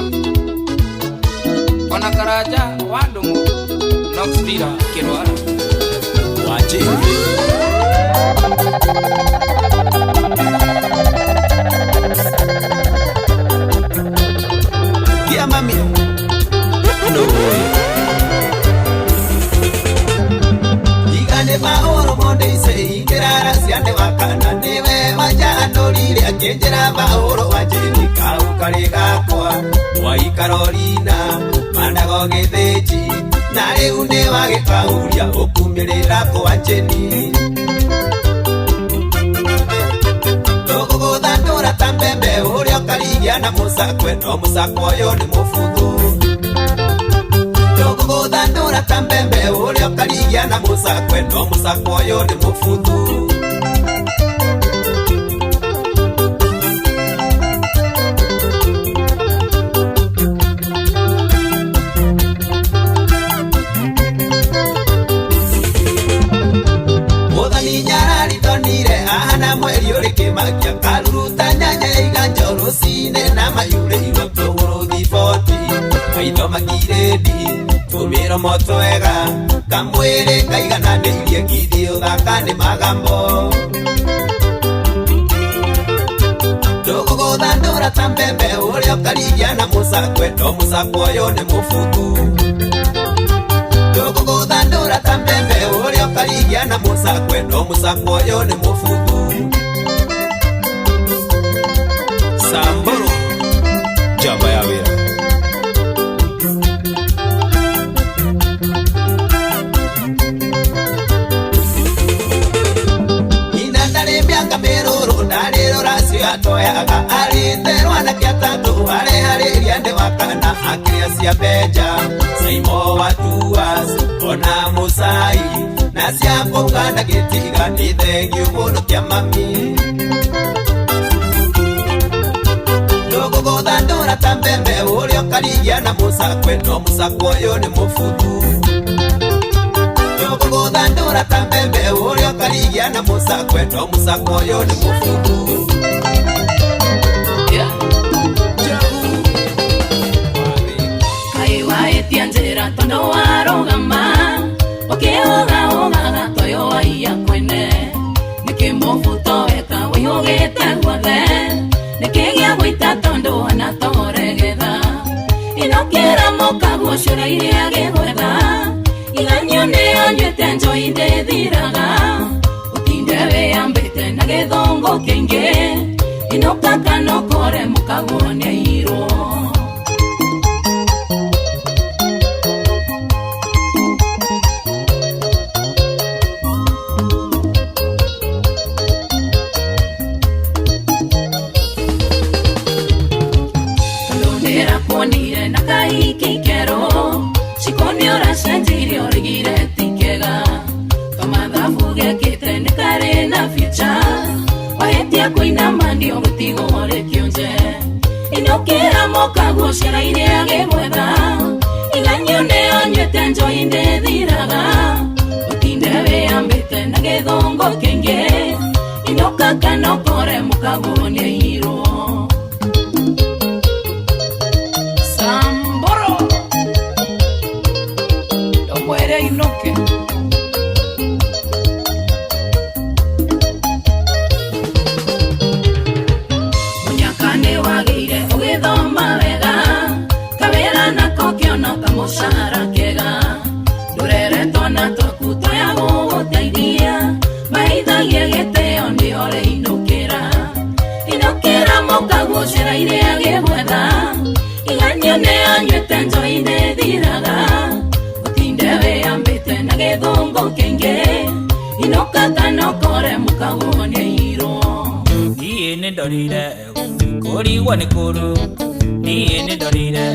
ona Karanja wa Ndũng'ũ Knoxville Kĩrwara Yeah, mami. No boy. Igane bahoro monde ise ingerara siande wakana neve majano lile akenjera bahoro wajeni kaukare gakwa wai Carolina mandago getheji na rĩu nĩ wagĩkauria ũkumĩrĩra kwa Jeni tũgũgũthandũra ta mbembe ũrĩa ũkarigia na mũcakwe no mũcakwe ũyũ nĩ mũbuthu tũgũgũthandũra ta mbembe ũrĩa ũkarigia na mũcakwe no mũcakwe ũyũ nĩ mũbuthu Magia karuta nyanya iganjoro sine na mayure iroto uruthi foti maitho magiredi tumira moto ega kamwere kaigana neirie ngithio thakane magambo tũgũgũthandũra ta mbembe ũrĩa ũkarigia na mũcakwe no mũcakwe ũyũ nĩ mũbuthu tũgũgũthandũra ta mbembe ũrĩa ũkarigia na mũcakwe no mũcakwe ũyũ nĩ mũbuthu Samburu Jamba ya wira atoyaga arĩterwa na kĩatatũ areharĩria ndĩ wakana akĩrĩa cia benja Saimo wa Tuas ona Musai na cia kũganda gĩtiga nĩ thengiũ mũno kĩa mami ndũgũgũthandũra ta mbembe ũrĩa ũkarigia na mũcakwe no mũcakwe ũyũ nĩ mũbuthu ndũgũgũthandũra ta mbembe ũrĩa ũkarigia na mũcakwe no mũcakwe ũyũ nĩ mũbuthu Waetia njĩra tondũ warũgama ũkĩũgaũgaga toyo waia kwene nĩkĩ mũbuto weka wĩhũgĩte guothe nĩkĩ gĩa gũita tondũ wanatoregetha inokĩra mũkaguo ciũra iria gĩgwetha iganyo nĩyo njuĩte njoi ndĩthiraga ũtinde wĩyambĩte na gĩthũngũ kĩingĩ inoka kanokore mũkaguo nĩairwo inokĩra mũkaguo ciara iria gĩgwetha iganyo nĩyo njuĩte njoi ndĩthiraga ũtinde wĩyambĩte na gĩthũngũ kĩingĩ inoka kanokore mũkaguo nĩairwo Samboro ndũmwĩre inoke mũcara kĩega ndũreretwo na tũkuto ya gũgũteithia maithagia gĩtĩo nĩyo rĩinũkĩra inũkĩra mũkaguo ciara iria gĩgwetha iganyo nĩyo njuĩte njoi ndĩthiraga ũtinde wĩyambĩte na gĩthũngũ kĩingĩ inoka kanokore mũkaguo nĩairwo niĩ nĩndorire kũrigwo nĩ kũru niĩ nĩndorire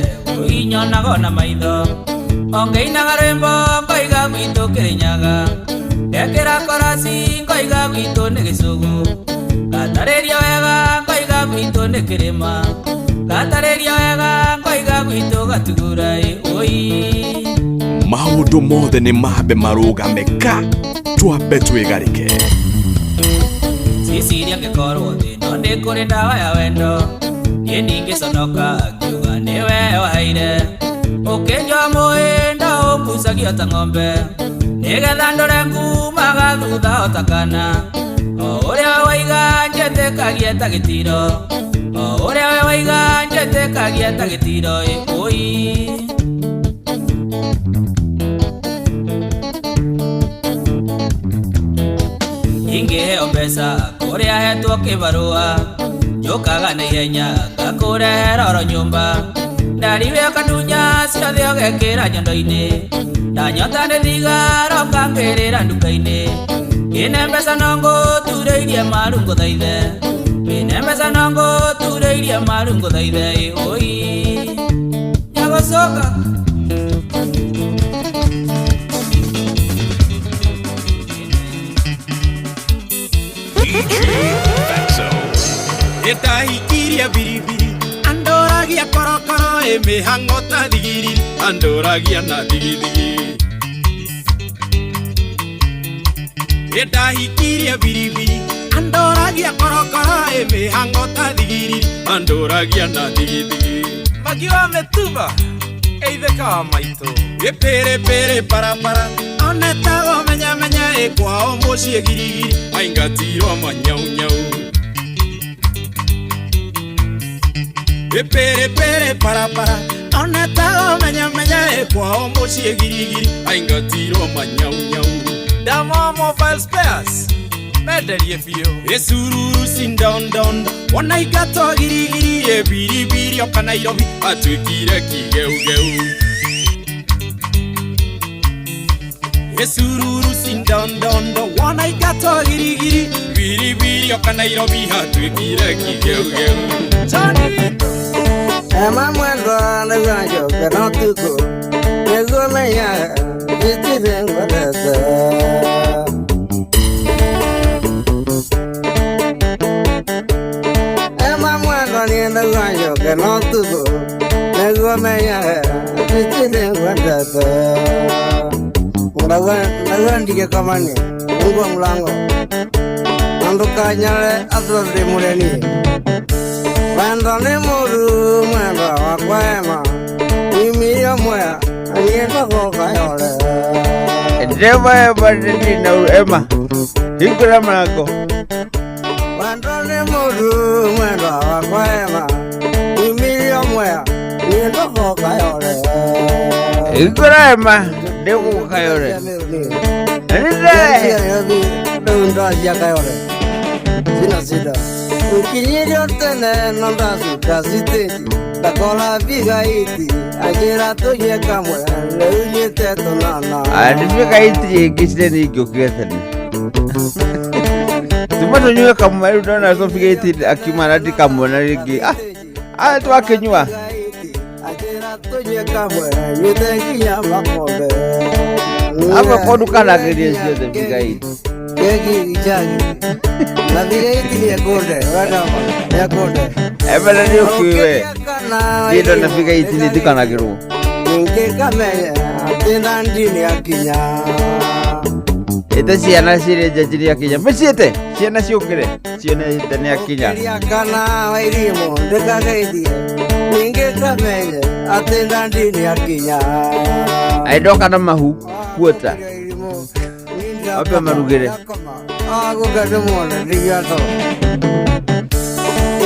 inyonago na maitho ongeinaga rwĩmbo ngoiga gwitũ Kĩrĩnyaga ndekĩra korasi ngoiga gwitũ nĩ gĩcũgũ ngatarĩria wega ngoiga gwitũ nĩ kĩrĩma ngatarĩria wega ngoiga gwitũ Gatugura oi maũndũ mothe nĩ mambe marũgame ka twambe twĩgarĩke Cicilia ngĩkorwo thĩno nĩ kũrĩ ndawa ya wendo niĩ ndingĩconoka ngiuga nĩwe waheire ũkĩnjua mũhĩnda ũkucagio ta ng'ombe nĩgetha ndore ngumaga thutha o ta kana o ũrĩa waiga njĩtĩkagie ta gĩtiro o ũrĩa we waiga njĩtĩkagie ta gĩtiro ĩĩ ingĩheo mbeca kũrĩa hetwo kĩbarũa njokaga na ihenya ngakũrehera oro nyũmba ndariwe kadunya ciothe ũgekĩra nyondo-inĩ ndanyota nĩ thigara ũkangĩrĩra nduka-inĩ ĩne mbeca no ngũturĩirie maru ngũthaithe ĩne mbeca no ngũturĩirie maru ngũthaithe oi nyagũcoka Etahikiria biribiri andoragia korokoro mĩhang'o ta thigiri andoragia na thigithigi Etahikiria biribiri andoragia korokoro mĩhang'o ta thigiri andoragia na thigithigi Magi wa Mĩtumba eithĩka wa maitũ gĩpĩrĩpĩrĩ parapara onetago menyamenya kwao mũciĩ girigiri aingatirwo manyaunyau Pere parapara onetago menyamenya kwao mũciĩ girigiri aingatirwo manyaunyau Damo Mobile Spares menderie biũ ĩcururu cindondon wona ingatwo girigiri biribiri oka Nairobi atuĩkire kĩgeugeu esururu sindondondo wana igato girigiri biribiri okanairobi hatwikire kigeugeu Johnny Ema mwendo na ganjo kana tuko Nego meya Vitire ngwadata Ema mwendo ni na ganjo kana tuko Nego meya Vitire ngwadata Ndawa ndike kamani Mungu mlango Ando kanyale Atrode muleni Wendo ni muru mwendo wakwema Imiyo mwea Anienda koka yole Ndema ema nina ema Hikula mlango Wendo ni muru mwendo wakwema Imiyo mwea Anienda koka yole Hikula ema Ndema koka yole Nunda yaka yole Sina sida Ukinyiro tene nonda suka siteti Takola viga iti Ajira toye kamwe Leunye teto nana Adifika iti kisile ni kyoketani Tumato nyuwe kamwe Udona sofika iti akimanati kamwe Nariki tuwa kenyua Ajira toye kamwe Yute kiya makode Hapa kodu kana kiri siyo tefika iti Kegi ichagi Na viga iti ni ya kode Wadama ya kode Ebele ni ukiwe Dito nafika iti ni tika na kiru Ninge kameye Atina ndini ya kinya Ite siana sire jajiri ya kinya Mesite siana siukire Siana itani ya kinya Kiria kana wairimo Ndeka gaidi Ninge kameye Atina ndini ya kinya Aidoka na mahu Kuota Apa marugire Aku gada mwana Digato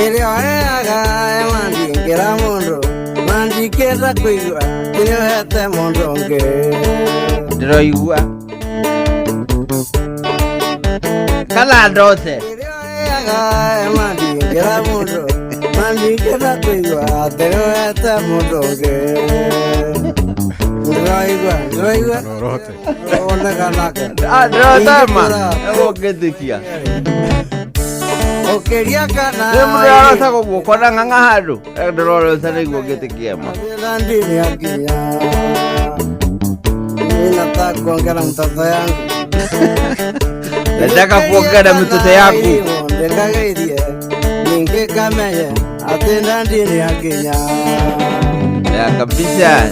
Ili oeaga Mandi kira mundo Mandi kira kuigua Kini hete mundo nge Diro igua Kala dote Ili oeaga Mandi kira mundo Mandi kira kuigua Kini hete mundo nge Diro igua Rote Onda kanake Rote ma Evo getikia Okeria kana Nemura rota ko kona nganga hadu Diro sana igua getikia ma Ndini ya kinya Ninataka kuongea mtoto yangu Nataka kuongea na mtoto yako Ndekagairie Ninge kameye Atenda ndini ya kinya Ya kabisa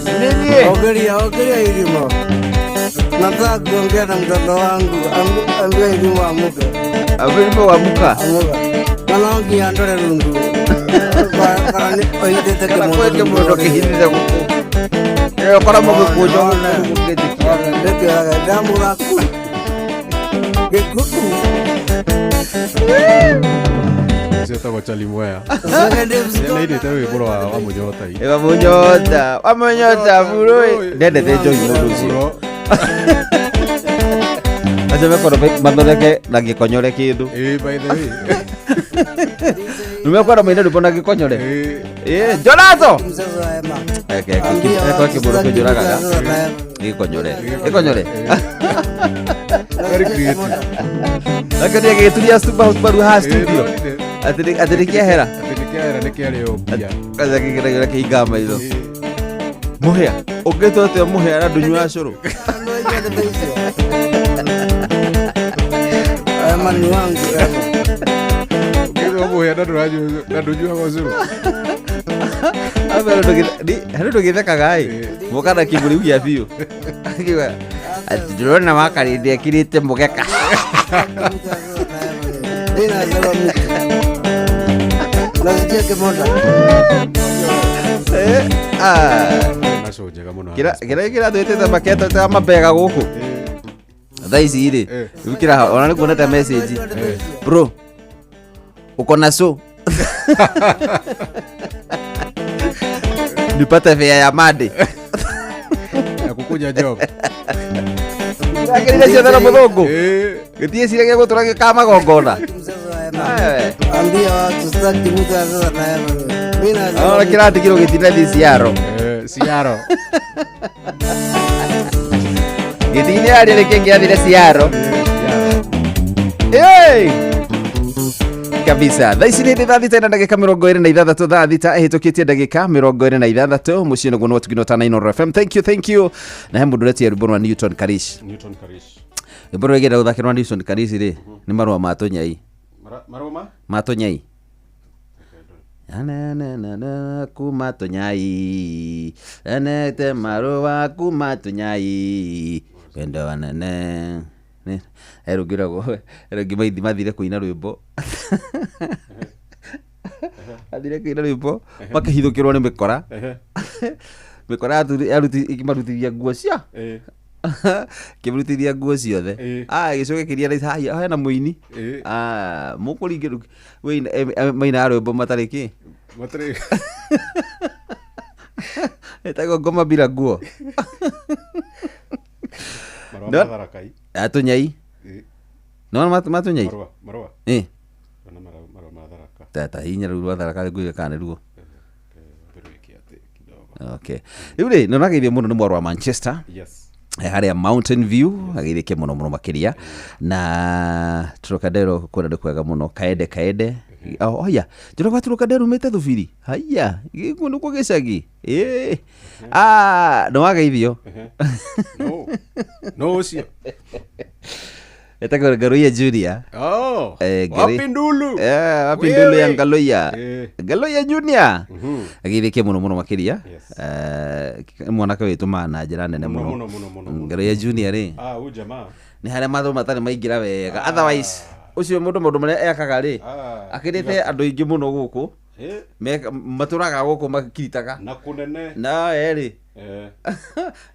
Okeria ilimo Nataka kuongea na mtoto wangu Ambia ilimo amuke Ilimo amuka Amuka Nanaongi andore rundu Karani oitete Kala kweke mwoto kihindite kuku Kala mweke kujo Kuketikia Ndeke damu raku Gekuku Seta wachali mwea Nene tewe bro wa munyota hii Ewa munyota Murui Dede tejo imurusi Acha mekoro mandoleke na gikonyore kindu by the way Numekoro mwine lupo na gikonyore Jonato Eko kiburu kujuraga Gikonyore Very creative Lakini agituria Subaru ha studio Atirikia hera Nikia leo pia Kaza kikira kigama hizo Muhea Ogetote muhea na dunywa shuru Mani wangu Kiro muhea na dunywa kwa shuru Hano tugitheka gai Mukana kiburi ugia biu Akiwa Ndurona makarinde akirite mugeka Nina zero mtu Nasikia kimoja Kira tuitete maketo ta mabega guku Thaa ici ri Wikira ona nikuona ta message Bro Uko na so Nipata fare ya Monday Ya kukuja job Lakini ndio ndio mdogo Getie sire gego turage kama gongona Ambia watu sitaki mtu sasa na yeye Ahora kila tikiro getina di siaro siaro Githini ari reke athire ciaro. Kabisa. Thaa ici nĩ thaathita na ndagĩka 26 thaathita ĩhĩtũkĩtie ndagĩka 26 mũciĩ nĩguo no tũkino ta Nino FM. Thank you. Na he mũndũ ũretia rwĩmbo rwa Newton Karish. Rwĩmbo rwĩgira gũthakĩrwo Newton Karish rĩ nĩ marũa ma tũnyai. Ma tũnyai. Na kuma tũnyai. Anete marũa kuma tũnyai. Wendo wanene. Erũngĩ mathire kũina rwĩmbo athire kũina rwĩmbo makahithũkĩrwo nĩ mĩkora mĩkora ĩkĩmarutithia nguo cia kĩmarutithia nguo ciothe gĩcũgĩkĩria raica hena mũini mũkũringĩ maina rwĩmbo matarĩ kĩ ĩtagwo ngoma bila nguo Atunyai. No matunyai. Marua. Tata hinya rwa tharaka ngũire kana ruo. Okay. Rĩu no nageithia mũno nĩ mwarũ wa Manchester. Yes. Harĩa Mountain View ageithĩke mũno makĩria na Trocadero kwenda ndĩ kwega mũno kaende. Oya, njũra Trocadero umĩte thubiri. Haya, gĩkuo nĩ gĩcagi. No ageithio. No ucio. Etagwo Ngaloia Junior. Wapindulu. Wapindulu ya Ngaloia. Ngaloia Junior. Ageithĩke mũno makĩria. Mwanake witũ mana njĩra nene mũno. Ngaloia Junior rĩ. Huyu jamaa. Nĩ harĩa matho matarĩ maingĩra wega. Otherwise ucio mũndũ marĩa ekaga rĩ akĩrĩte andũ aingĩ mũno gũkũ matũraga gũkũ makiritaga na kunene na erĩ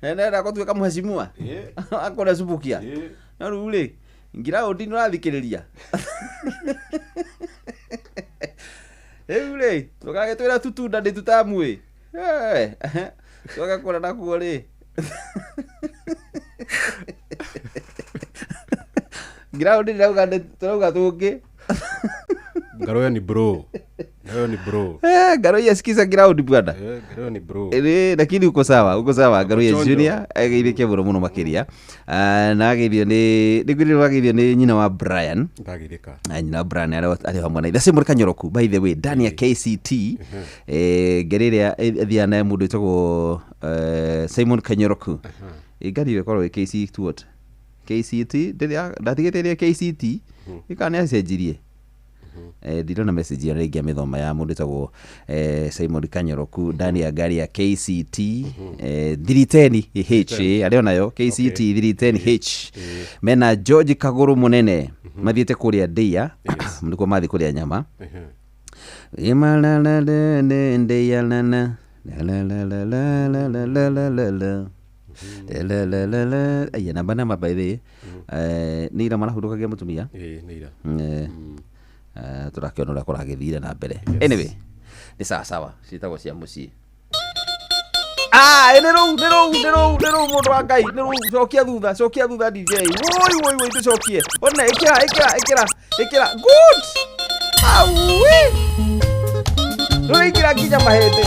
nene ndagũtuĩka mũhecimua akũrĩa subukia na rĩu rĩ ngira ũndi nĩũrathikĩrĩria rĩu rĩ tũgagĩtwĩra tutunda ndĩ tutamu ĩ tũgakũra nakuo rĩ Ground ndauga ndauga tũngĩ Ngaloia ni bro. Ngaloia sikiza ground bwana. Ngaloia ni bro. Lakini uko sawa Ngaloia Junior ageithĩke mũno makĩria. Na ageithio nĩ nyina wa Brian. Ndageithĩka. Nyina wa Brian arĩ hamwe na ithe Simon Kanyoroku by the way ndani ya KCT ngerĩrĩa ĩthia na mũndũ wĩtagwo Simon Kanyoroku. Ngari ĩkorwo KCT what? KCT ndatigĩtĩria KCT ikane acenjirie ndirona message ya rĩngĩ mĩthoma ya mũndũ tagwo Simon Kanyoroku ndani ya ngari ya KCT 310H arĩ onayo KCT 310H mena George Kagũrũ Mũnene mathiĩte kũrĩa Ndeia ndiko mathi kũrĩa nyama Ndeia nana aya namba by the nĩ ira marahurukagia mũtumia nĩ ira tũrakĩona ũrĩa kũragĩthire na mbere anyway nĩ sawa ciĩtagwo cia mũciĩ nĩ rũu mũndũ wa Ngai nĩ rũu cokia thutha DJ woi tũcokie ona ĩkĩra good rũingĩra nginya mahĩndĩ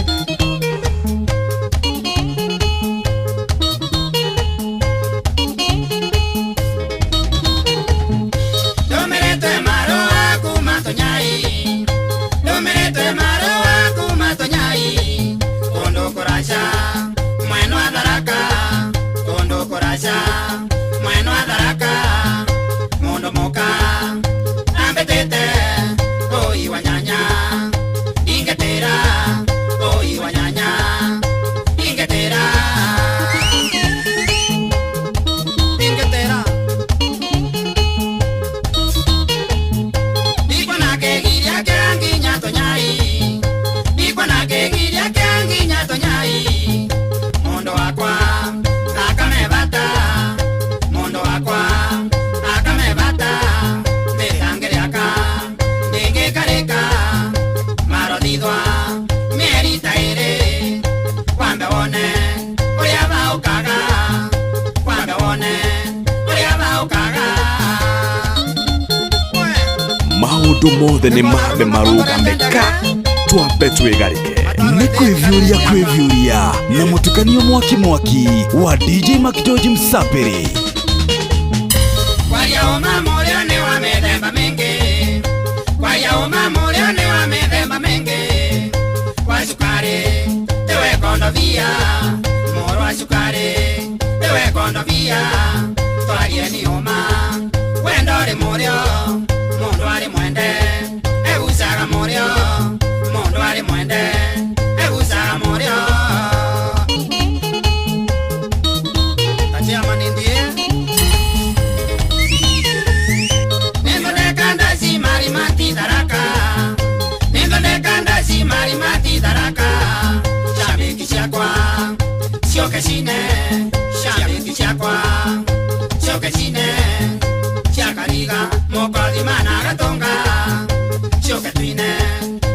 Maũndũ mothe nĩ mambe marũgamĩka twambe twĩgarĩke nĩ kwĩvyũria na mũtukanio mwaki wa DJ Mac George Msapiri. Kwa yao mama leo ni wa methemba mingi, kwa yao mama leo ni wa methemba mingi. Kwa sukari ewe kondovia, moro wa sukari ewe kondovia. Twarie ni oma wendo ri murio, mundu ari mwende egusaga murio, mundu ari mwende egusaga murio. Tachia manindie Marimati daraka, shabiki chakwa, shoke shine, shabiki chakwa, shoke shine, chakariga, mokali mana gatonga, shoke tuine,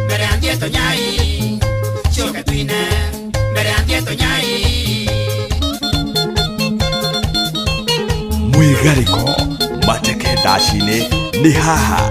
mere andieto nyai, shoke tuine, mere andieto nyai. Mwigariko, mateke dashine, ni haha.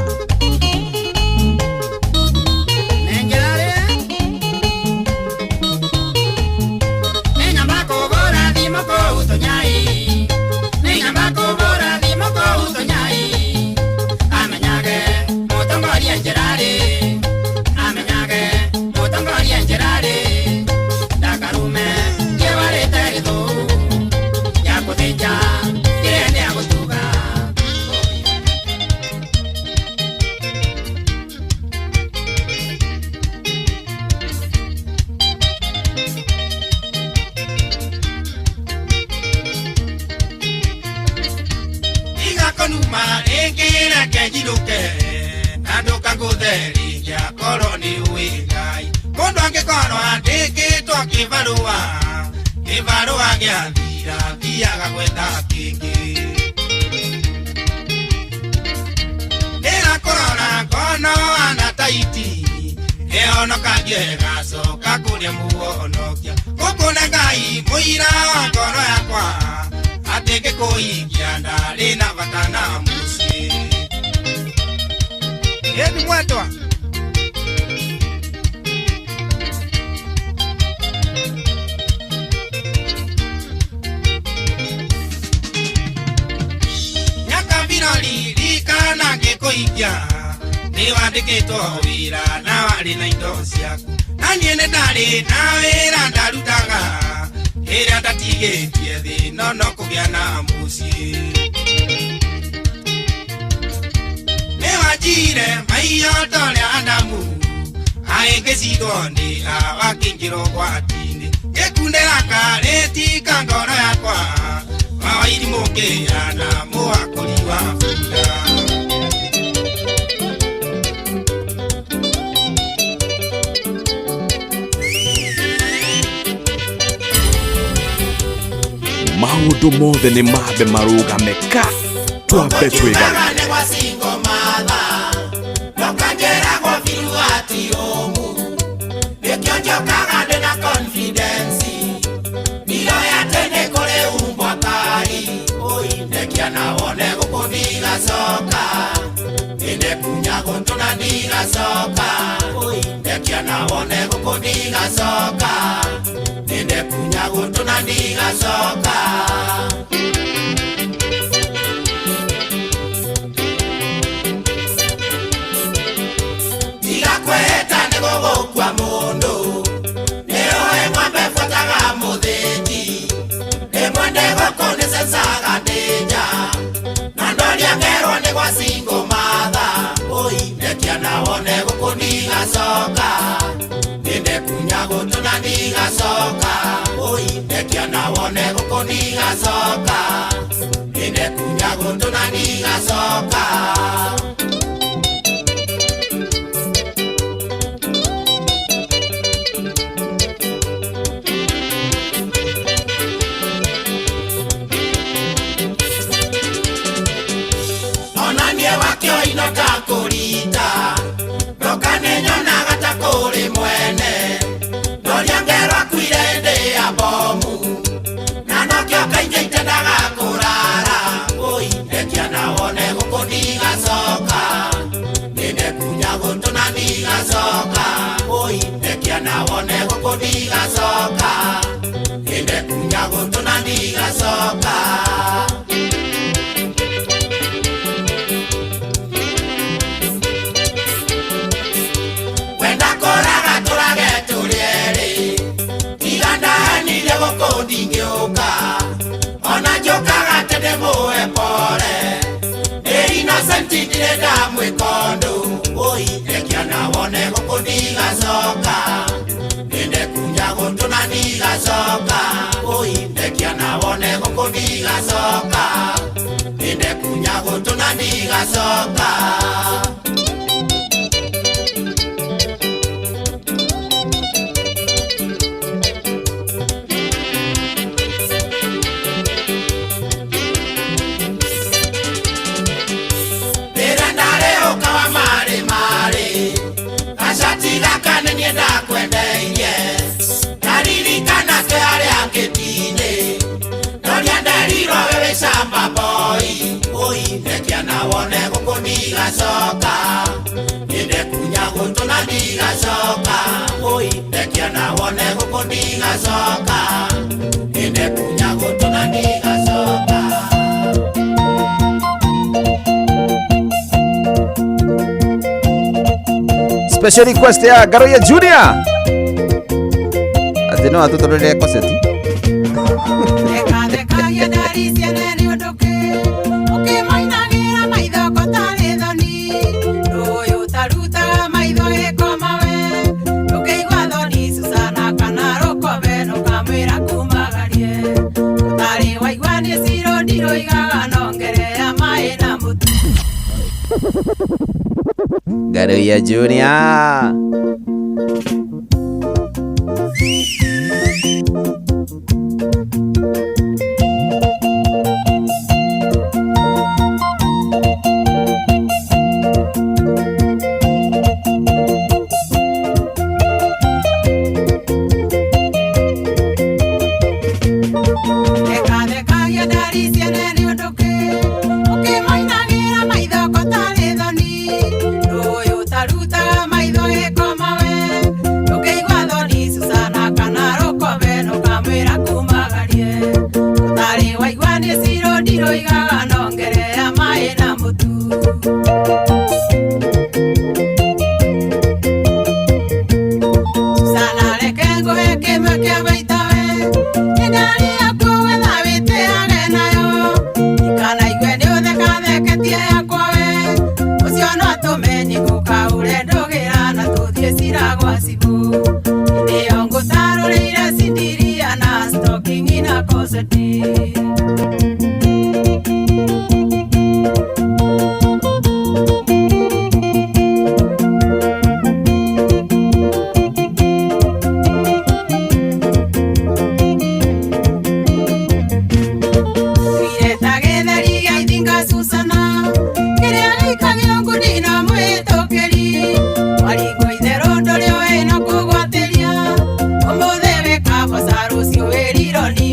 Maundu mothe ni mabe marugameka twambe twigane Soka, oi, nekia na wone guku ndigacoka inde kunya gutuna ndigacoka wenda koraga turage turieri igandanire guku ndingĩũka ona njũkaga tende mũhe pore innocent ndire ndamwĩkondu oi rekia na wone guku ndigacoka inde kunya gutuna ndigacoka oi rekia na wone guku ndigacoka inde kunya gutuna ndigacoka ndakwendeirie ndaririkana kĩarĩa ngĩtine noria nderirwo wĩ camba boy oi rekia na wone gũkũ ndigacoka inde kunya gũtũna ndigacoka oi rekia na wone gũkũ ndigacoka inde kunya gũtũna ndigacoka Special request ya Garoya Junior. Ati no atutorere koseti. Garoya Junior.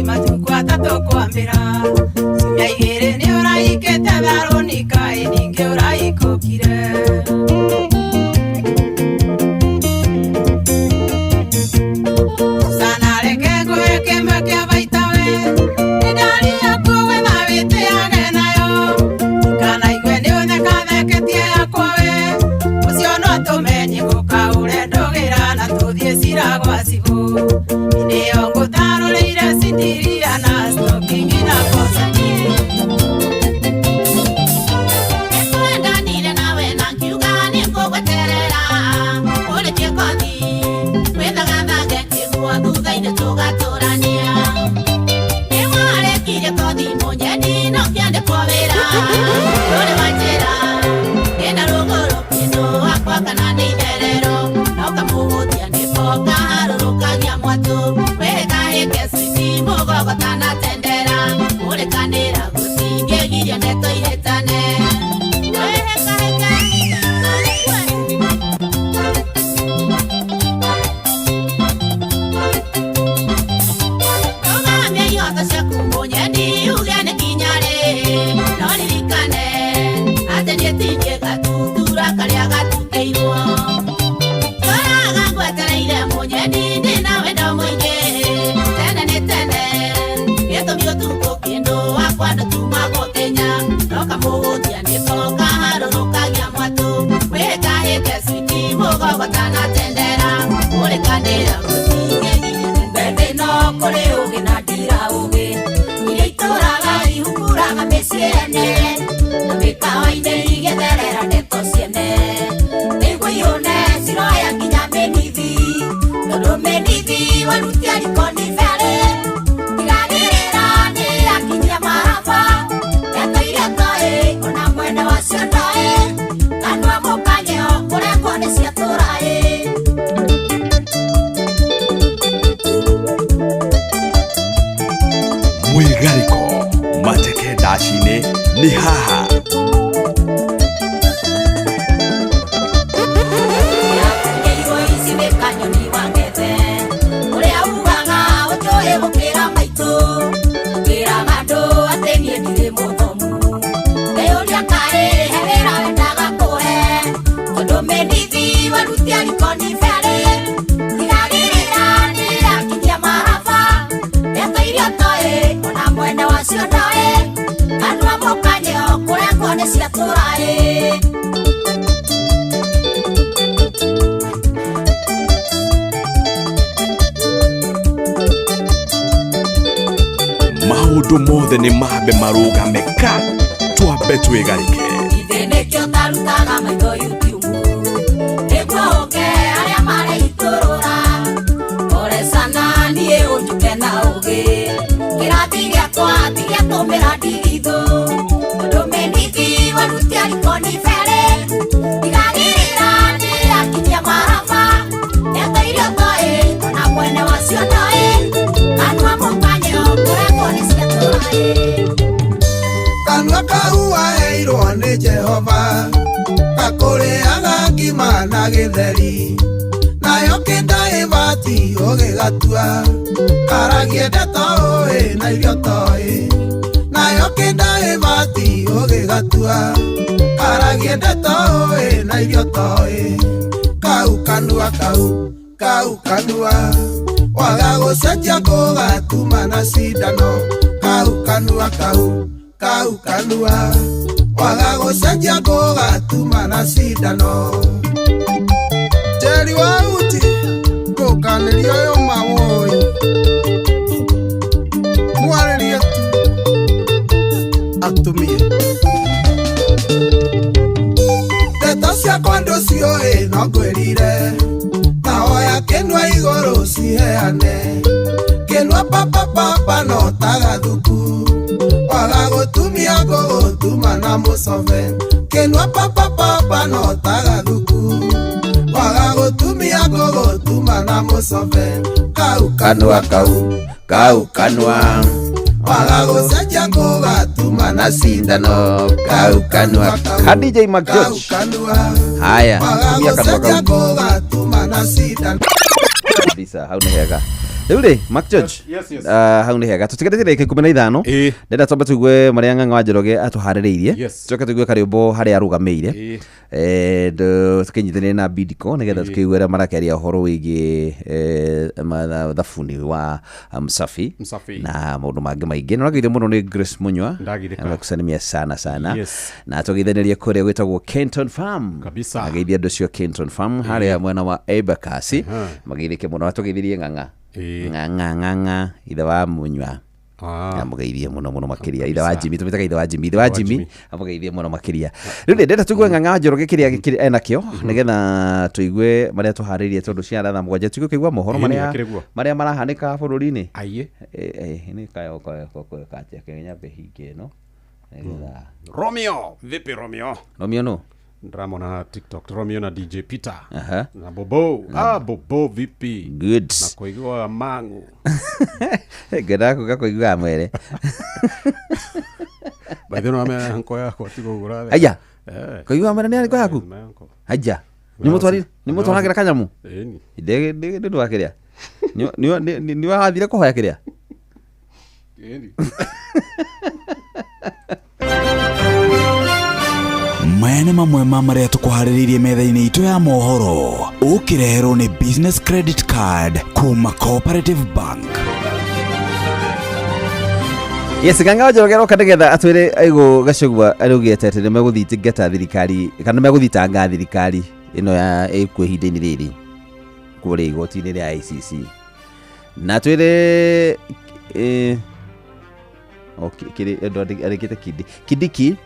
Matukwata tokwambira tuma gotenya Roka muhutia nikoka harurukagia mwatu Weka heke switi mugo watana tendera Urekanera mutige Mbebe no kore uge na dira uge Nire itoraga ihukuraga mesiene Namika waine igetherera neto siene Nigo ione siroya kinya menithi Nodo menithi warutia nikoni fere Tigagirira ni akinyia marafa Yato iria toe ona mwene wacio toe Kanua mukanyeo kure kone cia turae Mwigariko mateke ndacine ni haha Maundu mothe ni mabe marugame ka twabe twigarike Ithene kyo tarutaga maitho YouTube Niguo uke aria mare iturura Ore sana nie unjuke na uge Kirathi giakwa tigia tumira ndigithu Tondu menithi warutia rikoni fere Tigagirira ni akinyia marafa Eto irio toe ona mwene wacio toe Kanua mukanyeo kure kone cia turae Kanua kau waheirwo nĩ Jehova gakũrĩaga ngima na gĩtheri nayo kĩndaĩbati ũgĩgatua karagie ndeto ũĩ na irio toĩ nayo kĩndaĩbati ũgĩgatua karagie ndeto ũĩ na irio toĩ kau kanua kau kanua waga gũcenjia kũgatuma na cindano kau kanua kau kanua waga gũcenjia kũgatuma na cindano Jerry Wauti gũkanĩria ũyũ mawoi mwarĩrie tu atumie ndeto ciakwa ndũciũĩ no ngwĩrire na hoya kĩnua igũrũ ciheane kĩnua papapapa no tagathuku waga gũtumia ngũgũtuma na mũcove kĩnua papapapa no tagathuku waga gũtumia ngũgũtuma na mũcove kau kanua kau kanua waga gũcenjia kũgatuma na cindano kau kanua DJ Mac George haya waga gũcenjia kũgatuma na cindano kabisa hau nĩ hega rĩu rĩ Mac George hau nĩ hega tũtigarĩte rĩngĩ 15 ndenda twambe tũigue marĩa Ng'ang'a wa Njoroge atũharĩrĩirie tũcoke tũigue karĩmbo harĩa arũgamĩire tũkĩnyitanĩre na Bidco nĩgetha tũkĩigue ũrĩa marakĩaria ũhoro wĩgiĩ thabuni wa Msafi na maũndũ mangĩ maingĩ na nagĩire mũno nĩ Grace Munywa anakusalimia sana na tũgeithanĩrie kũrĩa gwĩtagwo Kenton Farm ageithia andũ cio Kenton Farm harĩa mwena wa Embakasi mageithĩke mũno atũgeithirie Ng'ang'a ithe wa Munywa amugeithie muno makiria ithe wa Jimmy tumitaga ithe wa Jimmy amugeithie muno makiria riu ndenda tuigue Ng'ang'a wa Njoroge kiria enakio nigetha tuigue maria tuharĩirie tondu ciana thaa mũgwanja tuigue kĩigua mohoro maria marahanĩka bũrũri-inĩ nĩ kayo katia Kenya behinge no Romeo vipi Romeo no Ndramona na TikTok Romeo na DJ Peter na Bobo Bobo vipi good na kuigua mangu gedako gakuigua mwere baideno ame hanko yako tigo gurade aya kuigua mwere ni hanko yaku aja ni mutwaragira kanyamu ndege ndwakiria ni wahathire kuhoya kiria Mene mamwe maria tukuharĩrĩirie metha-inĩ itũ ya mohoro ũkĩreherwo nĩ business credit card kuma Cooperative Bank. Yes, Ng'ang'a Njoroge kanegetha atwire aigo Gachagua arugite ati nimeguthitingata thirikari kana meguthitanga thirikari ino ya ikwehinda-ini riri kuri igoti-ini ria ICC na twire okay kiri endo arikite Kindiki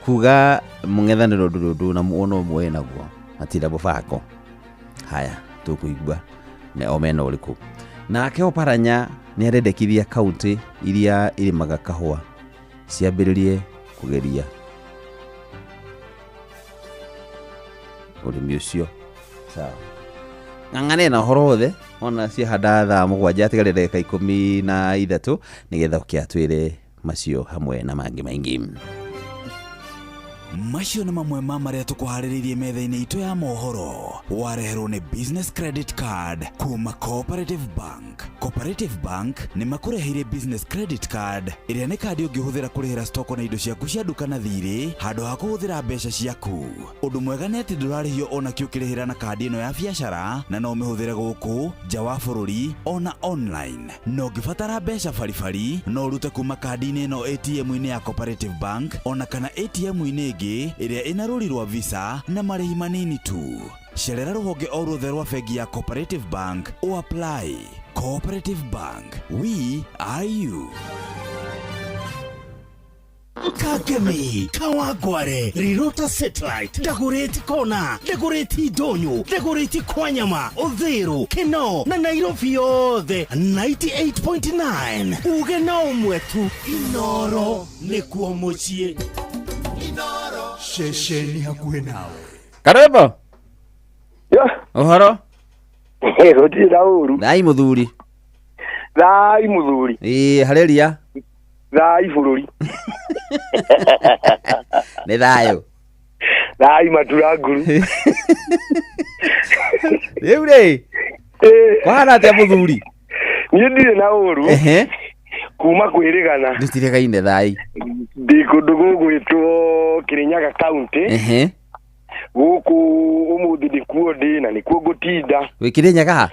kuga mung'ethaniro ndurundu na muono mwe naguo atira bufako haya tukuigua me omena uriku nake Oparanya ni arendekithia kaunti iria irimaga kahua ciambiririe kugeria urimi ucio sawa ng'ang'ane na horo othe ona ciahanda thaa mũgwanja atigarire ndagĩka 13 nigetha ũkĩatwĩre macio hamwe na mangĩ maingĩ. Macio nĩ mamwe ma marĩa tũkũharĩrĩirie metha-inĩ itũ ya mohoro. Wareherwo nĩ business credit card kuma Cooperative Bank. Cooperative Bank nĩ makũreheire business credit card ĩrĩa nĩ kandi ũngĩhũthĩra kũrĩhĩra stoko na indo ciaku cia nduka na thirĩ handũ ha kũhũthĩra mbeca ciaku. Ũndũ mwega nĩ atĩ ndũrarĩhio ona kĩ ũkĩrĩhĩra na kandi ĩno ya biacara na no ũmĩhũthĩre gũkũ nja wa bũrũri ona online. No ũngĩbatara mbeca baribari no ũrute kuma kandi-inĩ ĩno ATM-inĩ ya Cooperative Bank ona kana ATM-inĩ ĩrĩa ĩna rũri rwa visa na marĩhi manini tu. Cerera rũhonge o ruothe rwa bengi ya Cooperative Bank o apply. Cooperative Bank, we are you. Kagemi, Kawagware, Rirota Satellite, Dagoretti Kona, Dagoretti Donyo, Dagoretti Kwanyama, Odhero, Keno, na Nairobi yothe, 98.9. Ugena umwetu, Inoro, nekuo mochie. Inoro, shesheni hakuhe nawe. Karebo. Yo. Ohoro. Gutira uru. Thai muthuri. Thai muthuri. Haleria. Thai bururi. Nĩ thayũ. Thai maturanguru. Rĩu rĩ. Kũhana atĩa muthuri? Niĩ ndirĩ na ũru. Kuma kwĩrĩgana. Ndũtiregaine thai. Ndĩ kũndũ gũgwĩtwo Kirinyaga County. Gũkũ ũmũthĩ ndĩkuo ndĩ na nĩkuo ngũtinda. Wĩ Kirinyaga ha?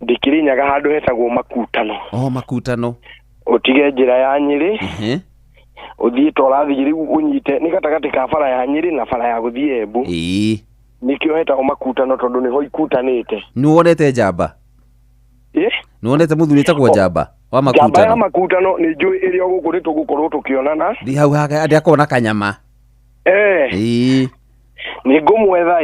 Ndĩ Kirinyaga handũ hetagwo Makutano. Makutano. Utige njĩra ya Nyĩrĩ. Uthiĩ tũrathiĩ rĩu ũnyite nĩ gatagatĩ ka bara ya Nyĩrĩ na bara ya gũthiĩ Embu. Nĩkĩo hetagwo Makutano tondũ nĩho ikutanĩte. Nĩwonete njamba? Nĩwonete muthuri etagwo njamba wa Makutano? Njamba ya Makutano nĩ njũĩ ĩrĩa gũkũ nĩ tũgũkorwo tũkĩonana. Thiĩ hau haka akona kanyama. Nĩ ngũmwetha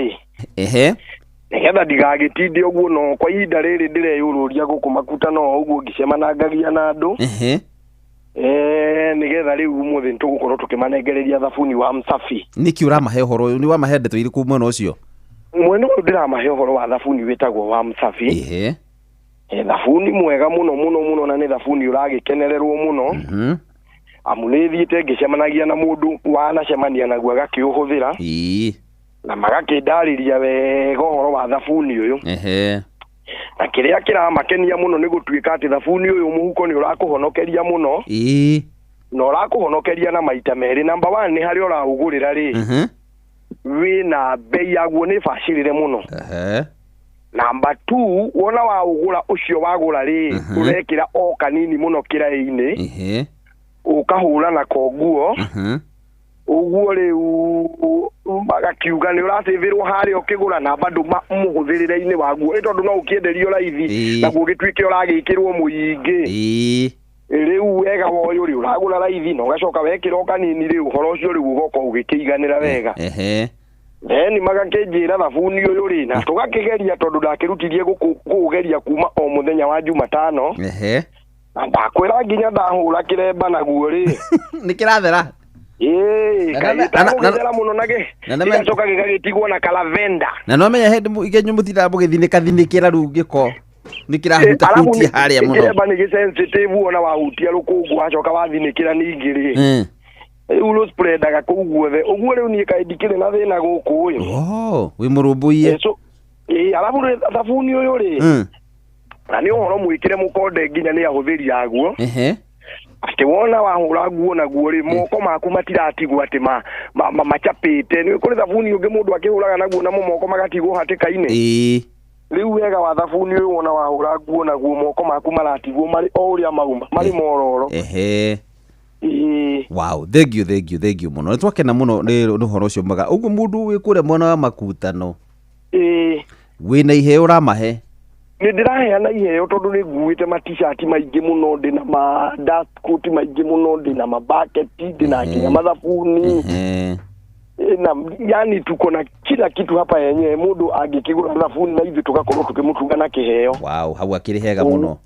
nĩgetha ndigagĩtinde ũguo no kwa ihinda rĩrĩ ndĩreyũrũria gũkũ Makutano ũguo ngĩcemanangagia na andũ. Nĩgetha rĩu ũmũthĩ tũgũkorwo tũkĩmanengereria thabuni wa Msafi. Nĩkĩ ũramahe ũhoro ũyũ? Nĩ wamahe ndeto irĩkũ mwena ũcio? Mwena ũyũ ndĩramahe ũhoro wa thabuni wĩtagwo wa Msafi. Thabuni mwega mũno mũno mũno na nĩ thabuni ũragĩkenererwo mũno. Amu nĩ thiĩte ngĩcemanagia na mũndũ wanacemania naguo agakĩũhũthĩra. Na magakĩndarĩria wega ũhoro wa thabuni ũyũ. Na kĩrĩa kĩramakenia mũno nĩ gũtuĩka atĩ thabuni ũyũ mũhuko nĩ ũrakũhonokeria mũno. Na ũrakũhonokeria na maita merĩ. Number 1 nĩ harĩa ũraũgũrĩra rĩ. Wĩna bei yaguo nĩ bacĩrĩre mũno. Number 2 wona waũgũra ũcio wagũra rĩ ũrekĩra o kanini mũno kĩraĩ-inĩ. Ukahũra na konguo. Uguo rĩu magakiuga nĩ ũracĩvĩrwo harĩa ũkĩgũra na bado mũhũthĩrĩre-inĩ waguo nĩ tondũ no ũkĩenderio raithi naguo gĩtuĩke ũragĩkĩrwo mũingĩ. Rĩu wega woyũ rĩ ũragũra raithi na ũgacoka wekĩra o kanini rĩ ũhoro ũcio rĩu ũgoka ũgĩkĩiganĩra wega. Then magakĩnjĩra thabuni ũyũ rĩ na tũgakĩgeria tondũ ndakĩrutirie gũkũgeria kuma o mũthenya wa Jumatano. Na ndakwĩra nginya ndahũra kĩremba naguo rĩ. Nĩ kĩrathera? Ndagũthera mũno nage. Gĩgacoka gĩgagĩtigwo na kalavenda. Na no menya hĩndĩ igenyu mũtira mũgĩthinĩkathinĩkĩra rĩu gĩko. Nĩ kĩrahutahutia harĩa mũno. Kĩremba nĩ gĩsensitive wona wahutia rũkũngũ wacoka wathinĩkĩra ningĩ rĩ. Rĩu rũspreadaga kũu guothe. Ũguo rĩu niĩ kaĩ ndikĩrĩ na thĩna gũkũ ũyũ. Wĩ mũrũmbũiye. Alafu thabuni ũyũ rĩ. Na nĩ ũhoro mwĩkĩre mũkonde nginya nĩ ahũthĩri aguo. Atĩ wona wahũra nguo naguo rĩ moko maku matiratigwo atĩ machapĩte. Nĩ kũrĩ thabuni ũngĩ mũndũ akĩhũraga naguo na moko magatigwo hatĩka-inĩ. Rĩu wega wa thabuni ũyũ wona wahũra nguo naguo moko maku maratigwo marĩ o ũrĩa mauma marĩ mororo. Wow, thank you muno. Twakena muno ni horo cio mbaga. Uguo mundu wi kure mwana wa makutano. Wina iheo ramahe. Ni ndiraheana iheo tondu ni nguite ma t-shirt maingi muno, ndina ma dust coat maingi muno, ndina ma bucket, ndina kinya mathabuni. Na yani tuko na kila kitu hapa yenyewe. Mundu angikigura thabuni na hivi tugakorwo tukimutunga na kiheo. Wow, hau akirihega muno.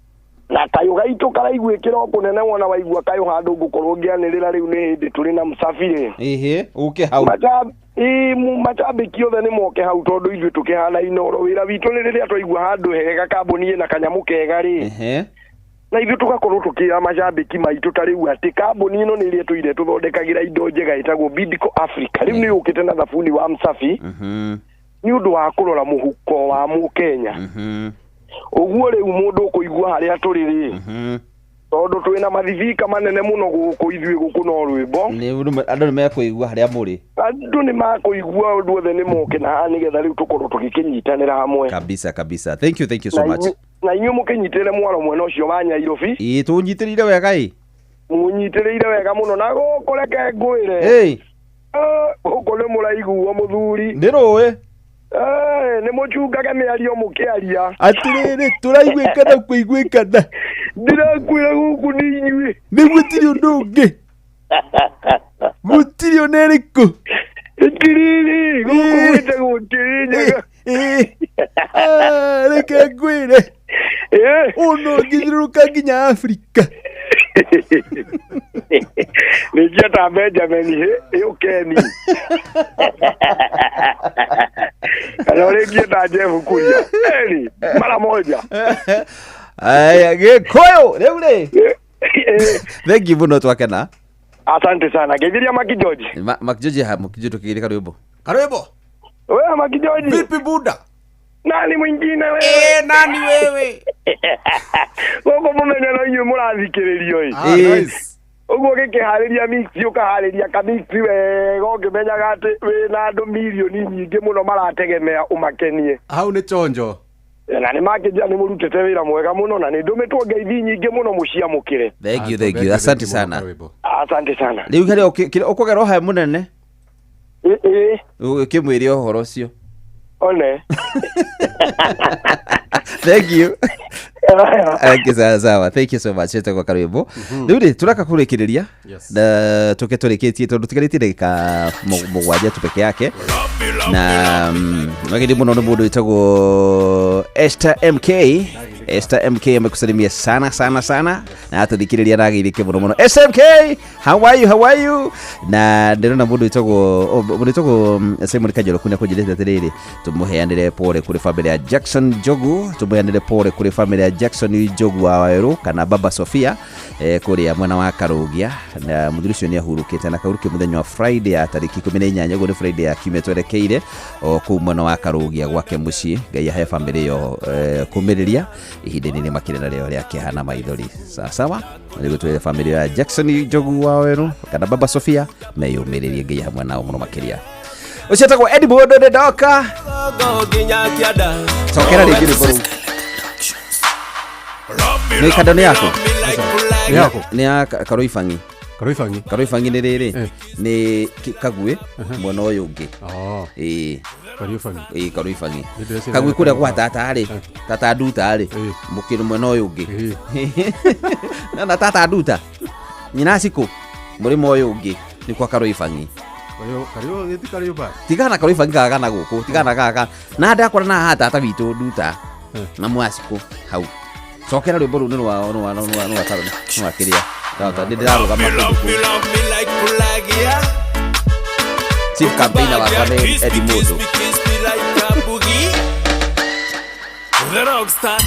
Na kayo gaito karaigwe kiroko nene wona waigua kayo handu ngukorwo ngianirira riu ni hindi turi na Msafiri. Uke hau. Macambiki othe ni moke hau tondu ithuĩ tukihana inoro wira witu ni riria twaigua handu hega kambuni na kanyamu kega ri. Na ithuĩ tugakorwo tukira macambiki maitu tariu ati kambuni ino ni iria tuire tuthondekagira indo njega itagwo Bidco Africa. Riu ni ukite na thabuni wa Msafi. Ni undu wa kurora muhuko wa Mukenya. Uguo riu mundu kuigua haria turi ri. Tondu twina mathivika manene muno guku ithuĩ guku no rwimbo. Ni andu ni mekuigua haria muri. Andu ni makuigua undu othe ni moke na nigetha riu tukorwo tugikinyitanira hamwe. Kabisa. Thank you so much. Na inyu mukinyitire mwaro mwena ucio wa Nyairobi. Tunyitirire wega Munyitirire wega muno na gukureke ngwire. Guku ni muraiguo muthuri. Ni ruwe. Ni muchungage miario mukiaria. Atiriri turaiguikana kuiguikana. Ndirakwira guku ni inyui. Ni gutiri undu ungi. Gutiri oneriku. Tiriri guku gwite gutirinya. Reke ngwire. Uno ngithiruka nginya Afrika. Nikiata Benjamin ukeni. Anaolegia Jeff Kuria. Mara moja. Aya gikoyo leule. Thank you muno twakena. Asante sana. Gejiria Makijoji. Makijoji tukigiri karwimbo. Wewe Makijoji. Vipi buda? Nani mwingine wewe? Nani wewe? Gogo mumenya no inyu murathikiririo nice. Uguo gikihariria mix ukahariria ka mix wega ungimenyaga ati wina andu milioni nyingi muno marategemea umakenie. Hau ni chonjo. Na ni makija ni murutete wira mwega muno na ni ndumitwo ngeithi nyingi muno muciamukire. Thank you. Asante sana. Asante sana. Riu kare ukogera ha munene. Ukimwiri ohoro ucio. One. Thank you. Sawa. Thank you so much. Kwa karibu. Riu turaka kurikiriria na tuketurikitie tondu tigarite ndika mugwanja tu peke yake. Na magidi muno mundu witagwo Esther MK amekusalimia sana na atudikiriria nagirike muno SMK, how are you na ndirona mundu witagwo Simon Kajolo kuna kujileta atiriri tumuheanire pole kuri family ya Jackson Jogu, tumuheanire pole kuri family ya Jackson Jogu wa Waweru kana baba Sofia kuri ya mwana wa Karugia na muthurisho ni ahurukite na karuke muthenya wa Friday ya tariki 18 go ni Friday ya kimetwerekeire ku mwana wa Karugia gwake mucii ngai ahe family yo kumiriria ihinde ni makirena leo yake hana maithori sawa ndio tu family ya Jackson Jogu wa Waweru kana baba Sofia meyumiririe ngai hamwe nao muno makiria ucetagwo Edward de Doka tokera rĩngĩ rĩmbo nĩ kandani yako nĩ ya Karoifangi nĩ rĩrĩ nĩ Kagwe mwena ũyũ ũngĩ Karoifangi Kagwe kũrĩa kwa tata Nduta rĩ mũkĩrĩ mwena ũyũ ũngĩ na tata Nduta nyina ciko mũrĩmo ũyũ ũngĩ nĩ kwa Karoifangi tigana Karoifangi gagana gũkũ tigana gaga na ndakora na hata tata witũ Nduta na mwaciko hau cokera rwimbo rũu nĩ rwa kĩrĩa tata ndirarũgama chief campaigner wa kwa Eddie Mondo The rockstar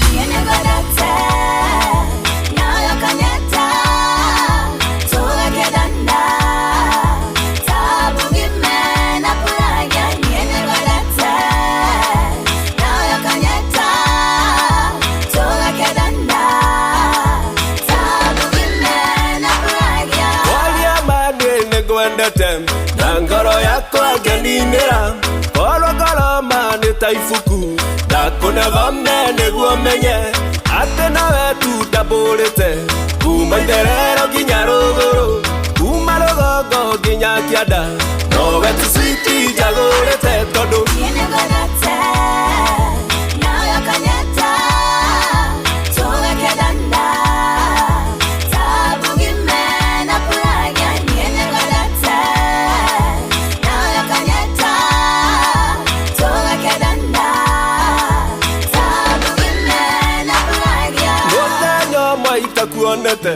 ngoro yakwa ngeninĩra korwo ngoroma nĩ ta ibuku ndakunethome nĩguo menye atĩ nawe tu ndambũrĩte kuma itherero nginya rũgũrũ mugongo nginya kianda no wetu switi jagurite tondu kuonete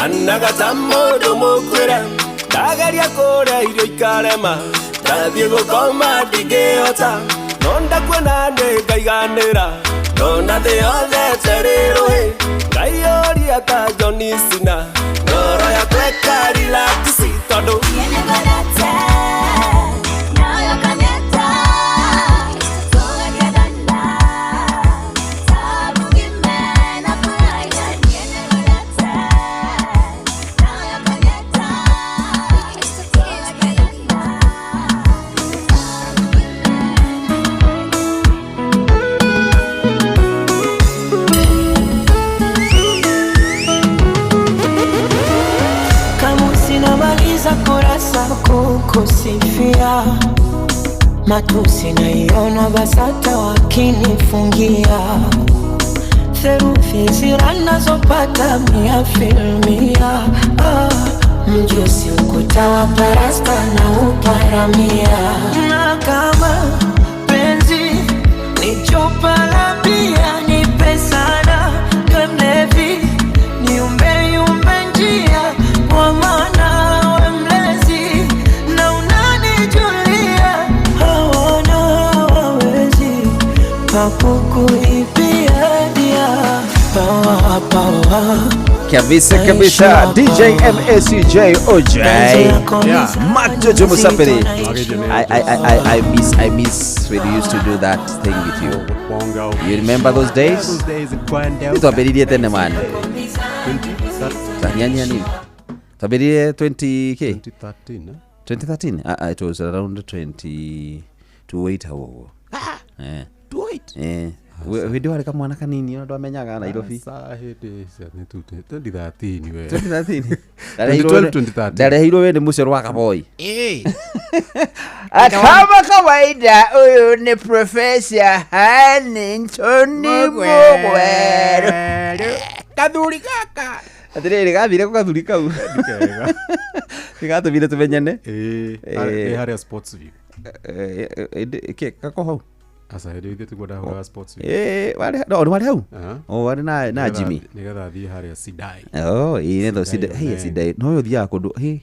anaga tamodo mukwira ndagaria kuria irio ikarema ndathie gukoma ndingihota no ndakuona ndingaiganira ndona thĩ yothe terĩrũĩ ngaiyũria ta John Cena ngoro yakwa ĩkarelaxi tondũ kukusifia matusi naiona BASATA wakinifungia theruthi ziranazopata 100%. Mjusi ukuta wa parasta na uparamia na kama penzi ni chupa la bia nipe sana niwe mlevi niumbe njia kwa maana kabisa kabisa. DJ MSJ OJ Majojo Musafiri. I miss when you used to do that thing with you. You remember those days? Tutabiririe tena man. 2013. Tutabiririe 20k 2013. It was around 28 hawo. Video wale kama mwana kanini ndo amenyaga Nairobi. Saa hede ni 2013 we. 2013. Dale hilo wewe ni musero waka boy. Kama kawaida huyu ni Professor Hannington Mugwero. Kadhuri kaka. Atirere gathire ko kadhuri kau. Tigato vile tumenyane. Area sports view. Kako hau. Asa hede ithu gwada hau sports view. Wale wale hau. Wale na Jimmy. Nigatha thi haria Sidai. Ine ndo Sidai. Hey Sidai. No yo thia kundu. Hey.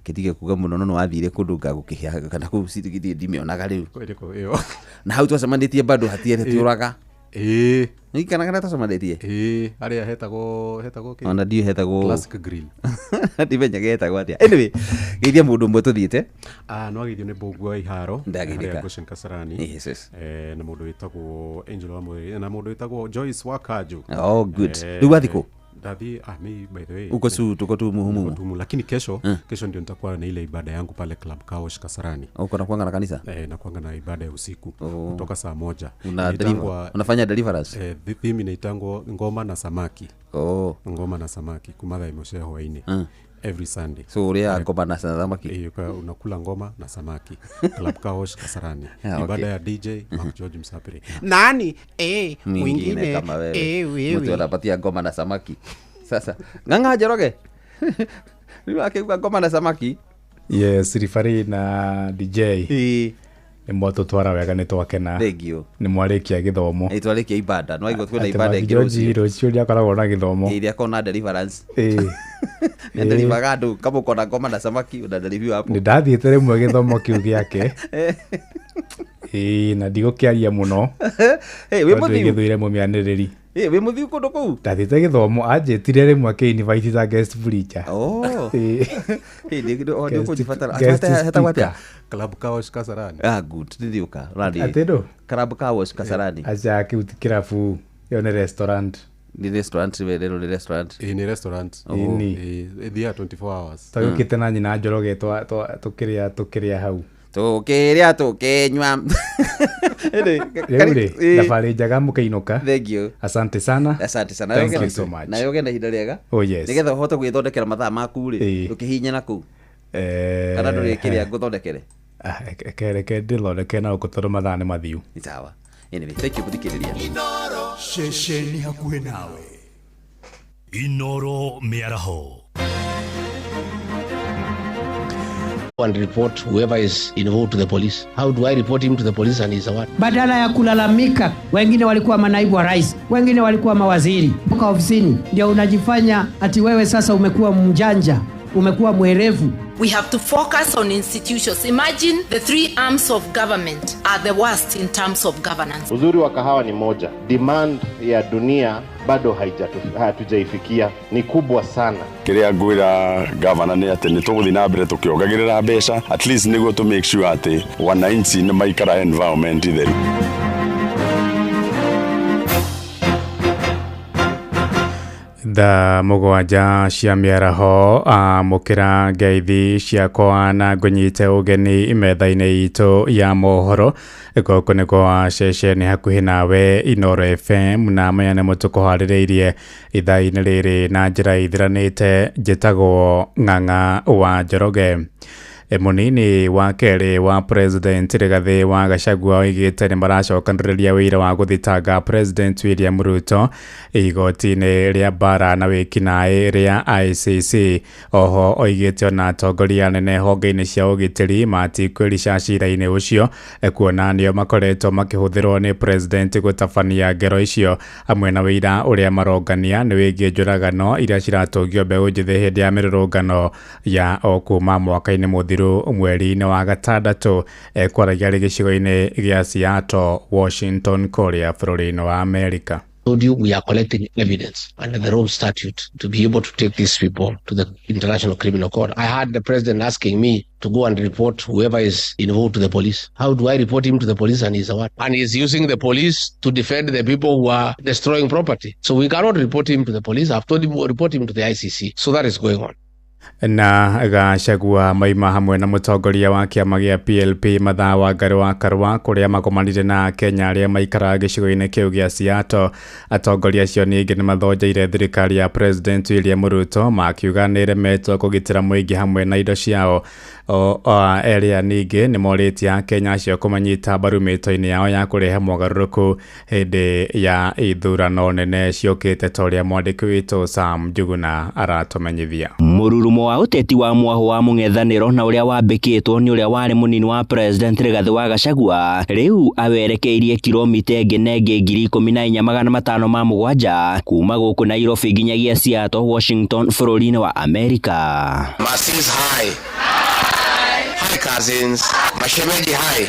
Kitige kuga muno no wathire kundu ngagukihia kana ku sitigithie ndimionaga riu. Kwendeko iyo. Na hau twacemanĩtie bado hatiere tiuraga. Ni kana twacemanĩtie. Haria hetagwo ona ndio hetagwo Classic Grill. Ndimenya getagwo atia. Anyway, geithia mundu mwe tuthiite. No geithio ni Mbugua Iharo. Ndagithika. Goshen Kasarani. Yes. Na mundu witagwo Angel wa Mweri na mundu witagwo Joyce Wakaju. Oh good. Riu wathiko. Dathi me by the way. Uko tu muhumu. Lakini kesho ndio nitakuwa na ile ibada yangu pale Club Kaosh Kasarani. Uko na kuanga na kanisa? Na kuanga na ibada ya usiku kutoka saa 1. Unafanya deliverance? Mimi naitangwa ngoma na samaki. Ngoma na samaki kumadha imoshe hoaini. Every Sunday. So uria ngoma na samaki. Unakula ngoma na samaki. Club Kaosh Kasarani. Ibada ya DJ Mark George Msapiri. Nani? Mwingine kama wewe. Mtu anapatia ngoma na samaki. Sasa nganga Njoroge. Ni akigwa ngoma na samaki. Yes, Rifari na DJ. Ni mwato twara wega ni twakena. Thank you. Ni mwarikia githomo. Twarikia ibada. No igo twina ibada ingiro cio dia koragwo na githomo. Iria kona deliverance. Ni deliver andu kama kona ngoma na samaki una deliver hapo. Ni ndathiete rimwe githomo kiu giake. Na ndigukiaria muno. We muthiu githuire mumianiriri. We muthiu kundu kuu. Ndathiete githomo anjitire rimwe ke invite za guest preacher. Ndio kujifatara. Hata watia Club Kaosh Kasarani. Good. Ndithiuka. Radi. Atendo. Club Kaosh Kasarani. Acha kiutikirafu yo ni restaurant. Ni restaurant we ni restaurant. Ni restaurant. Ni dia 24 hours. Tagukite na nyina Njoroge tukiria hau. Tukiria tukinywa. Tafari njaga mukainuka. Thank you. Asante sana. Thank you so much. Na yoge na ihinda riega. Oh yes. Nigetha uhote gwithondekera mathaa maku ri ukihinya naku. kana ndå rä kä rä a ngå thondekere kereke ndĩthondeke na ũkũtoro mathaa nĩ mathiu. Nĩ sawa. Anyway, thank you gũthikĩrĩria. Ceceni hakuhĩ nawe. Inoro Mĩaraho. And report whoever is involved to the police. How do I report him to the police and he's a what? Badala ya kulalamika, wengine walikuwa manaibu wa rais, wengine walikuwa mawaziri. Toka ofisini ndio unajifanya ati wewe sasa umekuwa mjanja, umekuwa mwerevu. We have to focus on institutions. Imagine the three arms of government are the worst in terms of governance. Uzuri wa kahawa ni moja, demand ya dunia bado hatujaifikia, ni kubwa sana. Kiria ngwira governor ni ati ni tuguthi na mbere tukiongagirira mbeca, at least niguo to make sure ati wananchi ni maikara environment theru. Thaa mũgwanja cia mĩaraho amũkĩra ngeithi ciakwa na ngũnyite ũgeni metha-inĩ itũ ya mohoro. Gũkũ nĩ kwa ceceni hakuhĩ nawe Inoro FM, na maya nĩ mũtũkũharĩrĩirie ithaa-inĩ rĩrĩ na njĩra ithiranĩte. Njĩtagwo Ng'ang'a wa Njoroge. Munini wa kerĩ wa President Rigathi wa Gachagua oigĩte nĩ maracokanĩrĩria wĩra wa gũthitanga President William Ruto igoti-inĩ rĩa mbara na wĩkinaĩ rĩa ICC. Oho oigĩte ona atongoria anene honge-inĩ cia ũgitĩri matikwĩrica cira-inĩ ũcio, kuona nĩo makoretwo makĩhũthĩrwo nĩ President gũtabania ngero icio, hamwe na wĩira ũrĩa marongania nĩ wĩgiĩ njũragano iria ciratũngio mbeũ njĩthĩ hĩndĩ ya mĩrũrũngano ya o kuma mwaka-inĩ mũthiru mweri-inĩ wa gatandatũ. Kwaragia rĩ gĩcigo-inĩ gĩa Seattle, Washington, Korea, bũrũri-inĩ wa Amerika. Told you we are collecting evidence under the Rome Statute to be able to take these people to the International Criminal Court. I had the president asking me to go and report whoever is involved to the police. How do I report him to the police and he's a what? And he's using the police to defend the people who are destroying property. So we cannot report him to the police. I've told him to report him to the ICC. So that is going on. Na Gachagua maima hamwe na mũtongoria wa kĩama gĩa PLP Mathaa Wangari wa Karua kũrĩa magomanire na Kenya arĩa maikaraga gĩcigo-inĩ kĩu gĩa Seattle. Atongoria acio ningĩ nĩ mathonjeire thirikari ya President William Ruto makiuga nĩ ĩremetwo kũgitĩra mũingĩ hamwe na indo ciao. Eria ningĩ nĩ morĩtie Kenya acio kũmanyita mbaru mĩto-inĩ yao ya kũrehe mogarũrũku hĩndĩ ya ithurano nene ciũkĩte, ta ũrĩa mwandĩki witũ Sam Njuguna aratũmenyithia. Mũrurumo wa ũteti wa mwaho wa mũng'ethanĩro na ũrĩa wambĩkĩtwo nĩ ũrĩa warĩ mũnini wa President Rigathi wa Gachagua rĩu awerekeirie kilomita ngenenge 14,507 kuma gũkũ Nairobi nginyagia Seattle, Washington, bũrũri-inĩ wa Amerika. Masses high. Hi cousins. Mashemeji high.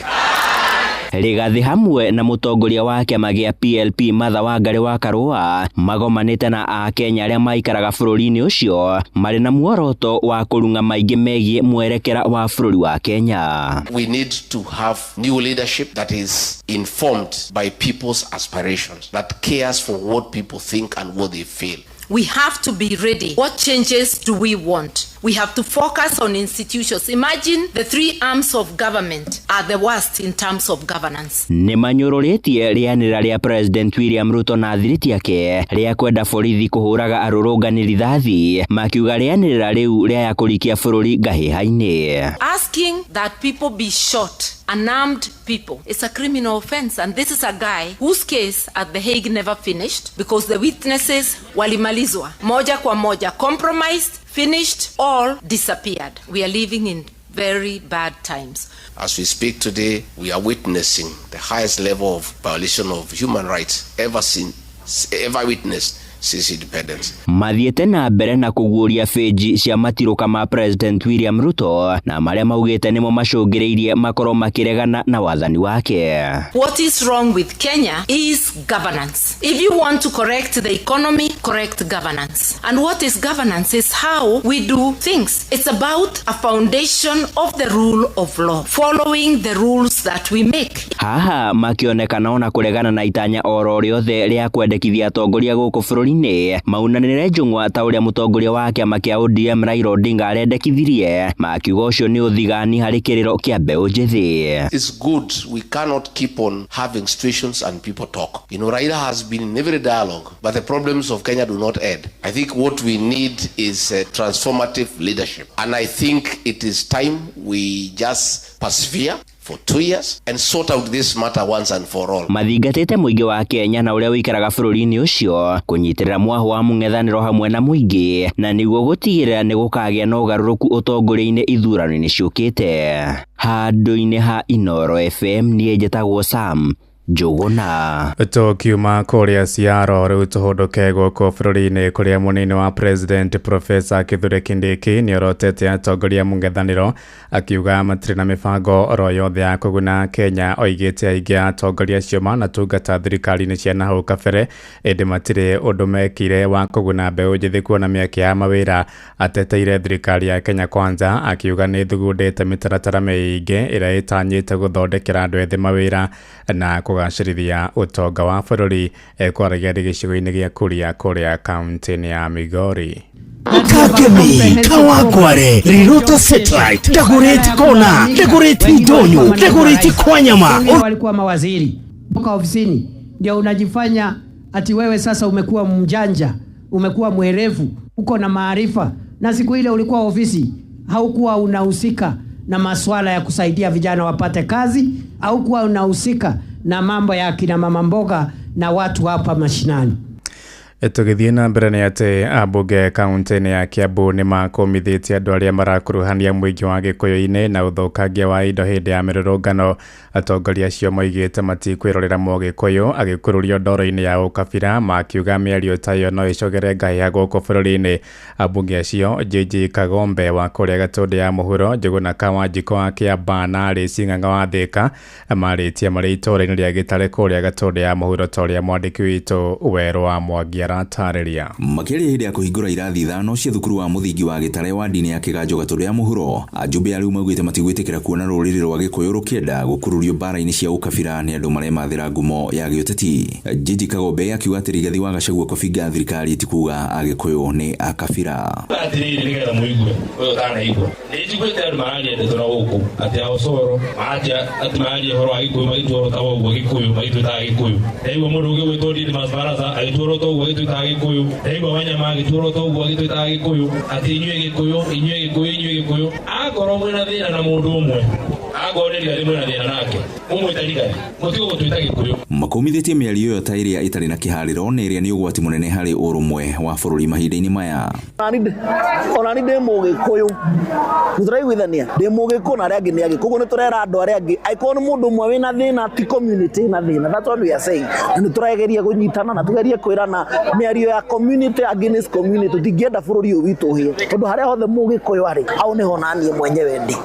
Rigathi hamwe na mũtongoria wa kĩama gĩa PLP Mathaa Wangari wa Karua magomanĩte na Akenya arĩa maikaraga bũrũri-inĩ ũcio marĩ na muoroto wa kũrung'a maingĩ megiĩ mwerekera wa bũrũri wa Kenya. We need to have new leadership that is informed by people's aspirations, that cares for what people think and what they feel. We have to be ready. What changes do we want? We have to focus on institutions. Imagine the three arms of government are the worst in terms of governance. Nĩ manyũrũrĩtie rĩanĩra rĩa President William Ruto na thiriti yake rĩa kwenda borithi kũhũraga arũrũngani rithathi, makiuga rĩanĩra rĩu rĩa kũrikia bũrũri ngahĩha-inĩ. Asking that people be shot, unarmed people, is a criminal offense, and this is a guy whose case at The Hague never finished because the witnesses walimalizwa moja kwa moja, compromised, finished, all disappeared. We are living in very bad times. As we speak today, we are witnessing the highest level of violation of human rights ever witnessed since independence. Mathiĩte na mbere na kũguũria bĩnji cia matirũka ma President William Ruto na marĩa maugĩte nĩmo macũngĩrĩirie makorwo makĩregana na wathani wake. What is wrong with Kenya is governance. If you want to correct the economy, correct governance. And what is governance is how we do things. It's about a foundation of the rule of law, following the rules that we make. Haha makĩonekana ona kũregana na itanya oro rĩothe rĩa kwendekithia atongoria gũkũ bũrũri bũrũri-inĩ maunanĩre njũng'wa ta ũrĩa mũtongoria wa kĩama kĩa ODM Raila Odinga arendekithirie makiuga ũcio nĩ ũthigani harĩ kĩrĩro kĩa mbeũ njĩthĩ. It's good. We cannot keep on having situations and people talk. You know, Raila has been in every dialogue, but the problems of Kenya do not end. I think what we need is transformative leadership. And I think it is time we just persevere for 2 years and sort out this matter once and for all. Mathingatĩte mũingĩ wa Kenya na ũrĩa wĩikaraga bũrũri-inĩ ũcio kũnyitĩrĩra mwaho wa mũng'ethanĩro hamwe na mũingĩ na nĩguo gũtigĩrĩra nĩ gũkagĩa na ũgarũrũku ũtongoria-inĩ ithurano-inĩ ciũkĩte. Handũ-inĩ ha Inooro FM niĩ njĩtagwo Sam Njũgũna. Tũkiuma kũrĩa Ciaro rĩu tũhũndũke gũkũ bũrũri-inĩ kũrĩa mũnini wa President Professor Kithure Kindiki nĩorotete atongoria mũng'ethanĩro akiuga matirĩ na mĩbango oro yothe ya kũguna Kenya, oigĩte aingĩ a atongoria acio manatungata thirikari-inĩ cia nahau kabere ĩndĩ matirĩ ũndũ mekire wa kũguna mbeũ njĩthĩ kuona mĩeke ya mawĩra. Ateteire thirikari ya Kenya Kwanza akiuga nĩ thugundĩte mĩtaratara mĩingĩ ĩrĩa ĩtanyĩte gũthondekera andũ ethĩ mawĩra na kũgacĩrithia ũtonga wa bũrũri. Kwaragia gĩcigo-inĩ gĩa Kuria kũrĩa kaunti-inĩ ya Migori. Kakemi, Kawakware, Riruta Satellite, Dagoretti Kona, Dagoretti Donyo, Dagoretti Kwanyama. Walikuwa mawaziri toka ofisini, ndio unajifanya ati wewe sasa umekuwa mjanja, umekuwa mwerevu, uko na maarifa, na siku ile ulikuwa ofisi haukuwa unahusika na masuala ya kusaidia vijana wapate kazi, haukuwa unahusika na mambo ya kina mama mboga na watu hapa mashinani. Tũgĩthiĩ na mbere nĩ atĩ ambunge kaunti-inĩ ya Kiambu nĩ makũmithĩtie andũ arĩa marakuruhania mũingĩ wa Gĩkũyũ-inĩ na ũthũkangia wa indo hĩndĩ ya mĩrũrũngano. Atongoria acio moigĩte matikwĩrorera Mũgĩkũyũ agĩkururio ndoro-inĩ ya ũkabira, makiuga mĩario ta ĩyo no ĩcogere ngahĩha gũkũ bũrũri-inĩ. Ambunge acio JJ Kagombe wa kũrĩa Gatũndũ ya mũhuro, Njũgũna Kawanjiko wa Kĩamba na Alice Ng'ang'a wa Thĩka marĩtie marĩ itũũra-inĩ rĩa Gĩtare kũrĩa Gatũndũ ya mũhuro ta ũrĩa mwandĩki witũ Werũ wa Mwangi aratarĩria. Makĩria hĩndĩ ya kũhingũra irathi ithano cia thukuru wa mũthingi wa Gĩtare wa ndini ya Kĩganjo Gatũndũ ya mũhuro, ajumbe arĩu maugĩte matigwĩtĩkĩra kuona rũrĩrĩ rwa Gĩkũyũ rũkĩenda gũkururio mbara-inĩ cia ũkabira nĩ andũ marĩa mathĩra ngumo ya gĩũteti. JJ Kagombe akiuga atĩ Rigathi wa Gachagua kũbinga thirikari ti kuga Agĩkũyũ nĩ akabira. Atĩrĩrĩ nĩgetha mũigwe ũyũ ũtanaigua nĩ njiguĩte andũ mararia ndeto na gũkũ atĩ Osoro atĩ mararia ũhoro wa Gĩkũyũ magĩtwarwo ta ũguo Gĩkũyũ magĩtwĩtaga Gĩkũyũ. Ndaigua mũndũ ũngĩ gwĩtwo Didmus Barasa agĩtwarwo ta ũguo agĩtwĩtaga Gĩkũyũ. Ndaigua Wanyama agĩtwarwo ta ũguo agĩtwĩtaga Gĩkũyũ. Atĩ inyuĩ Gĩkũyũ akorwo mwĩna thĩna na mũndũ ũmwe agorĩria rĩmwe na thĩna nake ũmwĩta Rigathi mũtigo gũtwĩta Gĩkũyũ. Makumithĩtie mĩario ĩyo ta ĩrĩa ĩtarĩ na kĩharĩro na ĩrĩa nĩ ũgwati mũnene harĩ ũrũmwe wa bũrũri mahinda-inĩ maya. Onani ndĩ Mũgĩkũyũ nĩtũraiguithania ndĩ Mũgĩkũyũ na arĩa angĩ nĩ Agĩkũyũ, koguo nĩtũrera andũ arĩa angĩ angĩkorwo nĩ mũndũ ũmwe wĩna thĩna ti community na thĩna. That's what we are saying. Na nĩtũrageria kũnyitana na tugerie kwĩrana mĩario ya community against community. Tũtingĩenda bũrũri ũyũ witũ ũhĩe tondũ harĩa hothe Mũgĩkũyũ arĩ au nĩho naniĩ mwenyewe ndĩ.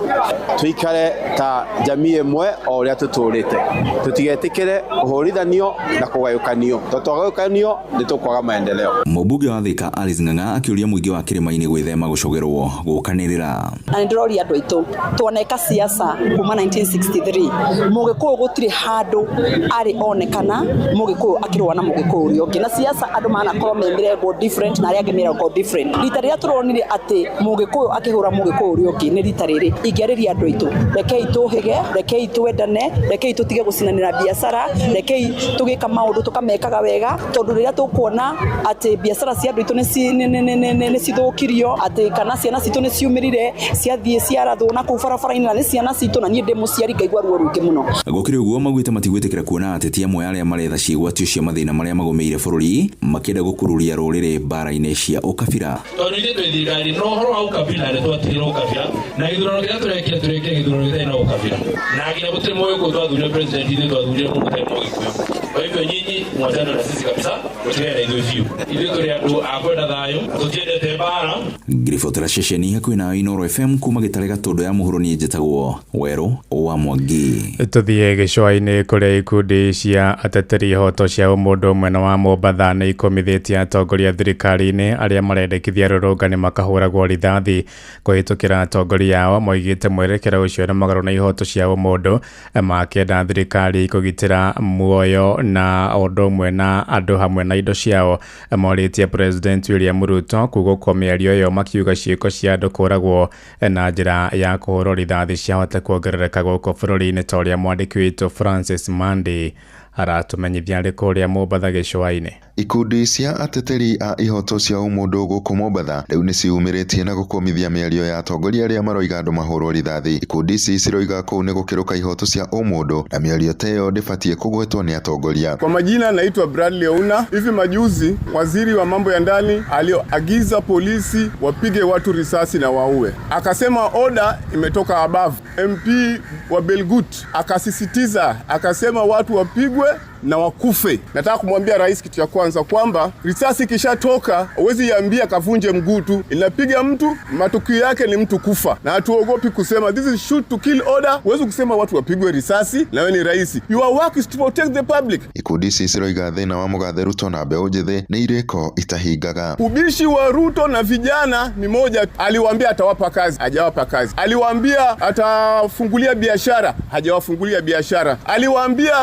Tuikare ta jamii ĩmwe o ũrĩa tũtũrĩte, tũtigetĩkĩre kũhũrithanio na kũgayũkanio, twagayũkanio nĩtũkwaga maendeleo. Mũmbunge wa Thĩka Alice Ng'ang'a akĩũria mũingĩ wa kĩrĩma-inĩ gwĩthema gũcogerwo gũkanĩrĩra. Na nĩndĩroria andũ aitũ tuoneka siasa kuma 1963 Mũgĩkũyũ gũtirĩ handũ arĩ onekana Mũgĩkũyũ akĩrũa na Mũgĩkũyũ ũrĩa ũngĩ, na siasa andũ manakorwo me mĩrengo different na arĩa angĩ mĩrengo different. Rita rĩrĩa tũronire atĩ Mũgĩkũyũ akĩhũra Mũgĩkũyũ ũrĩa ũngĩ nĩ rita rĩrĩ, ingĩarĩria andũ aitũ rekei tũhĩge, rekei twendane, rekei tũtige gũcinanĩra biacara, rekei tũgĩka maũndũ tũkamekaga wega, tondũ rĩrĩa tũkuona atĩ biacara cia andũ aitũ nĩ cithũkirio, atĩ kana ciana citũ nĩ ciumĩrire ciathiĩ ciarathwo na kũu barabara-inĩ na nĩ ciana citũ na niĩ ndĩ mũciari ngaigua ruo rũingĩ mũno. Gũkĩrĩ ũguo maugĩte matigwĩtĩkĩra kuona ateti amwe arĩa maretha ciĩgwatio cia mathĩna marĩa magũmĩire bũrũri makĩenda gũkururia rũrĩrĩ mbara-inĩ cia ũkabira. Tondũ ithuĩ twĩ thirikari no ũhoro wa ũkabira nĩ twatigĩrwo ũkabira na gĩthurano kĩrĩa tũrekire gĩthurano gĩtarĩ na ũkabira na nginya gũtirĩ Mũgĩkũyũ twathurire president ithuĩ twathurire mũndũ ũtarĩ Mũgĩkũyũ. Kwa hivyo nyinyi mwachane na sisi kabisa, tutigane na ithuĩ biũ. Ithuĩ tũrĩ andũ a kwenda thayũ, tũtiendete mbara. Ngiribotera ceceni hakuhĩ na Inooro FM kuma Gĩtare Gatũndũ ya mũhuro niĩ njĩtagwo Werũ wa Mwangi. Tũthiĩ gĩcũa-inĩ kũrĩa ikundi cia ateteri ihoto cia ũmũndũ mwena wa Mombatha nĩ ikomithĩtie atongoria thirikari-inĩ arĩa marendekithia rũrũngano makahũragwo rithathi kũhĩtũkĩra atongoria ao, moigĩte mwerekera ũcio nĩ mũgarũ na ihoto cia ũmũndũ, makĩenda thirikari kũgitĩra muoyo na odomwe na andu hamwe na indo ciao moritie President William Ruto kugo mĩario yo makiuga ciĩko cia andũ kũragwo na njĩra ya kũhũrwo rithathi ciahota kuongerereka gũkũ bũrũri-inĩ ta ũrĩa mwandĩki witũ Francis Mandi aratumenyithia arĩ kũrĩa Mombatha gĩcũa-inĩ. Ikundi cia ateteri a ihoto cia ũmũndũ gũkũ Mombatha rĩu nĩciumĩrĩtie na gũkũmithia mĩario ya atongoria arĩa maroiga andũ mahũrwo rithathi. Ikundi ici ciroiga kũu nĩ gũkĩrũka ihoto cia ũmũndũ na mĩario ta ĩyo ndĩbatiĩ kũgwetwo nĩ atongoria. Kwa majina naitwa Bradley Ouna. Hivi majuzi waziri wa mambo ya ndani alioagiza polisi wapige watu risasi na waue. Akasema order imetoka above. MP wa Belgut akasisitiza akasema watu wapigwe na wakufe. Nataka kumwambia rais kitu ya kwanza kwamba risasi kishatoka huwezi iambia kavunje mguu tu, inapiga mtu matukio yake ni mtu kufa. Na hatuogopi kusema this is shoot to kill order. Huwezi kusema watu wapigwe risasi na wewe ni rais. Your work is to protect the public. Ikundi ici ciroiga thĩna wa mũgathe Ruto na mbeũ njĩthĩ nĩ irĩko itahingaga. Ubishi wa Ruto na vijana ni moja. Aliwaambia atawapa kazi, hajawapa kazi. Aliwaambia atafungulia biashara, hajawafungulia biashara. Aliwaambia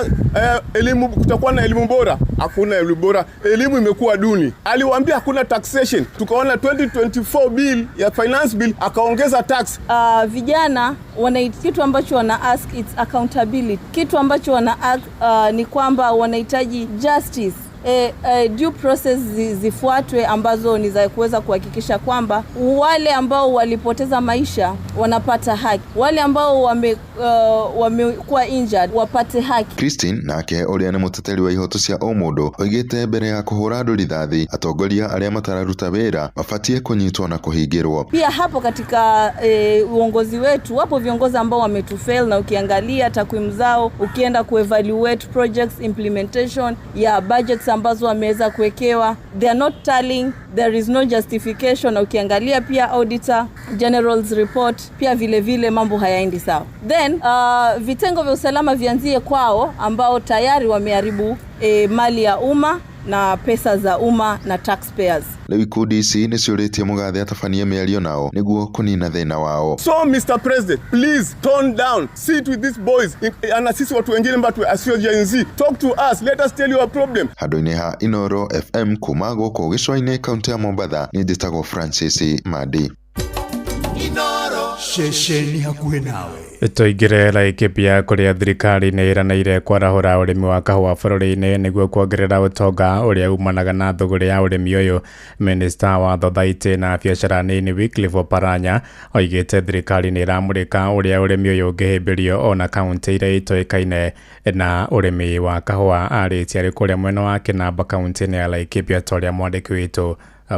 elimu kutakuwa na elimu bora, hakuna elimu bora, elimu imekuwa duni. Aliwaambia hakuna taxation, tukaona 2024 bill ya finance bill akaongeza tax. Vijana kitu ambacho wana ask it's accountability. Kitu ambacho wana ask ni kwamba wanahitaji justice. Due process zifuatwe ambazo ni za kuweza kuhakikisha kwamba wale ambao walipoteza maisha wanapata haki, wale ambao wamekuwa injured wapate haki. Christine nake ũrĩa nĩ mũteteri wa ihoto cia ũmũndũ oigĩte mbere ya kũhũra andũ rithathi atongoria arĩa matararuta wĩra mabatie kũnyitwo na kũhingĩrwo. Pia hapo katika uongozi wetu wapo viongozi ambao wametufail, na ukiangalia takwimu zao, ukienda kuevaluate projects implementation ya budgets ambazo wameweza kuwekewa, they are not tallying, there is no justification. Na ukiangalia pia auditor general's report pia vile mambo hayaendi sawa. Then vitengo vya usalama vianzie kwao ambao tayari wameharibu mali ya umma na pesa za umma na taxpayers. Rĩu ikundi ici nĩciũrĩtie mũgathe atabanie mĩario nao nĩguo kũnina thĩna wao. So Mr. President, please tone down, sit with these boys, na sisi watu wengine mbatu asio Gen Z, talk to us, let us tell you our problem. Handũ-inĩ ha Inoro FM kuma gũkũ gĩcũa-inĩ kaunti ya Mombatha nĩ njĩtagwo Francis Madi. Inoro shesheni hakuhĩ nawe. Tũingĩre Laikipia kũrĩa thirikari nĩ ĩranĩire kwarahũra ũrĩmi wa kahũa bũrũri-inĩ nĩguo kuongerera ũtonga ũrĩa umanaga na thũgũrĩ ya ũrĩmi ũyũ. Minister wa thothaitĩ na biacara nini Wycliffe Oparanya oigĩte thirikari nĩ ĩramũrĩka ũrĩa ũrĩmi ũyũ ũngĩhĩmbĩrio ona kaunti iria itoĩkaine na ũrĩmi wa kahũa. Arĩtie arĩ kũrĩa mwena wa Kinamba kaunti-inĩ ya Laikipia ta ũrĩa mwandĩki witũ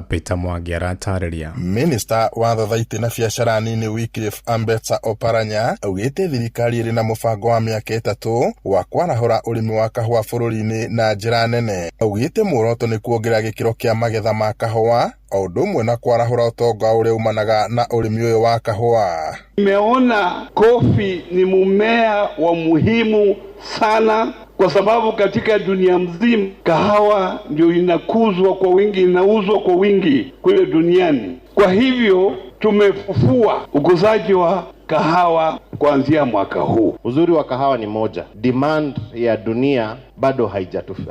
Peter Mwangi aratarĩria. Minister wa thothaitĩ na biacara nini Wycliffe Ambetsa Oparanya augĩte thirikari ĩrĩ na mũbango wa mĩaka 3 wa kwarahũra ũrĩmi wa kahũa bũrũri-inĩ na njĩra nene. Augĩte muoroto nĩ kuongerera gĩkĩro kĩa magetha ma kahũa o ũndũ ũmwe na kwarahũra ũtonga ũrĩa umanaga na ũrĩmi ũyũ wa kahũa. Nimeona kofi ni mmea wa muhimu sana, kwa sababu katika dunia mzima kahawa ndio inakuzwa kwa wingi, inauzwa kwa wingi kule duniani. Kwa hivyo tumefufua ukuzaji wa kahawa kuanzia mwaka huu. Uzuri wa kahawa ni moja, demand ya dunia bado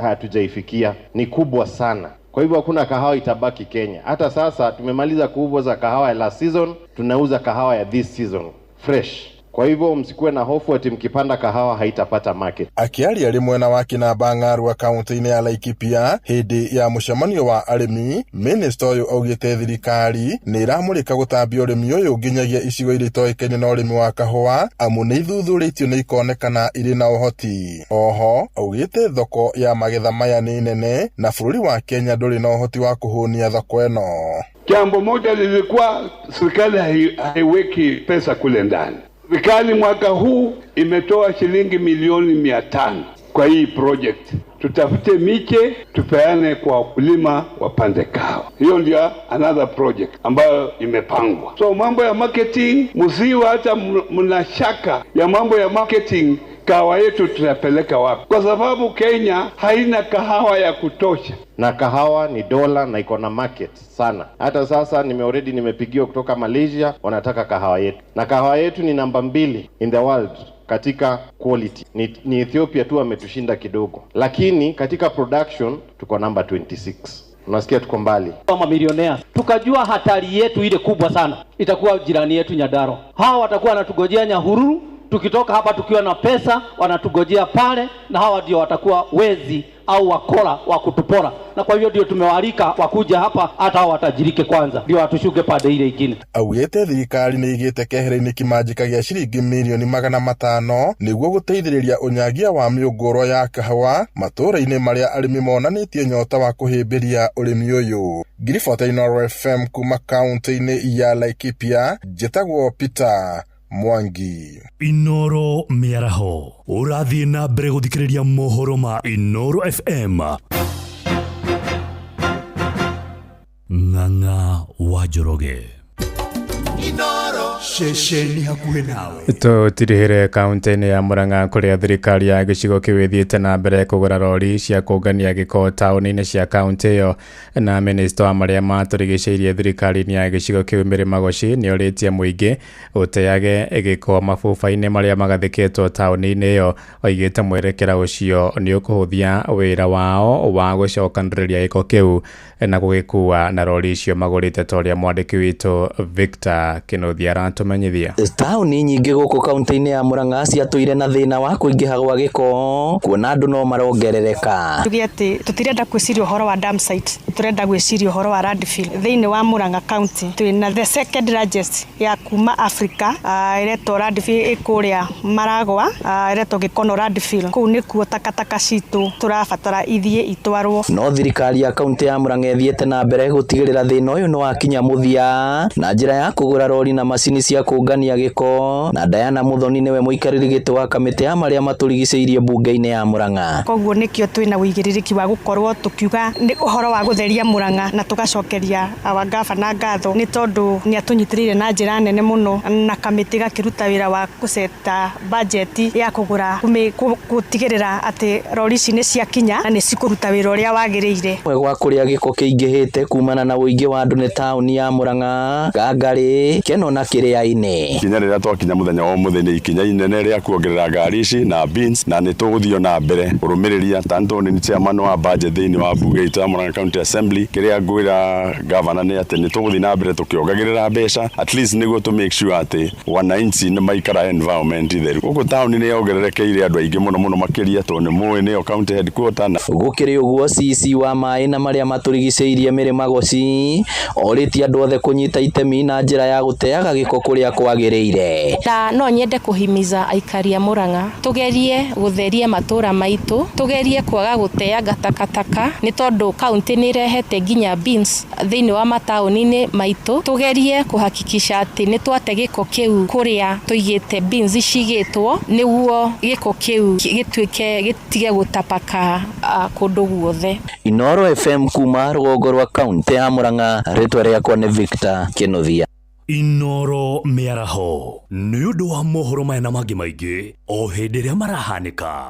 hatujaifikia, ni kubwa sana. Kwa hivyo hakuna kahawa itabaki Kenya. Hata sasa tumemaliza kuuza kahawa ya last season, tunauza kahawa ya this season fresh. Kwa hivyo msikuwe na hofu ati mkipanda kahawa haitapata market. Akiaria rĩ mwena wa Kinamba Ng'arua kaunti-inĩ ya Laikipia hĩndĩ ya mũcemanio wa arĩmi, minister ũyũ augĩte thirikari nĩ ĩramũrĩka gũtambia ũrĩmi ũyũ nginyagia icigo iria itoĩkaine na ũrĩmi wa kahũa, amu nĩ ithuthurĩtio nĩ ikonekana irĩ na ũhoti. Oho augĩte thoko ya magetha maya nĩ nene na bũrũri wa Kenya ndũrĩ na ũhoti wa kũhũnia thoko ĩno. Jambo moja lilikuwa serikali haiweki pesa kule ndani. Serikali mwaka huu imetoa shilingi milioni 500 kwa hii project. Tutafute miche tupeane kwa wakulima wapande kahawa. Hiyo ndio another project ambayo imepangwa. So mambo ya marketing, msiwe hata mnashaka ya mambo ya marketing. Kahawa yetu tutapeleka wapi? Kwa sababu Kenya haina kahawa ya kutosha. Na kahawa ni dola na iko na market sana. Hata sasa nimepigiwa kutoka Malaysia, wanataka kahawa yetu. Na kahawa yetu ni namba 2 in the world katika quality ni Ethiopia tu ametushinda kidogo, lakini katika production tuko number 26. Unasikia tuko mbali. Kama milionea tukajua hatari yetu ile kubwa sana itakuwa jirani yetu Nyadaro. Hawa watakuwa wanatugojea Nyahururu, tukitoka hapa tukiwa na pesa wanatugojea pale, na hawa ndio watakuwa wezi au wakora wa kutupora, na kwa hivyo ndio tumewalika wakuja hapa, hata hao watajirike kwanza ndio watushuke pande ile ingine. Augete thirikari ni igite kehera-ini kimanjika gia ciringi milioni 500 niguo guteithiriria unyagia wa miunguro ya kahawa matura-ini maria arimi monanitie nyota wa kuhimbiria urimi uyu. Ngiriboti Inooro FM kuma kaunti-ini ya Laikipia, njitagwo Peter Mwangi. Inooro miaraho urathie na mbere guthikiriria mohoro ma Inooro FM. Ng'ang'a wa Njoroge. Inooro shesheni hakuhe nawe. Tutirihire kaunti-ini ya Murang'a kuria thirikari ya gicigo kiu ithiite na mbere kugura rori cia kungania giko tauni-ini cia kaunti iyo, na minister wa maria maturigiceirie thirikari-ini ya gicigo kiu Mary Magochi ni oritie muingi uteage giko mabuba-ini maria magathikitwo tauni-ini iyo, oigite mwerekera ucio ni ukuhuthia wira wao wa gucokaniriria giko kiu na gugikua na rori icio magurite toria mwandiki witu Victor Kinothia aratumenyithia. Tauni nyingi guku kaunti-ini ya Murang'a ciatũire na thina wa kuingiha gwa giko, kuona andu no marongerereka. Tugiati tutirenda gwiciria uhoro wa dam site, turenda gwiciria uhoro wa landfill thiini wa Murang'a county. Twina the second largest ya kuma Africa, ireto landfill ikuria Maragwa, ireto Gikono landfill. Kuu nikuo takataka citu turabatara ithie itwarwo. No thirikari ya kaunti ya Murang'a ethiete na mbere gutigirira thina uyu no wakinya muthia na njira ya kugura rori na macini cia kungania giko, na Diana Muthoni niwe muikariri giti wa kamiti ya maria maturigiceirie bunge-ini ya Murang'a. Koguo nikio twina uigiririki wa gukorwo tukiuga ni uhoro wa gutheria Murang'a na tugacokeria abangabana ngatho ni tondu ni atunyitiriire na njira nene muno, na kamiti gakiruta wira wa kuseta budget ya kugura gutigirira ati rori ici ni cia kinya na ni cikuruta wira uria wagiriire. Gwa kuria giko kiingihite kumana na uingi wa andu ni tauni ya Murang'a, Gangari, Keno na Kiria-ini. Kinya riria twakinya muthenya wa muthenya ikinya inene ria kuongerera ngari ici na beans, na ni tuguthio na mbere urumiriria tanto ni chairman wa budget thiini wa bunge itu ya Murang'a County Assembly. Kiria ngwira governor ni ati ni tuguthi na mbere tukiongagirira mbeca, at least niguo to make sure ati wananchi ni maikara environment theru. Guku tauni ni yongererekeire andu aingi muno muno makiria to ni muwe ni county headquarter. Na gukiri uguo CC wa mai na maria maturigiceirie Mary Magochi oritie andu othe kunyita itemi na njira ya guteaga giko kuria kwagiriire. Na no nyende kuhimiza aikari a Murang'a tugerie gutheria matura maitu, tugerie kwaga guteaga takataka ni tondu county ni rehete ginya beans thiini wa matauni-ini maitu. Tugerie kuhakikisha ati ni twate giko kiu kuria tuigite beans cigitwo niguo giko kiu gituike gitige gutapaka kundu guothe. Inooro FM kuma rũgongo rwa kaunti ya Murang'a, ritwa riakwa ni Victor Kinothia. Inooro miaraho ni undu wa mohoro maya na mangi maingi o hindi ria marahanika